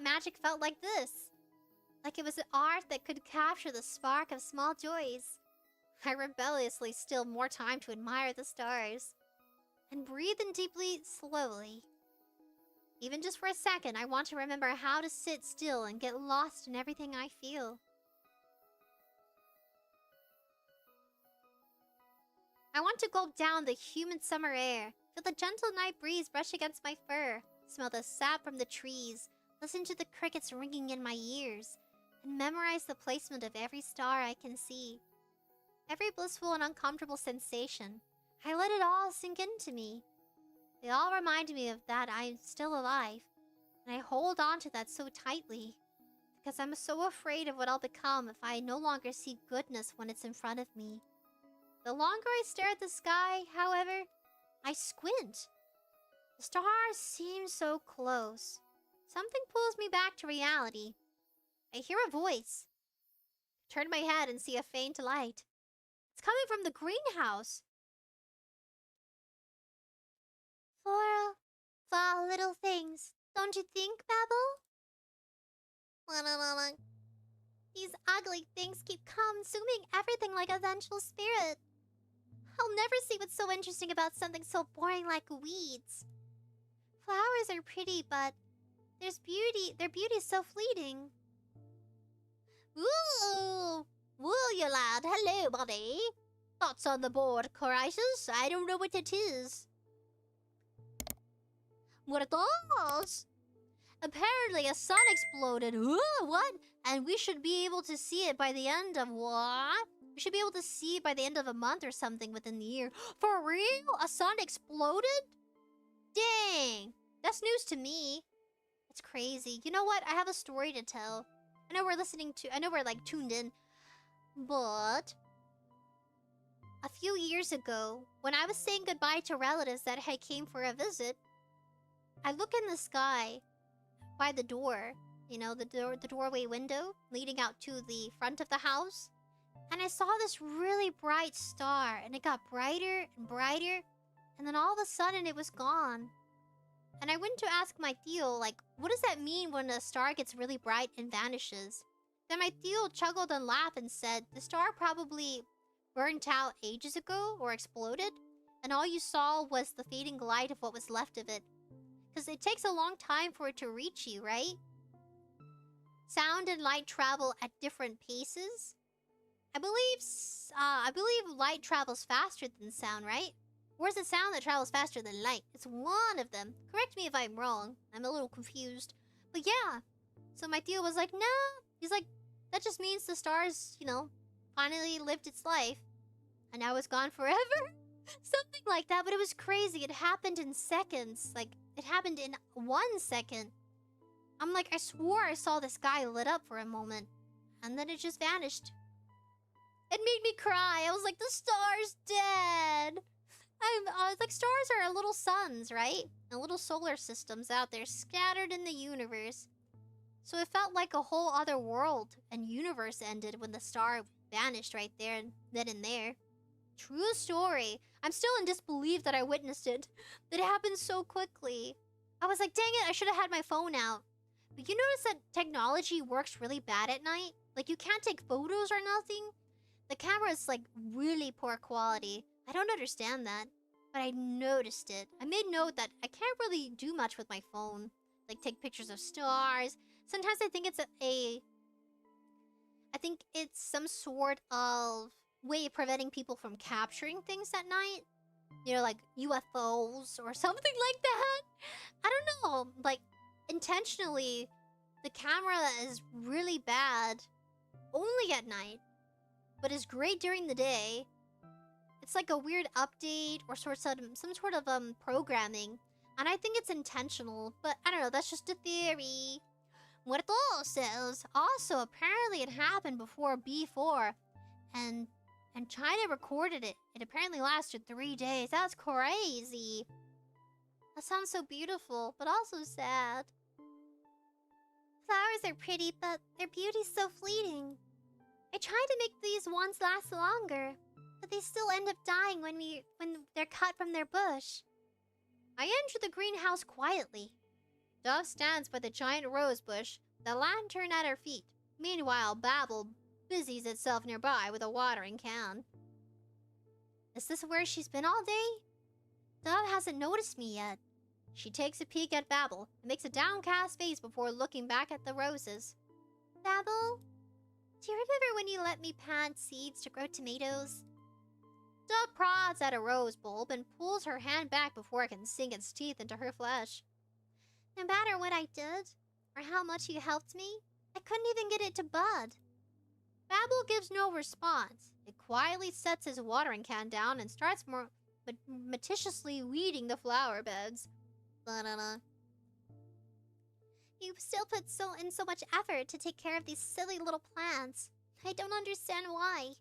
magic felt like this. Like it was an art that could capture the spark of small joys. I rebelliously still more time to admire the stars. And breathe in deeply, slowly. Even just for a second, I want to remember how to sit still and get lost in everything I feel. I want to gulp down the humid summer air, feel the gentle night breeze brush against my fur, smell the sap from the trees, listen to the crickets ringing in my ears, and memorize the placement of every star I can see. Every blissful and uncomfortable sensation, I let it all sink into me. They all remind me of that I'm still alive, and I hold on to that so tightly, because I'm so afraid of what I'll become if I no longer see goodness when it's in front of me. The longer I stare at the sky, however, I squint. The stars seem so close. Something pulls me back to reality. I hear a voice. I turn my head and see a faint light. It's coming from the greenhouse. For little things, don't you think, Babble? These ugly things keep consuming everything like a vengeful spirit. I'll never see what's so interesting about something so boring like weeds. Flowers are pretty, but their beauty is so fleeting. Ooh! Will you, lad? Hello, buddy. Thoughts on the board, Crisis? I don't know what it is. What it does? Apparently a sun exploded. Ooh, what? And we should be able to see it by the end of what? We should be able to see it by the end of a month or something within the year. For real? A sun exploded? Dang. That's news to me. It's crazy. You know what? I have a story to tell. I know we're like tuned in. But a few years ago, when I was saying goodbye to relatives that had came for a visit, I look in the sky by the door, you know, the doorway window leading out to the front of the house. And I saw this really bright star, and it got brighter and brighter, and then all of a sudden it was gone. And I went to ask my tío, like, what does that mean when a star gets really bright and vanishes? Then my tío chuckled and laughed and said, the star probably burnt out ages ago or exploded, and all you saw was the fading light of what was left of it. Because it takes a long time for it to reach you, right? Sound and light travel at different paces. I believe light travels faster than sound, right? Or is it sound that travels faster than light? It's one of them. Correct me if I'm wrong. I'm a little confused. But yeah. So my tío was like, no. He's like, that just means the stars, you know, finally lived its life. And now it's gone forever. Something like that, but it was crazy. It happened in seconds. Like, it happened in 1 second. I'm like, I swore I saw this guy lit up for a moment. And then it just vanished. It made me cry. I was like, the star's dead. I was like, stars are little suns, right? And little solar systems out there scattered in the universe. So it felt like a whole other world and universe ended when the star vanished right there and then and there. True story. I'm still in disbelief that I witnessed it. That it happened so quickly. I was like, dang it, I should have had my phone out. But you notice that technology works really bad at night? Like, you can't take photos or nothing? The camera is, like, really poor quality. I don't understand that. But I noticed it. I made note that I can't really do much with my phone. Like, take pictures of stars. Sometimes I think it's I think it's some sort of way of preventing people from capturing things at night. You know, like UFOs or something like that. I don't know. Like, intentionally, the camera is really bad only at night, but is great during the day. It's like a weird update or some sort of programming, and I think it's intentional, but I don't know, that's just a theory. Muerto says, also, apparently it happened before B4, and China recorded it. It apparently lasted 3 days. That's crazy. That sounds so beautiful, but also sad. Flowers are pretty, but their beauty's so fleeting. I try to make these ones last longer, but they still end up dying when they're cut from their bush. I enter the greenhouse quietly. Dove stands by the giant rose bush, the lantern at her feet. Meanwhile, Babel busies itself nearby with a watering can. Is this where she's been all day? Dove hasn't noticed me yet. She takes a peek at Babel and makes a downcast face before looking back at the roses. Babel, do you remember when you let me plant seeds to grow tomatoes? Dove prods at a rose bulb and pulls her hand back before it can sink its teeth into her flesh. No matter what I did, or how much you helped me, I couldn't even get it to bud. Babel gives no response. It quietly sets his watering can down and starts meticulously weeding the flower beds. You still put in so much effort to take care of these silly little plants. I don't understand why.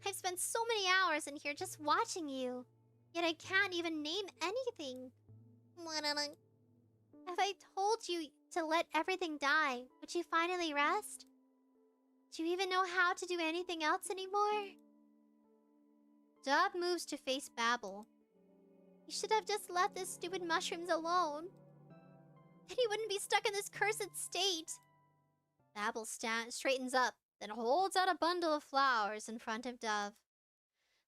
I've spent so many hours in here just watching you, yet I can't even name anything. If I told you to let everything die, would you finally rest? Do you even know how to do anything else anymore? Dove moves to face Babel. You should have just left these stupid mushrooms alone. Then he wouldn't be stuck in this cursed state. Babel straightens up, then holds out a bundle of flowers in front of Dove.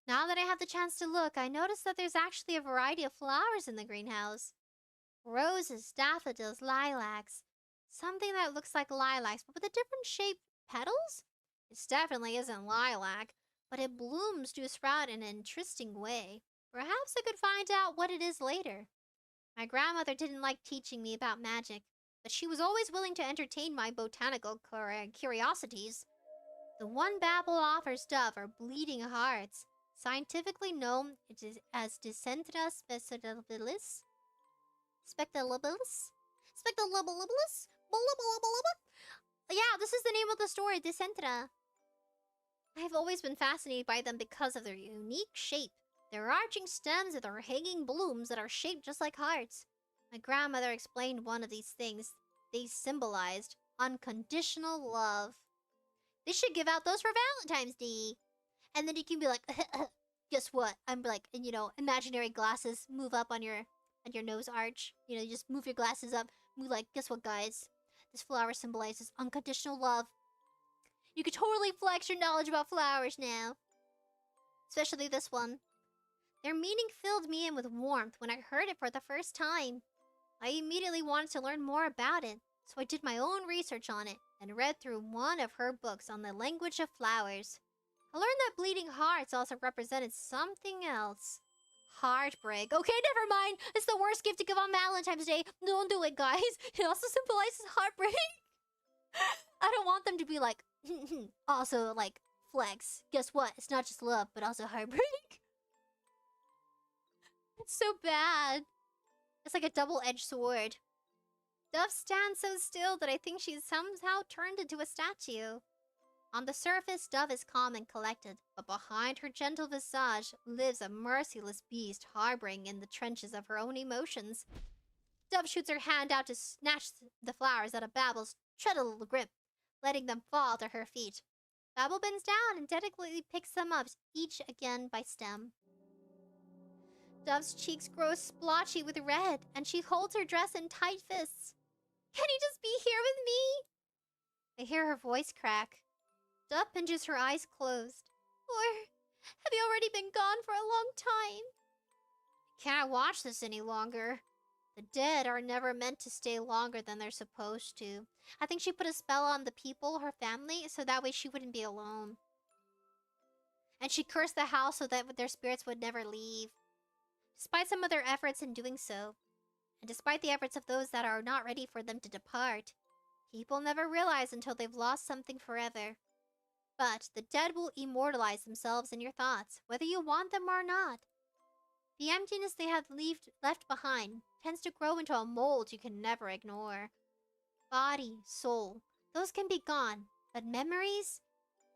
Now that I have the chance to look, I notice that there's actually a variety of flowers in the greenhouse. Roses, daffodils, lilacs. Something that looks like lilacs, but with a different shaped petals? It definitely isn't lilac, but it blooms to sprout in an interesting way. Perhaps I could find out what it is later. My grandmother didn't like teaching me about magic, but she was always willing to entertain my botanical curiosities. The one Babel offers Dove are bleeding hearts, scientifically known as Dicentra spectabilis. Spectabilis? Yeah, this is the name of the story, Dicentra. I've always been fascinated by them because of their unique shape. Their arching stems and their hanging blooms that are shaped just like hearts. My grandmother explained one of these things. They symbolized unconditional love. They should give out those for Valentine's Day. And then you can be like, guess what? I'm like, you know, imaginary glasses move up on your nose arch. You know, you just move your glasses up. Move like, guess what, guys? This flower symbolizes unconditional love. You could totally flex your knowledge about flowers now. Especially this one. Their meaning filled me in with warmth when I heard it for the first time. I immediately wanted to learn more about it, so I did my own research on it and read through one of her books on the language of flowers. I learned that bleeding hearts also represented something else. Heartbreak. Okay, never mind. It's the worst gift to give on Valentine's Day. Don't do it, guys. It also symbolizes heartbreak. I don't want them to be like, also, like, flex. Guess what? It's not just love, but also heartbreak. It's so bad. It's like a double-edged sword. Dove stands so still that I think she's somehow turned into a statue. On the surface, Dove is calm and collected, but behind her gentle visage lives a merciless beast harboring in the trenches of her own emotions. Dove shoots her hand out to snatch the flowers out of Babble's treadle grip, letting them fall to her feet. Babble bends down and delicately picks them up, each again by stem. Dove's cheeks grow splotchy with red, and she holds her dress in tight fists. Can you just be here with me? I hear her voice crack. Dove pinches her eyes closed. Or have you already been gone for a long time? I can't watch this any longer. The dead are never meant to stay longer than they're supposed to. I think she put a spell on the people, her family, so that way she wouldn't be alone. And she cursed the house so that their spirits would never leave. Despite some of their efforts in doing so, and despite the efforts of those that are not ready for them to depart, people never realize until they've lost something forever. But the dead will immortalize themselves in your thoughts, whether you want them or not. The emptiness they have left behind tends to grow into a mold you can never ignore. Body, soul, those can be gone, but memories,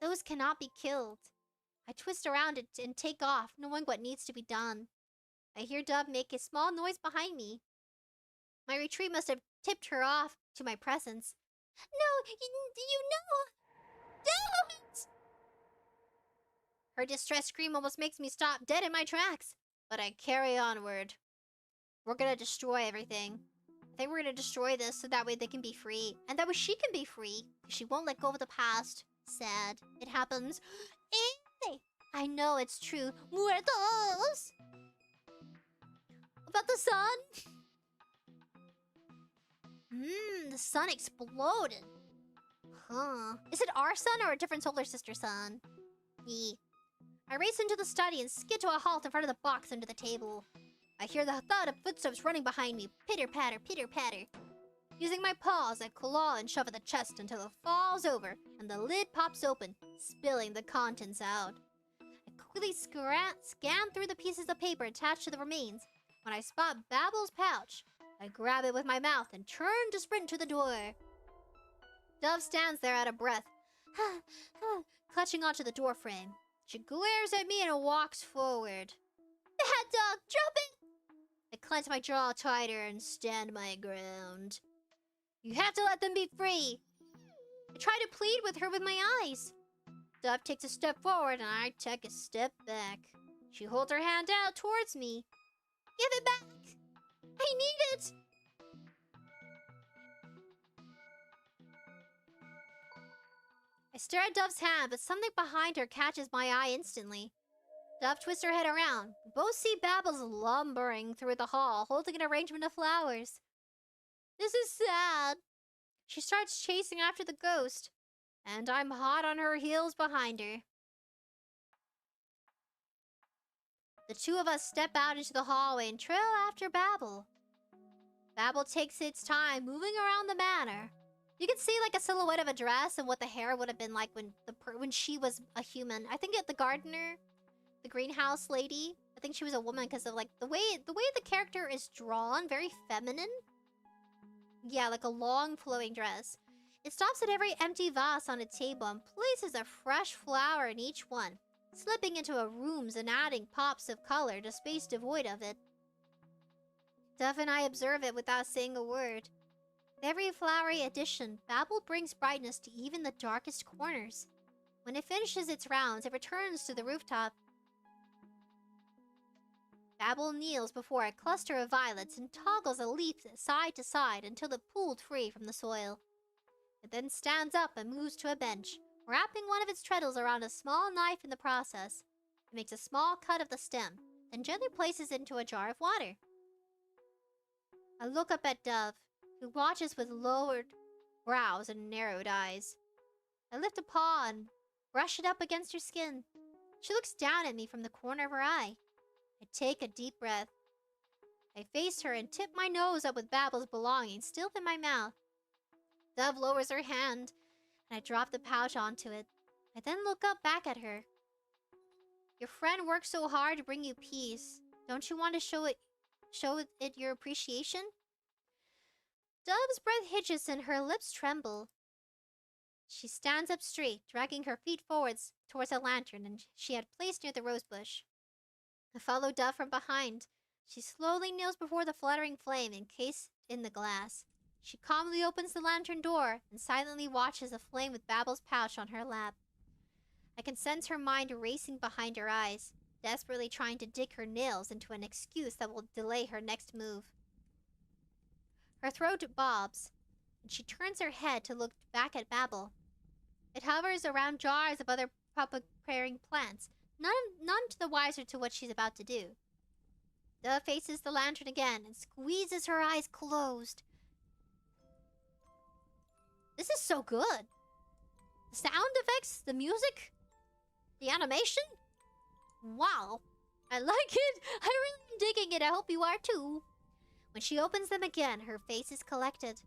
those cannot be killed. I twist around it and take off, knowing what needs to be done. I hear Dove make a small noise behind me. My retreat must have tipped her off to my presence. No, you know! Don't! Her distressed scream almost makes me stop dead in my tracks, but I carry onward. We're gonna destroy everything. I think we're gonna destroy this so that way they can be free. And that way she can be free. She won't let go of the past. Sad. It happens. I know it's true. Muertos! About the sun? The sun exploded. Huh. Is it our sun or a different solar sister sun? I race into the study and skid to a halt in front of the box under the table. I hear the thud of footsteps running behind me. Pitter-patter, pitter-patter. Using my paws, I claw and shove at the chest until it falls over and the lid pops open, spilling the contents out. I quickly scan through the pieces of paper attached to the remains. When I spot Babble's pouch, I grab it with my mouth and turn to sprint to the door. Dove stands there out of breath, clutching onto the door frame. She glares at me and walks forward. Bad dog, drop it! I clench my jaw tighter and stand my ground. You have to let them be free. I try to plead with her with my eyes. Dove takes a step forward and I take a step back. She holds her hand out towards me. Give it back! I need it! I stare at Dove's hand, but something behind her catches my eye instantly. Dove twists her head around. We both see Babbles lumbering through the hall, holding an arrangement of flowers. This is sad. She starts chasing after the ghost, and I'm hot on her heels behind her. The two of us step out into the hallway and trail after Babble. Babble takes its time moving around the manor. You can see like a silhouette of a dress and what the hair would have been like when she was a human. I think the gardener, the greenhouse lady, I think she was a woman because of like the way the character is drawn, very feminine. Yeah, like a long flowing dress. It stops at every empty vase on a table and places a fresh flower in each one, slipping into a rooms and adding pops of color to space devoid of it. Dove and I observe it without saying a word. With every flowery addition, Babble brings brightness to even the darkest corners. When it finishes its rounds, it returns to the rooftop. Babble kneels before a cluster of violets and toggles a leaf side to side until it pulled free from the soil. It then stands up and moves to a bench, wrapping one of its treadles around a small knife in the process. It makes a small cut of the stem, then gently places it into a jar of water. I look up at Dove, who watches with lowered brows and narrowed eyes. I lift a paw and brush it up against her skin. She looks down at me from the corner of her eye. I take a deep breath. I face her and tip my nose up with Babble's belongings still in my mouth. Dove lowers her hand, and I drop the pouch onto it. I then look up back at her. Your friend worked so hard to bring you peace. Don't you want to show it your appreciation? Dove's breath hitches and her lips tremble. She stands up straight, dragging her feet forwards towards a lantern she had placed near the rosebush. I follow Dove from behind. She slowly kneels before the fluttering flame encased in the glass. She calmly opens the lantern door and silently watches the flame with Babel's pouch on her lap. I can sense her mind racing behind her eyes, desperately trying to dig her nails into an excuse that will delay her next move. Her throat bobs, and she turns her head to look back at Babel. It hovers around jars of other preparing plants, none to the wiser to what she's about to do. Dove faces the lantern again and squeezes her eyes closed. This is so good. The sound effects, the music, the animation. Wow. I like it. I really am digging it. I hope you are too. When she opens them again, her face is collected.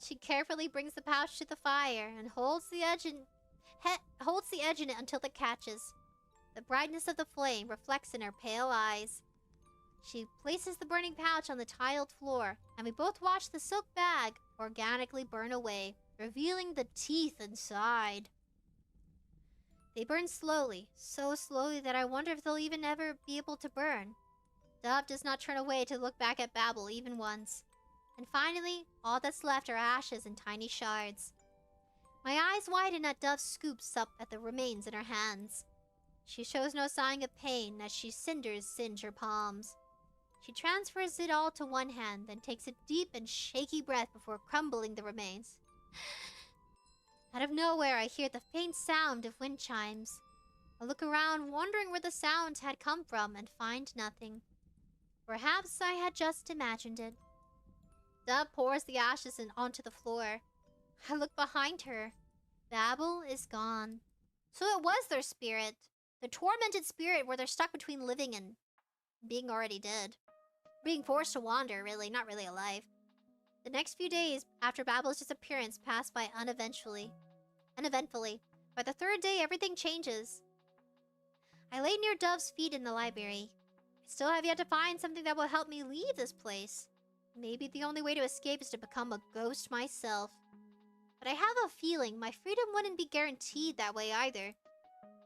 She carefully brings the pouch to the fire and holds the edge in it until it catches. The brightness of the flame reflects in her pale eyes. She places the burning pouch on the tiled floor, and we both watch the silk bag organically burn away, revealing the teeth inside. They burn slowly, so slowly that I wonder if they'll even ever be able to burn. Dove does not turn away to look back at Babel even once. And finally, all that's left are ashes and tiny shards. My eyes widen as Dove scoops up at the remains in her hands. She shows no sign of pain as cinders singe her palms. She transfers it all to one hand, then takes a deep and shaky breath before crumbling the remains. Out of nowhere, I hear the faint sound of wind chimes. I look around, wondering where the sound had come from, and find nothing. Perhaps I had just imagined it. Dove pours the ashes onto the floor. I look behind her. Babel is gone. So it was their spirit. The tormented spirit where they're stuck between living and being already dead. Being forced to wander, really, not really alive. The next few days after Babel's disappearance pass by uneventfully. By the third day, everything changes. I lay near Dove's feet in the library. I still have yet to find something that will help me leave this place. Maybe the only way to escape is to become a ghost myself. But I have a feeling my freedom wouldn't be guaranteed that way either.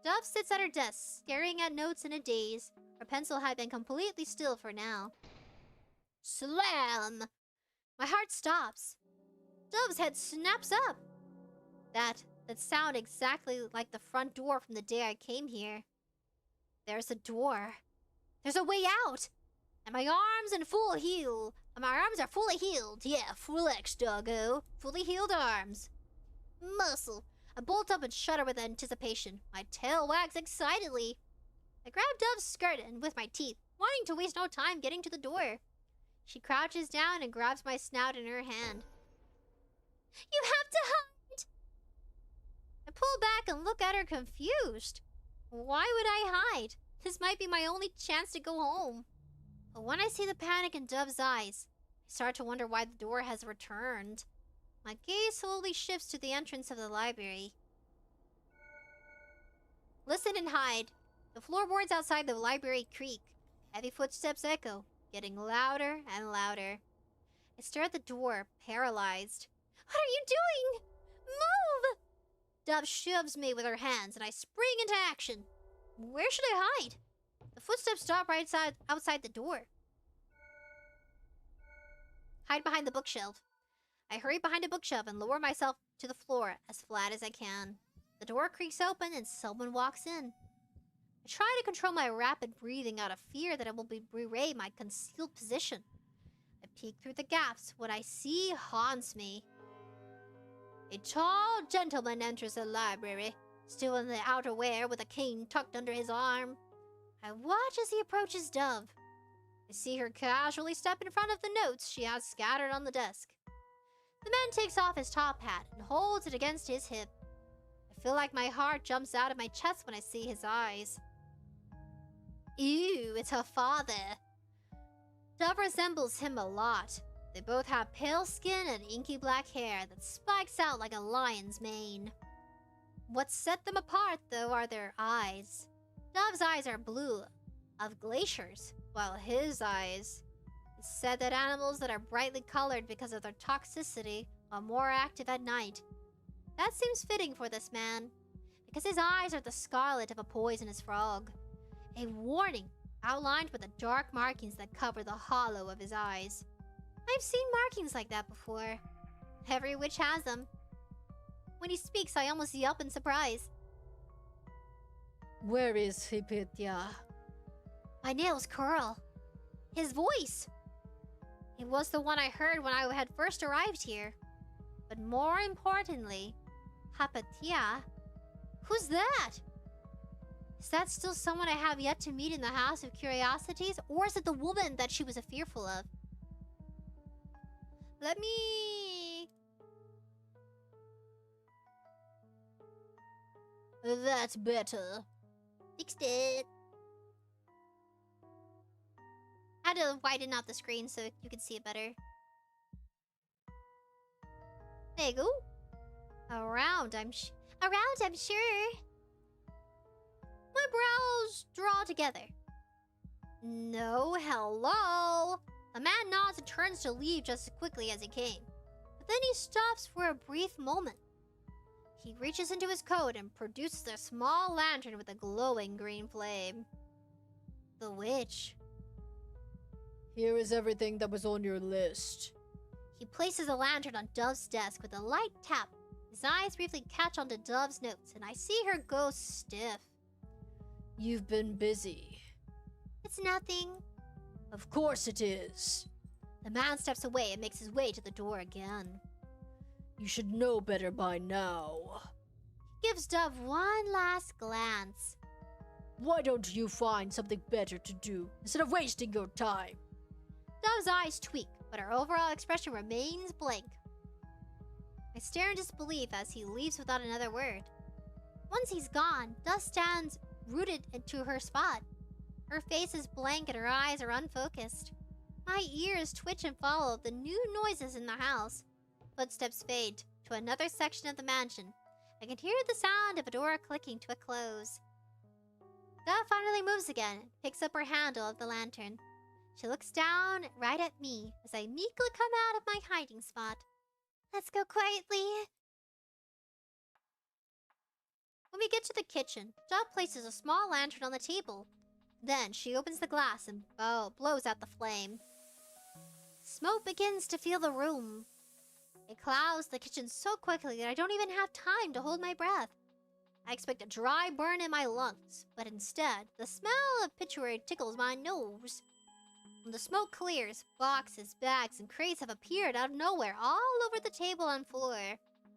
Dove sits at her desk, staring at notes in a daze. Her pencil had been completely still for now. Slam! My heart stops. Dove's head snaps up. That sound exactly like the front door from the day I came here. There's a door. There's a way out! And my arms are fully healed. Yeah, full X, doggo. Fully healed arms. Muscle. I bolt up and shudder with anticipation. My tail wags excitedly. I grab Dove's skirt and with my teeth, wanting to waste no time getting to the door. She crouches down and grabs my snout in her hand. You have to hide! I pull back and look at her confused. Why would I hide? This might be my only chance to go home. But when I see the panic in Dove's eyes, I start to wonder why the door has returned. My gaze slowly shifts to the entrance of the library. Listen and hide. The floorboards outside the library creak. Heavy footsteps echo, getting louder and louder. I stare at the door, paralyzed. What are you doing? Move! Dove shoves me with her hands, and I spring into action. Where should I hide? The footsteps stop right outside the door. Hide behind the bookshelf. I hurry behind a bookshelf and lower myself to the floor as flat as I can. The door creaks open and someone walks in. I try to control my rapid breathing out of fear that it will betray my concealed position. I peek through the gaps. What I see haunts me. A tall gentleman enters the library, still in the outerwear with a cane tucked under his arm. I watch as he approaches Dove. I see her casually step in front of the notes she has scattered on the desk. The man takes off his top hat and holds it against his hip. I feel like my heart jumps out of my chest when I see his eyes. Ew, it's her father. Dove resembles him a lot. They both have pale skin and inky black hair that spikes out like a lion's mane. What set them apart, though, are their eyes. Dove's eyes are blue, of glaciers, while his eyes... It's said that animals that are brightly colored because of their toxicity are more active at night. That seems fitting for this man, because his eyes are the scarlet of a poisonous frog. A warning outlined with the dark markings that cover the hollow of his eyes. I've seen markings like that before. Every witch has them. When he speaks, I almost yelp in surprise. Where is Hypatia? My nails curl. His voice! It was the one I heard when I had first arrived here. But more importantly, Hypatia? Who's that? Is that still someone I have yet to meet in the House of Curiosities? Or is it the woman that she was fearful of? Let me... That's better. Fixed it. I had to widen out the screen so you could see it better. There you go. Around, I'm sure. My brows draw together. No, hello. The man nods and turns to leave just as quickly as he came. But then he stops for a brief moment. He reaches into his coat and produces a small lantern with a glowing green flame. The witch. Here is everything that was on your list. He places the lantern on Dove's desk with a light tap. His eyes briefly catch onto Dove's notes, and I see her go stiff. You've been busy. It's nothing. Of course it is. The man steps away and makes his way to the door again. You should know better by now. He gives Dove one last glance. Why don't you find something better to do instead of wasting your time? Dove's eyes tweak, but her overall expression remains blank. I stare in disbelief as he leaves without another word. Once he's gone, Dove stands rooted into her spot. Her face is blank and her eyes are unfocused. My ears twitch and follow the new noises in the house. Footsteps fade to another section of the mansion. I can hear the sound of a door clicking to a close. Dove finally moves again, picks up her handle of the lantern. She looks down right at me as I meekly come out of my hiding spot. Let's go quietly. When we get to the kitchen, Dove places a small lantern on the table. Then she opens the glass and blows out the flame. Smoke begins to fill the room. It clouds the kitchen so quickly that I don't even have time to hold my breath. I expect a dry burn in my lungs, but instead, the smell of pituitary tickles my nose. When the smoke clears, boxes, bags, and crates have appeared out of nowhere all over the table and floor.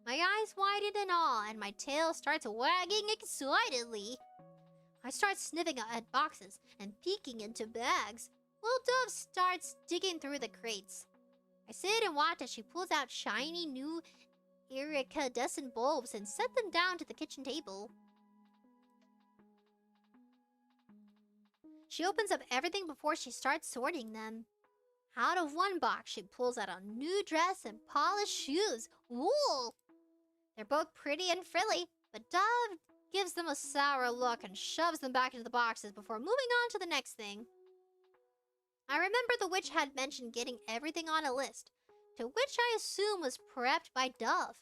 My eyes widen in awe, and my tail starts wagging excitedly. I start sniffing at boxes and peeking into bags, while Dove starts digging through the crates. I sit and watch as she pulls out shiny new iridescent bulbs and set them down to the kitchen table. She opens up everything before she starts sorting them. Out of one box, she pulls out a new dress and polished shoes. Wool! They're both pretty and frilly, but Dove gives them a sour look and shoves them back into the boxes before moving on to the next thing. I remember the witch had mentioned getting everything on a list, to which I assume was prepped by Dove.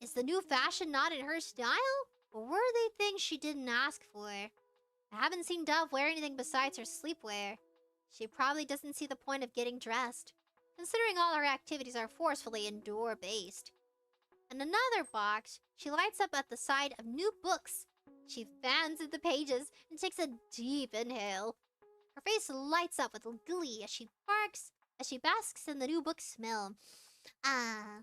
Is the new fashion not in her style? Or were they things she didn't ask for? I haven't seen Dove wear anything besides her sleepwear. She probably doesn't see the point of getting dressed, considering all her activities are forcefully indoor-based. In another box, she lights up at the sight of new books. She fans at the pages and takes a deep inhale. Her face lights up with glee as she basks in the new book smell. Ah.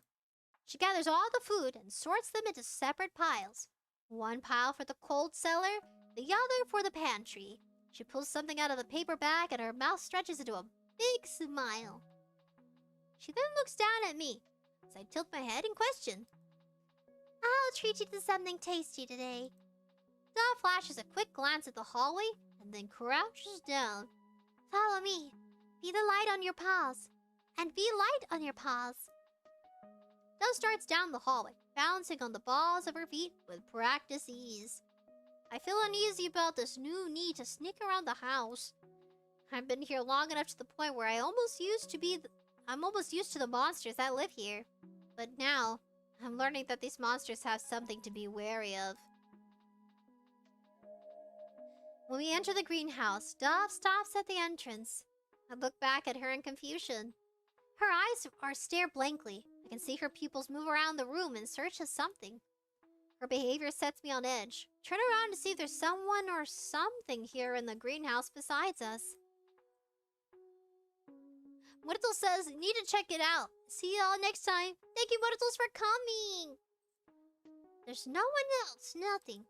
She gathers all the food and sorts them into separate piles. One pile for the cold cellar, the other for the pantry. She pulls something out of the paper bag and her mouth stretches into a big smile. She then looks down at me as I tilt my head in question. I'll treat you to something tasty today. Dove flashes a quick glance at the hallway and then crouches down. Follow me. Be the light on your paws. And be light on your paws. Dove starts down the hallway, bouncing on the balls of her feet with practiced ease. I feel uneasy about this new need to sneak around the house. I've been here long enough to the point where I'm almost used to the monsters that live here. But now, I'm learning that these monsters have something to be wary of. When we enter the greenhouse, Dove stops at the entrance. I look back at her in confusion. Her eyes stare blankly. I can see her pupils move around the room in search of something. Her behavior sets me on edge. Turn around to see if there's someone or something here in the greenhouse besides us. 𝑩𝒆 says, need to check it out. See y'all next time. Thank you, 𝑩𝒆, for coming. There's no one else, nothing.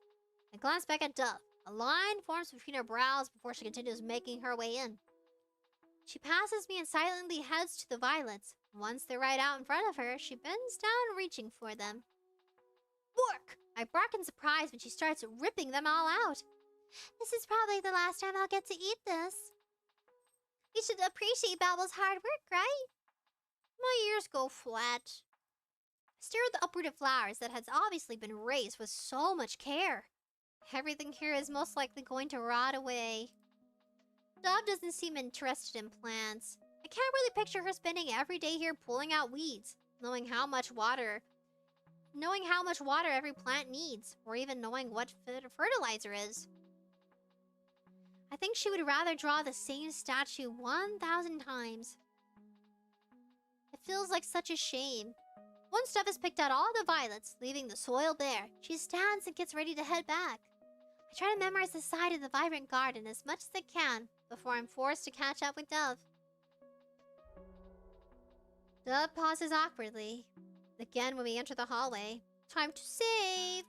I glance back at Dove. A line forms between her brows before she continues making her way in. She passes me and silently heads to the violets. Once they're right out in front of her, she bends down, reaching for them. Bork! I bark in surprise when she starts ripping them all out. This is probably the last time I'll get to eat this. You should appreciate Babel's hard work, right? My ears go flat. I stare at the uprooted flowers that has obviously been raised with so much care. Everything here is most likely going to rot away. Dove doesn't seem interested in plants. I can't really picture her spending every day here pulling out weeds, knowing how much water every plant needs, or even knowing what fertilizer is. I think she would rather draw the same statue 1,000 times. It feels like such a shame. Once Dove has picked out all the violets, leaving the soil bare, she stands and gets ready to head back. I try to memorize the side of the vibrant garden as much as I can before I'm forced to catch up with Dove. Dove pauses awkwardly. Again when we enter the hallway. Time to save!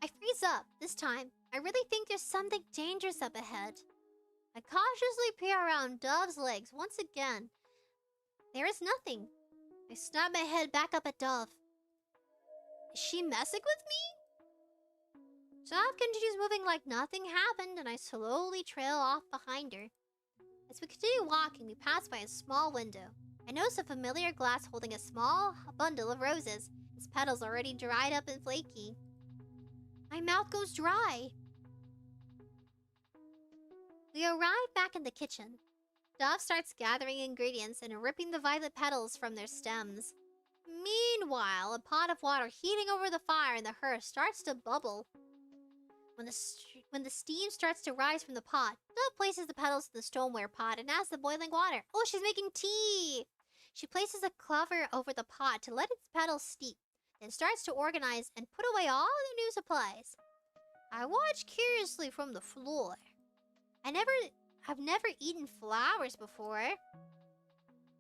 I freeze up. This time, I really think there's something dangerous up ahead. I cautiously peer around Dove's legs once again. There is nothing. I snap my head back up at Dove. Is she messing with me? Dove continues moving like nothing happened, and I slowly trail off behind her. As we continue walking, we pass by a small window. I notice a familiar glass holding a small bundle of roses, its petals already dried up and flaky. My mouth goes dry. We arrive back in the kitchen. Dove starts gathering ingredients and ripping the violet petals from their stems. Meanwhile, a pot of water heating over the fire in the hearth starts to bubble. When the steam starts to rise from the pot, Dove places the petals in the stoneware pot and adds the boiling water. Oh, she's making tea! She places a cover over the pot to let its petals steep, then starts to organize and put away all the new supplies. I watch curiously from the floor. I've never eaten flowers before.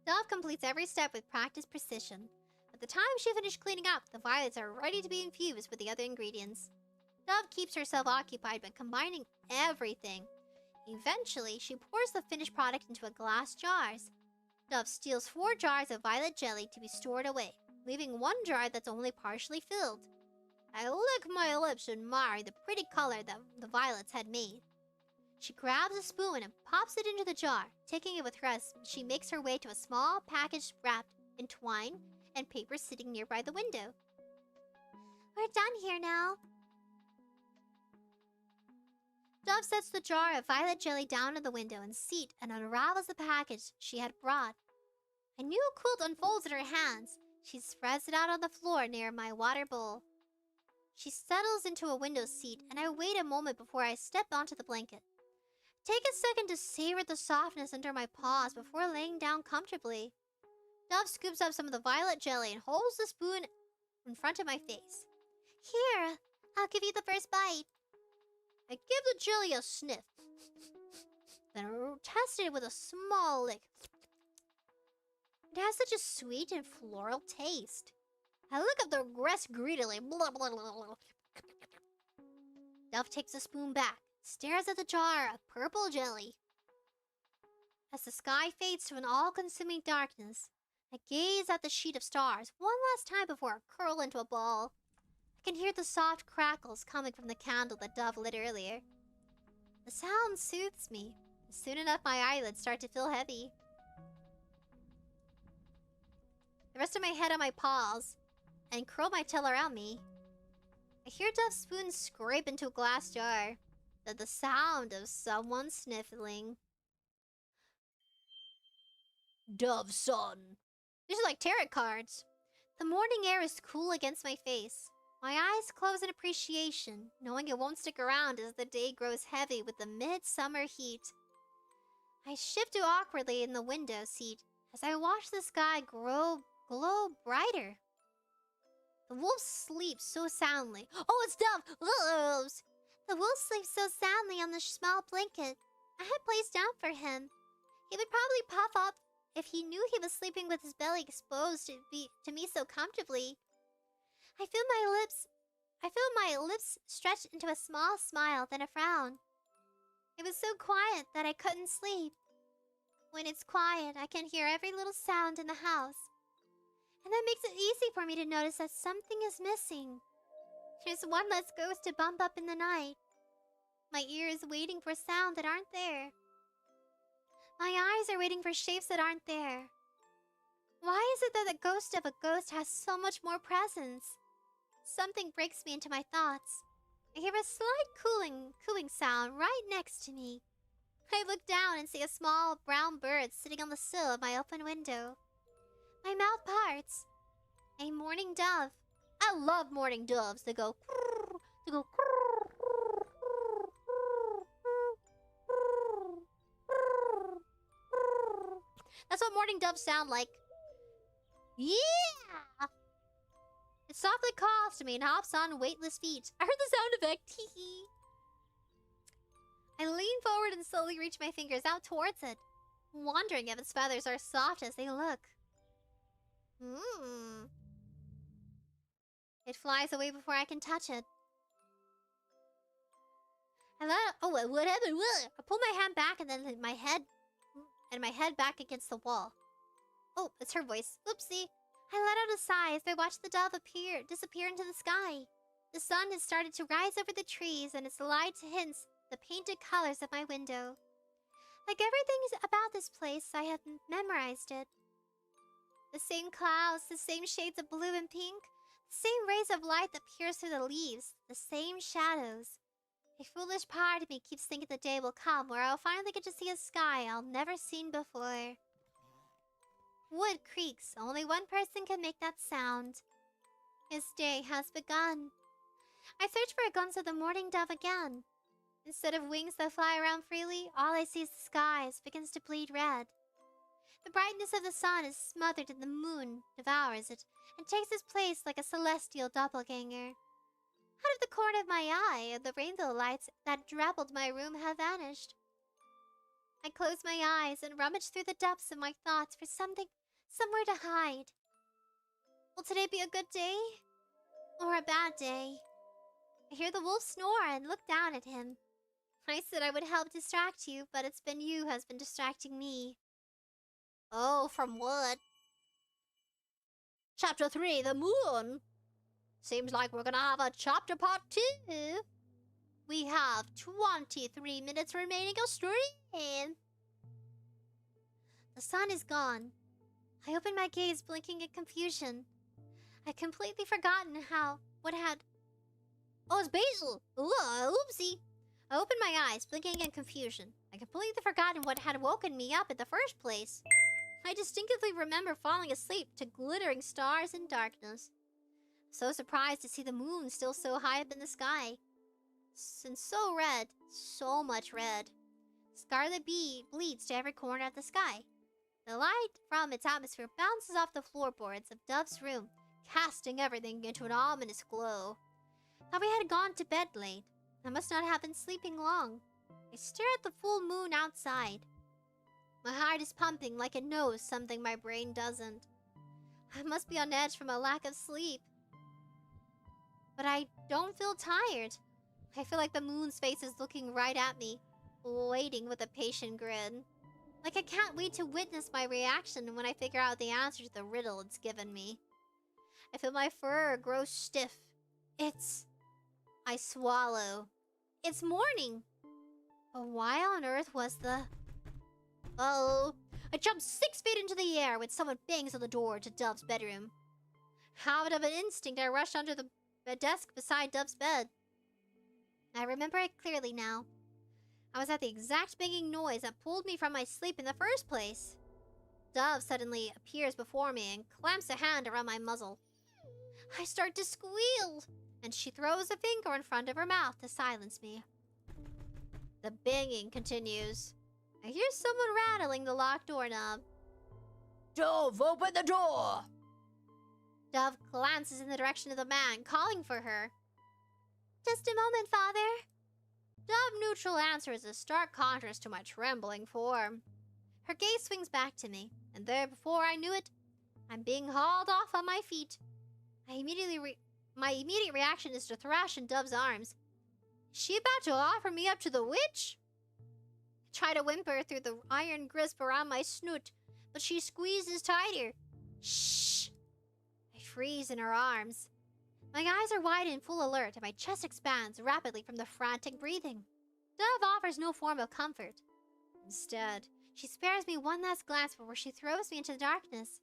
Dove completes every step with practiced precision. By the time she finished cleaning up, the violets are ready to be infused with the other ingredients. Dove keeps herself occupied by combining everything. Eventually, she pours the finished product into a glass jars. Dove steals 4 jars of violet jelly to be stored away, leaving 1 jar that's only partially filled. I lick my lips and admire the pretty color that the violets had made. She grabs a spoon and pops it into the jar, taking it with her as she makes her way to a small package wrapped in twine and paper sitting nearby the window. We're done here now. Dove sets the jar of violet jelly down on the window and seat and unravels the package she had brought. A new quilt unfolds in her hands. She spreads it out on the floor near my water bowl. She settles into a window seat, and I wait a moment before I step onto the blanket. Take a second to savor the softness under my paws before laying down comfortably. Dove scoops up some of the violet jelly and holds the spoon in front of my face. Here, I'll give you the first bite. I give the jelly a sniff, then test it with a small lick. It has such a sweet and floral taste. I look at the rest greedily. Blah, blah, blah, blah. Dove takes the spoon back, stares at the jar of purple jelly. As the sky fades to an all-consuming darkness, I gaze at the sheet of stars one last time before I curl into a ball. I can hear the soft crackles coming from the candle that Dove lit earlier. The sound soothes me. Soon enough, my eyelids start to feel heavy. I rest my head on my paws and curl my tail around me. I hear Dove's spoon scrape into a glass jar. than the sound of someone sniffling. Dove son. These are like tarot cards. The morning air is cool against my face. My eyes close in appreciation, knowing it won't stick around as the day grows heavy with the midsummer heat. I shift awkwardly in the window seat as I watch the sky glow brighter. The wolf sleeps so soundly. Oh, it's Dove! Wolves! The wolf sleeps so soundly on the small blanket I had placed down for him. He would probably puff up if he knew he was sleeping with his belly exposed to me so comfortably. I feel my lips stretch into a small smile, then a frown. It was so quiet that I couldn't sleep. When it's quiet, I can hear every little sound in the house. And that makes it easy for me to notice that something is missing. There's one less ghost to bump up in the night. My ear is waiting for sound that aren't there. My eyes are waiting for shapes that aren't there. Why is it that the ghost of a ghost has so much more presence? Something breaks me into my thoughts. I hear a slight cooing sound right next to me. I look down and see a small brown bird sitting on the sill of my open window. My mouth parts. A mourning dove. I love mourning doves. They go crrr, they go crrr, crrr, crrr, crrr, crrr. That's what mourning doves sound like. Yeah! It softly calls to me and hops on weightless feet. I heard the sound effect. Hee hee. I lean forward and slowly reach my fingers out towards it, wondering if its feathers are soft as they look. It flies away before I can touch it. Whatever. I pull my hand back and then my head back against the wall. Oh, it's her voice. Oopsie. I let out a sigh as I watch the dove disappear into the sky. The sun has started to rise over the trees and its light hints the painted colors of my window. Like everything about this place, I have memorized it. The same clouds, the same shades of blue and pink, the same rays of light that pierce through the leaves, the same shadows. A foolish part of me keeps thinking the day will come where I'll finally get to see a sky I'll never seen before. Wood creaks. Only one person can make that sound. His day has begun. I search for a glimpse of the mourning dove again. Instead of wings that fly around freely, all I see is the sky begins to bleed red. The brightness of the sun is smothered and the moon devours it and takes its place like a celestial doppelganger. Out of the corner of my eye, the rainbow lights that drappled my room have vanished. I close my eyes and rummage through the depths of my thoughts for somewhere to hide. Will today be a good day? Or a bad day? I hear the wolf snore and look down at him. I said I would help distract you, but it's been you who has been distracting me. Oh, from what? Chapter 3, The Moon. Seems like we're gonna have a chapter part 2. We have 23 minutes remaining of stream. The sun is gone. I open my gaze, blinking in confusion. I'd completely forgotten what had... Oh, it's Basil! Oopsie! I opened my eyes, blinking in confusion. I completely forgotten what had woken me up in the first place. I distinctively remember falling asleep to glittering stars and darkness. So surprised to see the moon still so high up in the sky. And so red, so much red. Scarlet bee bleeds to every corner of the sky. The light from its atmosphere bounces off the floorboards of Dove's room, casting everything into an ominous glow. Thought we had gone to bed late. I must not have been sleeping long. I stare at the full moon outside. My heart is pumping like it knows something my brain doesn't. I must be on edge from a lack of sleep. But I don't feel tired. I feel like the moon's face is looking right at me, waiting with a patient grin. Like I can't wait to witness my reaction when I figure out the answer to the riddle it's given me. I feel my fur grow stiff. I swallow. It's morning. But why on earth was the... Uh-oh. I jump 6 feet into the air when someone bangs on the door to Dove's bedroom. Habit of an instinct, I rush under the desk beside Dove's bed. I remember it clearly now. I was at the exact banging noise that pulled me from my sleep in the first place. Dove suddenly appears before me and clamps a hand around my muzzle. I start to squeal, and she throws a finger in front of her mouth to silence me. The banging continues. I hear someone rattling the locked doorknob. Dove, open the door! Dove glances in the direction of the man, calling for her. Just a moment, father. Dove neutral answers a stark contrast to my trembling form. Her gaze swings back to me, and there, before I knew it, I'm being hauled off on my feet. My immediate reaction is to thrash in Dove's arms. Is she about to offer me up to the witch? I try to whimper through the iron grasp around my snoot, but she squeezes tighter. Shh! I freeze in her arms. My eyes are wide in full alert, and my chest expands rapidly from the frantic breathing. Dove offers no form of comfort. Instead, she spares me one last glance before she throws me into the darkness.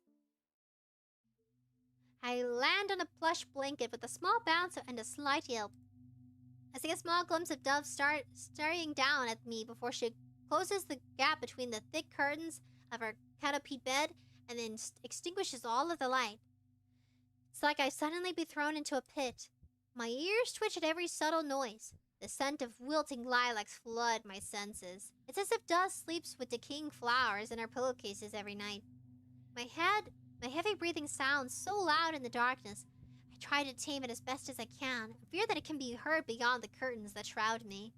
I land on a plush blanket with a small bounce and a slight yelp. I see a small glimpse of Dove staring down at me before she closes the gap between the thick curtains of her canopy bed and then extinguishes all of the light. It's like I suddenly be thrown into a pit. My ears twitch at every subtle noise. The scent of wilting lilacs flood my senses. It's as if Dove sleeps with decaying flowers in her pillowcases every night. My heavy breathing sounds so loud in the darkness. I try to tame it as best as I can, I fear that it can be heard beyond the curtains that shroud me.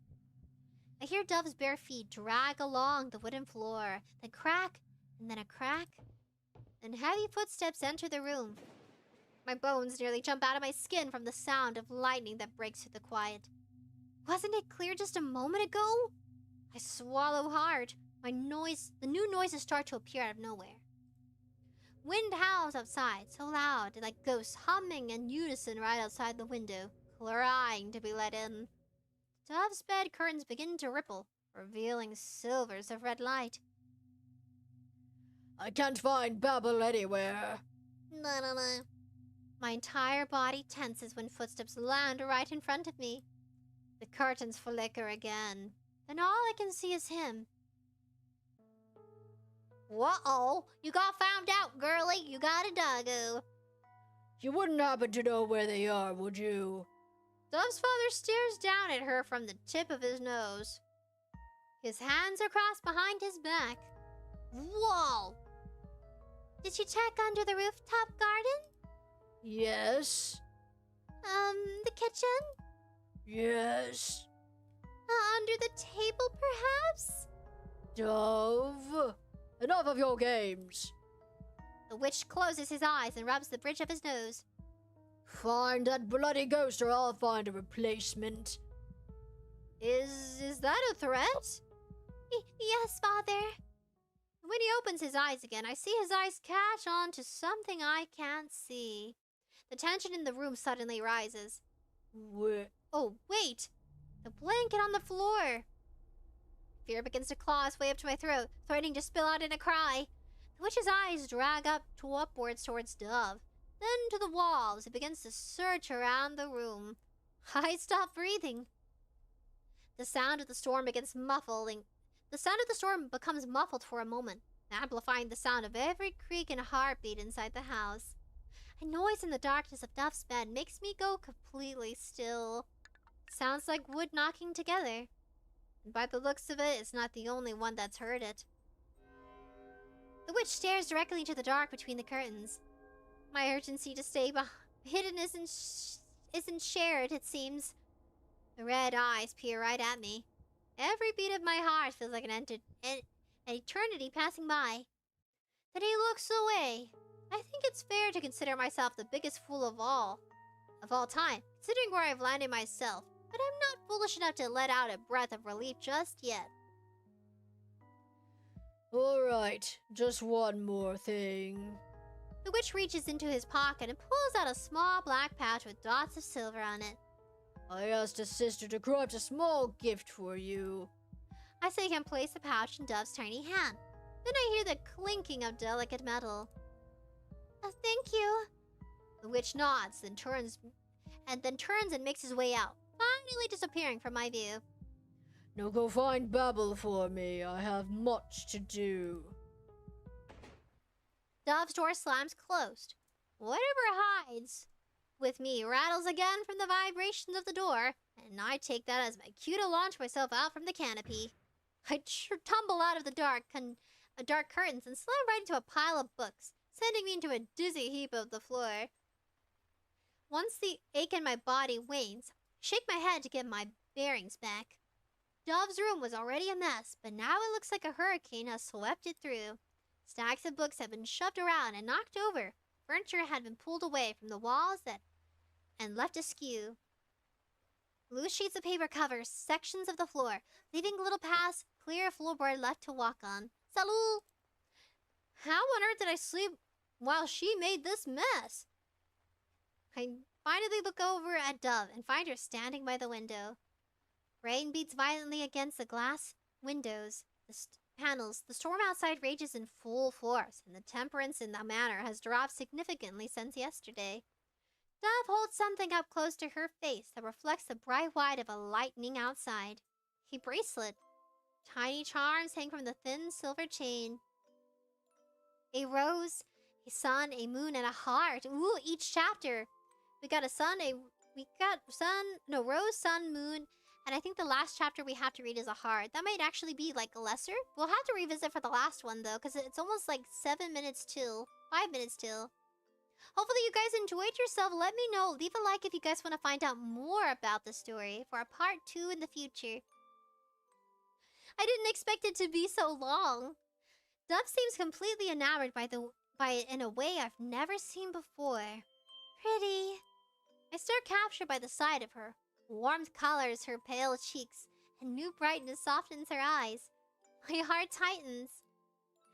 I hear Dove's bare feet drag along the wooden floor, then crack, and then a crack. Then heavy footsteps enter the room. My bones nearly jump out of my skin from the sound of lightning that breaks through the quiet. Wasn't it clear just a moment ago? I swallow hard. The new noises start to appear out of nowhere. Wind howls outside, so loud, like ghosts humming in unison right outside the window, crying to be let in. Dove's bed curtains begin to ripple, revealing silvers of red light. I can't find Babel anywhere. No. My entire body tenses when footsteps land right in front of me. The curtains flicker again, and all I can see is him. Whoa, you got found out, girlie. You got a doggo. You wouldn't happen to know where they are, would you? Dove's father stares down at her from the tip of his nose. His hands are crossed behind his back. Whoa! Did you check under the rooftop garden? Yes. The kitchen? Yes. Under the table, perhaps? Dove, enough of your games. The witch closes his eyes and rubs the bridge of his nose. Find that bloody ghost or I'll find a replacement. Is that a threat? Yes, father. When he opens his eyes again, I see his eyes catch on to something I can't see. The tension in the room suddenly rises. Oh, wait! The blanket on the floor! Fear begins to claw its way up to my throat, threatening to spill out in a cry. The witch's eyes drag upwards towards Dove, then to the walls. It begins to search around the room. I stop breathing. The sound of the storm becomes muffled for a moment, amplifying the sound of every creak and heartbeat inside the house. A noise in the darkness of Dove's bed makes me go completely still. Sounds like wood knocking together. And by the looks of it, it's not the only one that's heard it. The witch stares directly into the dark between the curtains. My urgency to stay hidden isn't shared, it seems. The red eyes peer right at me. Every beat of my heart feels like an eternity passing by. Then he looks away. I think it's fair to consider myself the biggest fool of all time, considering where I've landed myself. But I'm not foolish enough to let out a breath of relief just yet. Alright, just one more thing. The witch reaches into his pocket and pulls out a small black pouch with dots of silver on it. I asked a sister to craft a small gift for you. I see him place the pouch in Dove's tiny hand. Then I hear the clinking of delicate metal. Thank you. The witch nods, then turns and makes his way out, finally disappearing from my view. Now go find 𝑩𝒂 for me. I have much to do. Dove's door slams closed. Whatever hides with me rattles again from the vibrations of the door, and I take that as my cue to launch myself out from the canopy. I tumble out of the dark curtains and slam right into a pile of books, sending me into a dizzy heap of the floor. Once the ache in my body wanes, I shake my head to get my bearings back. Dove's room was already a mess, but now it looks like a hurricane has swept it through. Stacks of books have been shoved around and knocked over. Furniture had been pulled away from the walls and left askew. Loose sheets of paper cover sections of the floor, leaving little paths, clear floorboard left to walk on. Salut! How on earth did I sleep while she made this mess? I finally look over at Dove and find her standing by the window. Rain beats violently against the glass windows, panels. The storm outside rages in full force, and the temperance in the manor has dropped significantly since yesterday. Dove holds something up close to her face that reflects the bright white of a lightning outside. A bracelet. Tiny charms hang from the thin silver chain. A rose, a sun, a moon, and a heart. Ooh, each chapter. We got rose, sun, moon, and I think the last chapter we have to read is a heart. That might actually be like a lesser. We'll have to revisit for the last one though, because it's almost like 7 minutes till. 5 minutes till. Hopefully you guys enjoyed yourself. Let me know. Leave a like if you guys want to find out more about the story for a part 2 in the future. I didn't expect it to be so long. Dove seems completely enamored by it in a way I've never seen before. Pretty. I stare captured by the sight of her. Warmth colors her pale cheeks, and new brightness softens her eyes. My heart tightens.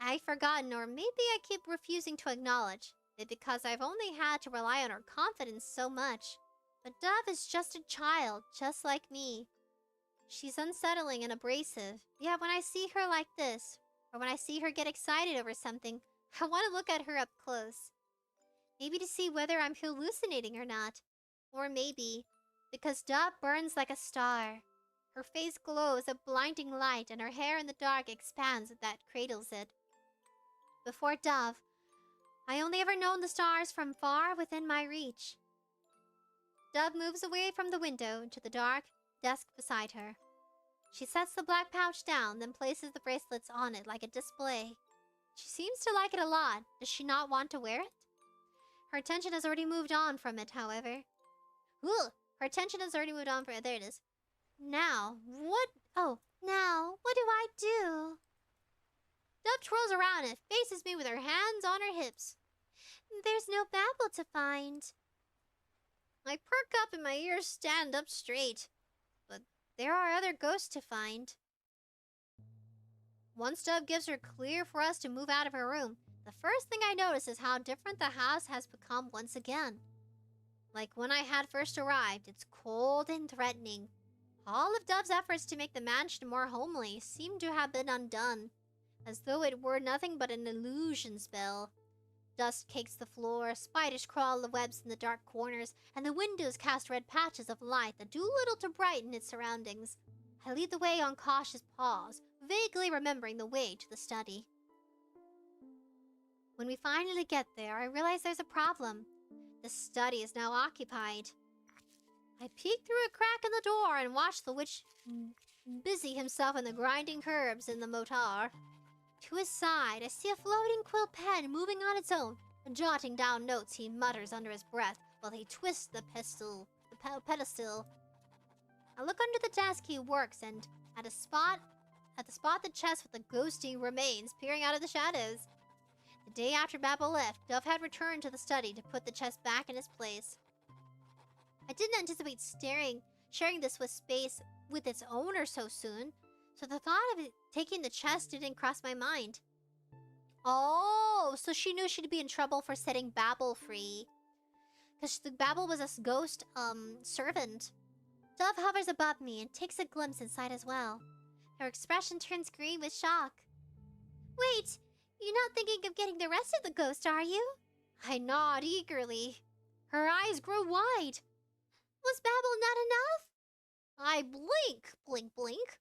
I've forgotten, or maybe I keep refusing to acknowledge it because I've only had to rely on her confidence so much. But Dove is just a child, just like me. She's unsettling and abrasive. Yet when I see her like this, or when I see her get excited over something, I want to look at her up close. Maybe to see whether I'm hallucinating or not. Or maybe because Dove burns like a star. Her face glows a blinding light, and her hair in the dark expands that cradles it. Before Dove, I only ever known the stars from far within my reach. Dove moves away from the window to the dark desk beside her. She sets the black pouch down, then places the bracelets on it like a display. She seems to like it a lot. Does she not want to wear it? Her attention has already moved on from it, however. Her attention has already moved on from it. There it is. Now, what? Oh, now, what do I do? Dove twirls around and faces me with her hands on her hips. There's no 𝑩𝒂 to find. I perk up and my ears stand up straight. But there are other ghosts to find. Once Dove gives her clear for us to move out of her room, the first thing I notice is how different the house has become once again. Like when I had first arrived, it's cold and threatening. All of Dove's efforts to make the mansion more homely seem to have been undone, as though it were nothing but an illusion spell. Dust cakes the floor, spiders crawl the webs in the dark corners, and the windows cast red patches of light that do little to brighten its surroundings. I lead the way on cautious paws, vaguely remembering the way to the study. When we finally get there, I realize there's a problem. The study is now occupied. I peek through a crack in the door and watch the witch busy himself in the grinding herbs in the motor. To his side, I see a floating quill pen moving on its own, jotting down notes he mutters under his breath while he twists the pedestal. I look under the desk he works, and at the spot the chest with the ghosty remains peering out of the shadows. The day after 𝑩𝒂 left, Dove had returned to the study to put the chest back in its place. I didn't anticipate sharing this space with its owner so soon, so the thought of it taking the chest didn't cross my mind. Oh, so she knew she'd be in trouble for setting 𝑩𝒂 free. Because the 𝑩𝒂 was a ghost, servant. Dove hovers above me and takes a glimpse inside as well. Her expression turns green with shock. Wait, you're not thinking of getting the rest of the ghost, are you? I nod eagerly. Her eyes grow wide. Was 𝑩𝒂 not enough? I blink. Blink, blink.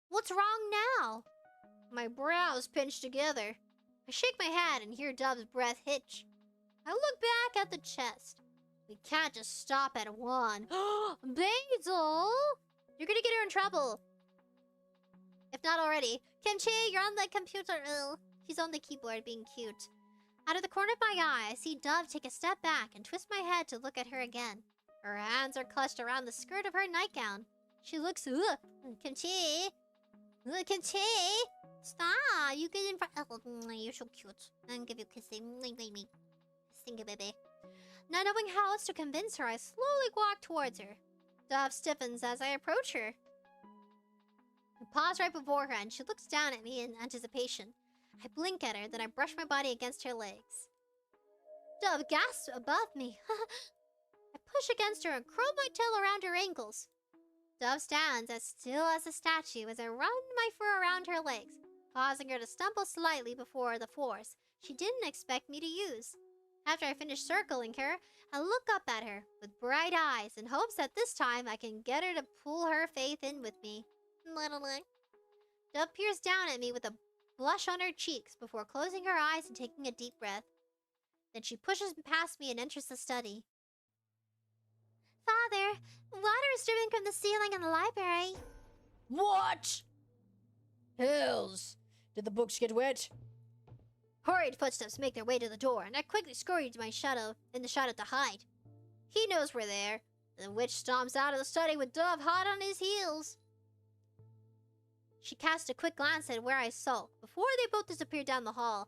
What's wrong now? My brows pinch together. I shake my head and hear Dove's breath hitch. I look back at the chest. We can't just stop at one. Basil! You're gonna get her in trouble. If not already. Kimchi, you're on the computer. Ugh. She's on the keyboard being cute. Out of the corner of my eye, I see Dove take a step back and twist my head to look at her again. Her hands are clutched around the skirt of her nightgown. She looks, Kimchi! Kimchi! Stop! You get in front. Oh, you're so cute. I'll give you a kissing. Kissing you, baby. Not knowing how else to convince her, I slowly walk towards her. Dove stiffens as I approach her. I pause right before her and she looks down at me in anticipation. I blink at her, then I brush my body against her legs. Dove gasps above me. I push against her and curl my tail around her ankles. Dove stands as still as a statue as I run my fur around her legs, causing her to stumble slightly before the force she didn't expect me to use. After I finish circling her, I look up at her with bright eyes in hopes that this time I can get her to pull her faith in with me. Dove peers down at me with a blush on her cheeks before closing her eyes and taking a deep breath. Then she pushes past me and enters the study. Father, water is dripping from the ceiling in the library. What? Hells! Did the books get wet? Hurried footsteps make their way to the door, and I quickly scurry to my shadow in the shadow to hide. He knows we're there. The witch stomps out of the study with Dove hot on his heels. She cast a quick glance at where I sulk before they both disappear down the hall.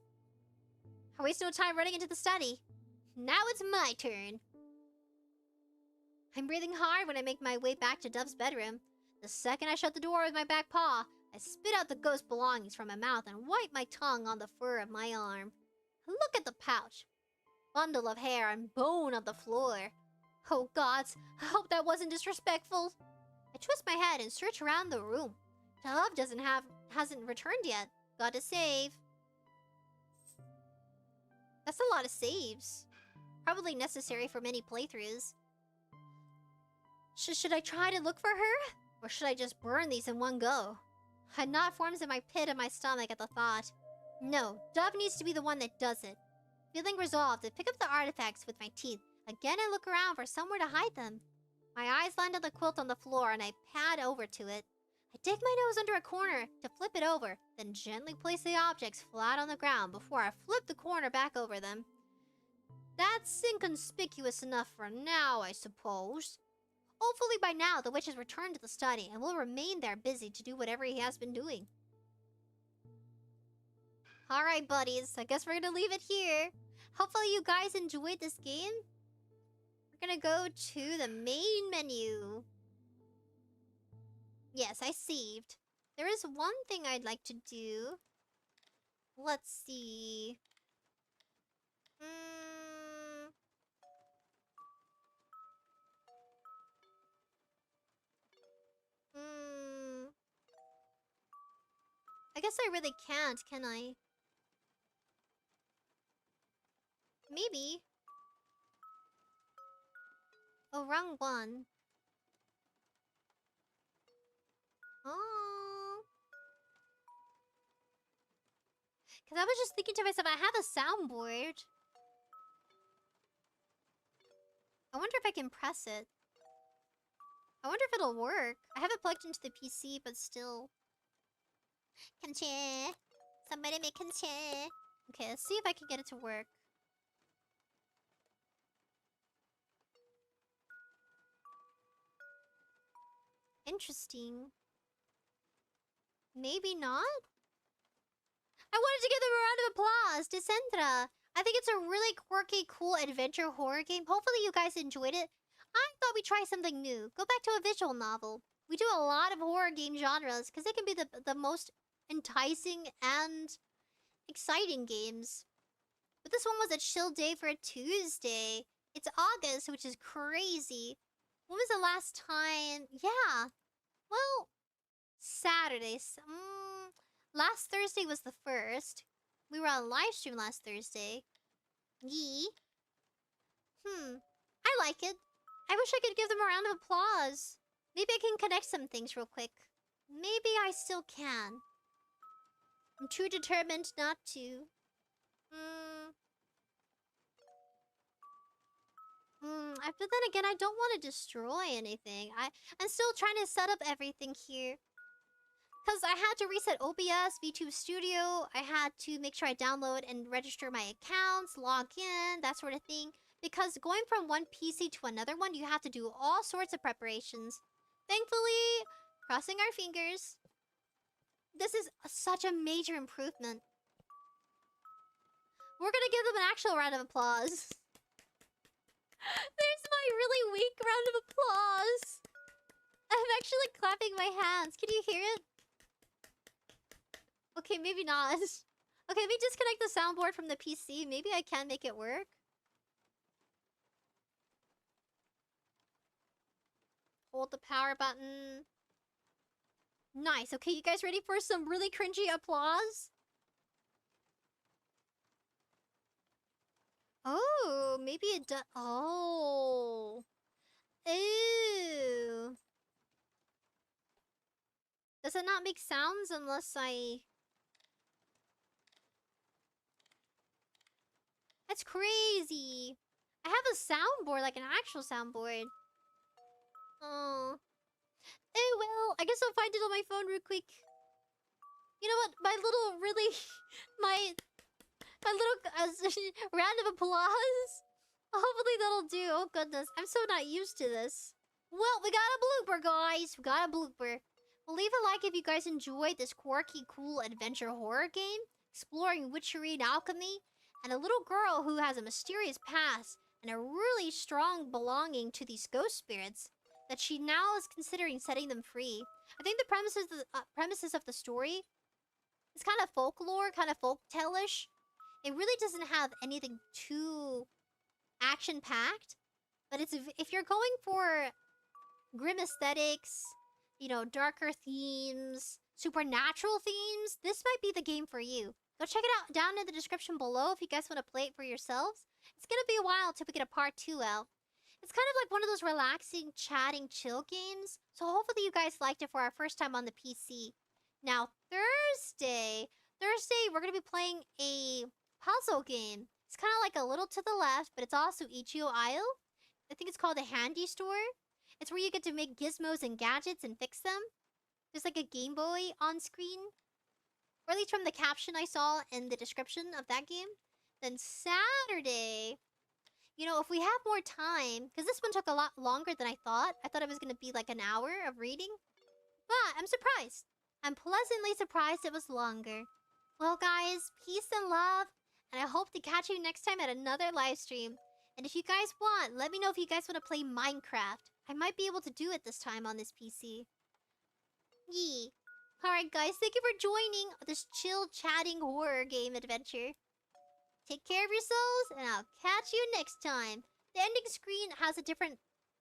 I waste no time running into the study. Now it's my turn. I'm breathing hard when I make my way back to Dove's bedroom. The second I shut the door with my back paw, I spit out the ghost belongings from my mouth and wipe my tongue on the fur of my arm. Look at the pouch. Bundle of hair and bone on the floor. Oh gods, I hope that wasn't disrespectful. I twist my head and search around the room. Dove hasn't returned yet. Gotta save. That's a lot of saves. Probably necessary for many playthroughs. Should I try to look for her? Or should I just burn these in one go? A knot forms in my pit of my stomach at the thought. No, Dove needs to be the one that does it. Feeling resolved, I pick up the artifacts with my teeth. Again, I look around for somewhere to hide them. My eyes land on the quilt on the floor and I pad over to it. I dig my nose under a corner to flip it over, then gently place the objects flat on the ground before I flip the corner back over them. That's inconspicuous enough for now, I suppose. Hopefully by now the witch has returned to the study and will remain there busy to do whatever he has been doing. Alright buddies, I guess we're gonna leave it here. Hopefully you guys enjoyed this game. We're gonna go to the main menu. Yes, I saved. There is one thing I'd like to do. Let's see. I guess I really can't, can I? Maybe. Oh, wrong one. Oh. Because I was just thinking to myself, I have a soundboard. I wonder if I can press it. I wonder if it'll work. I have it plugged into the PC, but still. Kimchi. Somebody make kimchi. Okay, let's see if I can get it to work. Interesting. Maybe not? I wanted to give them a round of applause. Dicentra. I think it's a really quirky, cool adventure horror game. Hopefully you guys enjoyed it. I thought we'd try something new. Go back to a visual novel. We do a lot of horror game genres because they can be the most enticing and exciting games. But this one was a chill day for a Tuesday. It's August, which is crazy. When was the last time? Yeah. Well, Saturday. Last Thursday was the 1st. We were on live stream last Thursday. Yee. I like it. I wish I could give them a round of applause. Maybe I can connect some things real quick. Maybe I still can. I'm too determined not to. But then again, I don't want to destroy anything. I'm still trying to set up everything here. Because I had to reset OBS, VTube Studio. I had to make sure I download and register my accounts, log in, that sort of thing. Because going from one PC to another one, you have to do all sorts of preparations. Thankfully, crossing our fingers, this is such a major improvement. We're gonna give them an actual round of applause. There's my really weak round of applause. I'm actually clapping my hands. Can you hear it? Okay, maybe not. Okay, let me disconnect the soundboard from the PC. Maybe I can make it work. Hold the power button. Nice. Okay, you guys ready for some really cringy applause? Oh, maybe it does. Oh. Ew. Does it not make sounds unless I... That's crazy. I have a soundboard, like an actual soundboard. Oh. Oh well, I guess I'll find it on my phone real quick. You know what? My little, really... my little round of applause. Hopefully that'll do. Oh goodness, I'm so not used to this. Well, we got a blooper, guys. We got a blooper. Well, leave a like if you guys enjoyed this quirky, cool adventure horror game, exploring witchery and alchemy, and a little girl who has a mysterious past and a really strong belonging to these ghost spirits that she now is considering setting them free. I think the premises of the story is kind of folklore, kind of folktale-ish. It really doesn't have anything too action-packed, but it's if you're going for grim aesthetics, you know, darker themes, supernatural themes, this might be the game for you. Go check it out down in the description below if you guys want to play it for yourselves. It's gonna be a while till we get a part 2 out. It's kind of like one of those relaxing, chatting, chill games. So hopefully you guys liked it for our first time on the PC. Now, Thursday, we're gonna be playing a puzzle game. It's kind of like a little to the left, but it's also 𝐏𝐿. I think it's called the Handy Store. It's where you get to make gizmos and gadgets and fix them. There's like a Game Boy on screen. Or at least from the caption I saw in the description of that game. Then Saturday, you know, if we have more time, because this one took a lot longer than I thought. I thought it was going to be like an hour of reading. But I'm surprised. I'm pleasantly surprised it was longer. Well, guys, peace and love. And I hope to catch you next time at another live stream. And if you guys want, let me know if you guys want to play Minecraft. I might be able to do it this time on this PC. Yee. Alright guys, thank you for joining this chill chatting horror game adventure. Take care of yourselves, and I'll catch you next time. The ending screen has a different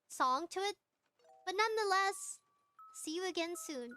song to it. But nonetheless, see you again soon.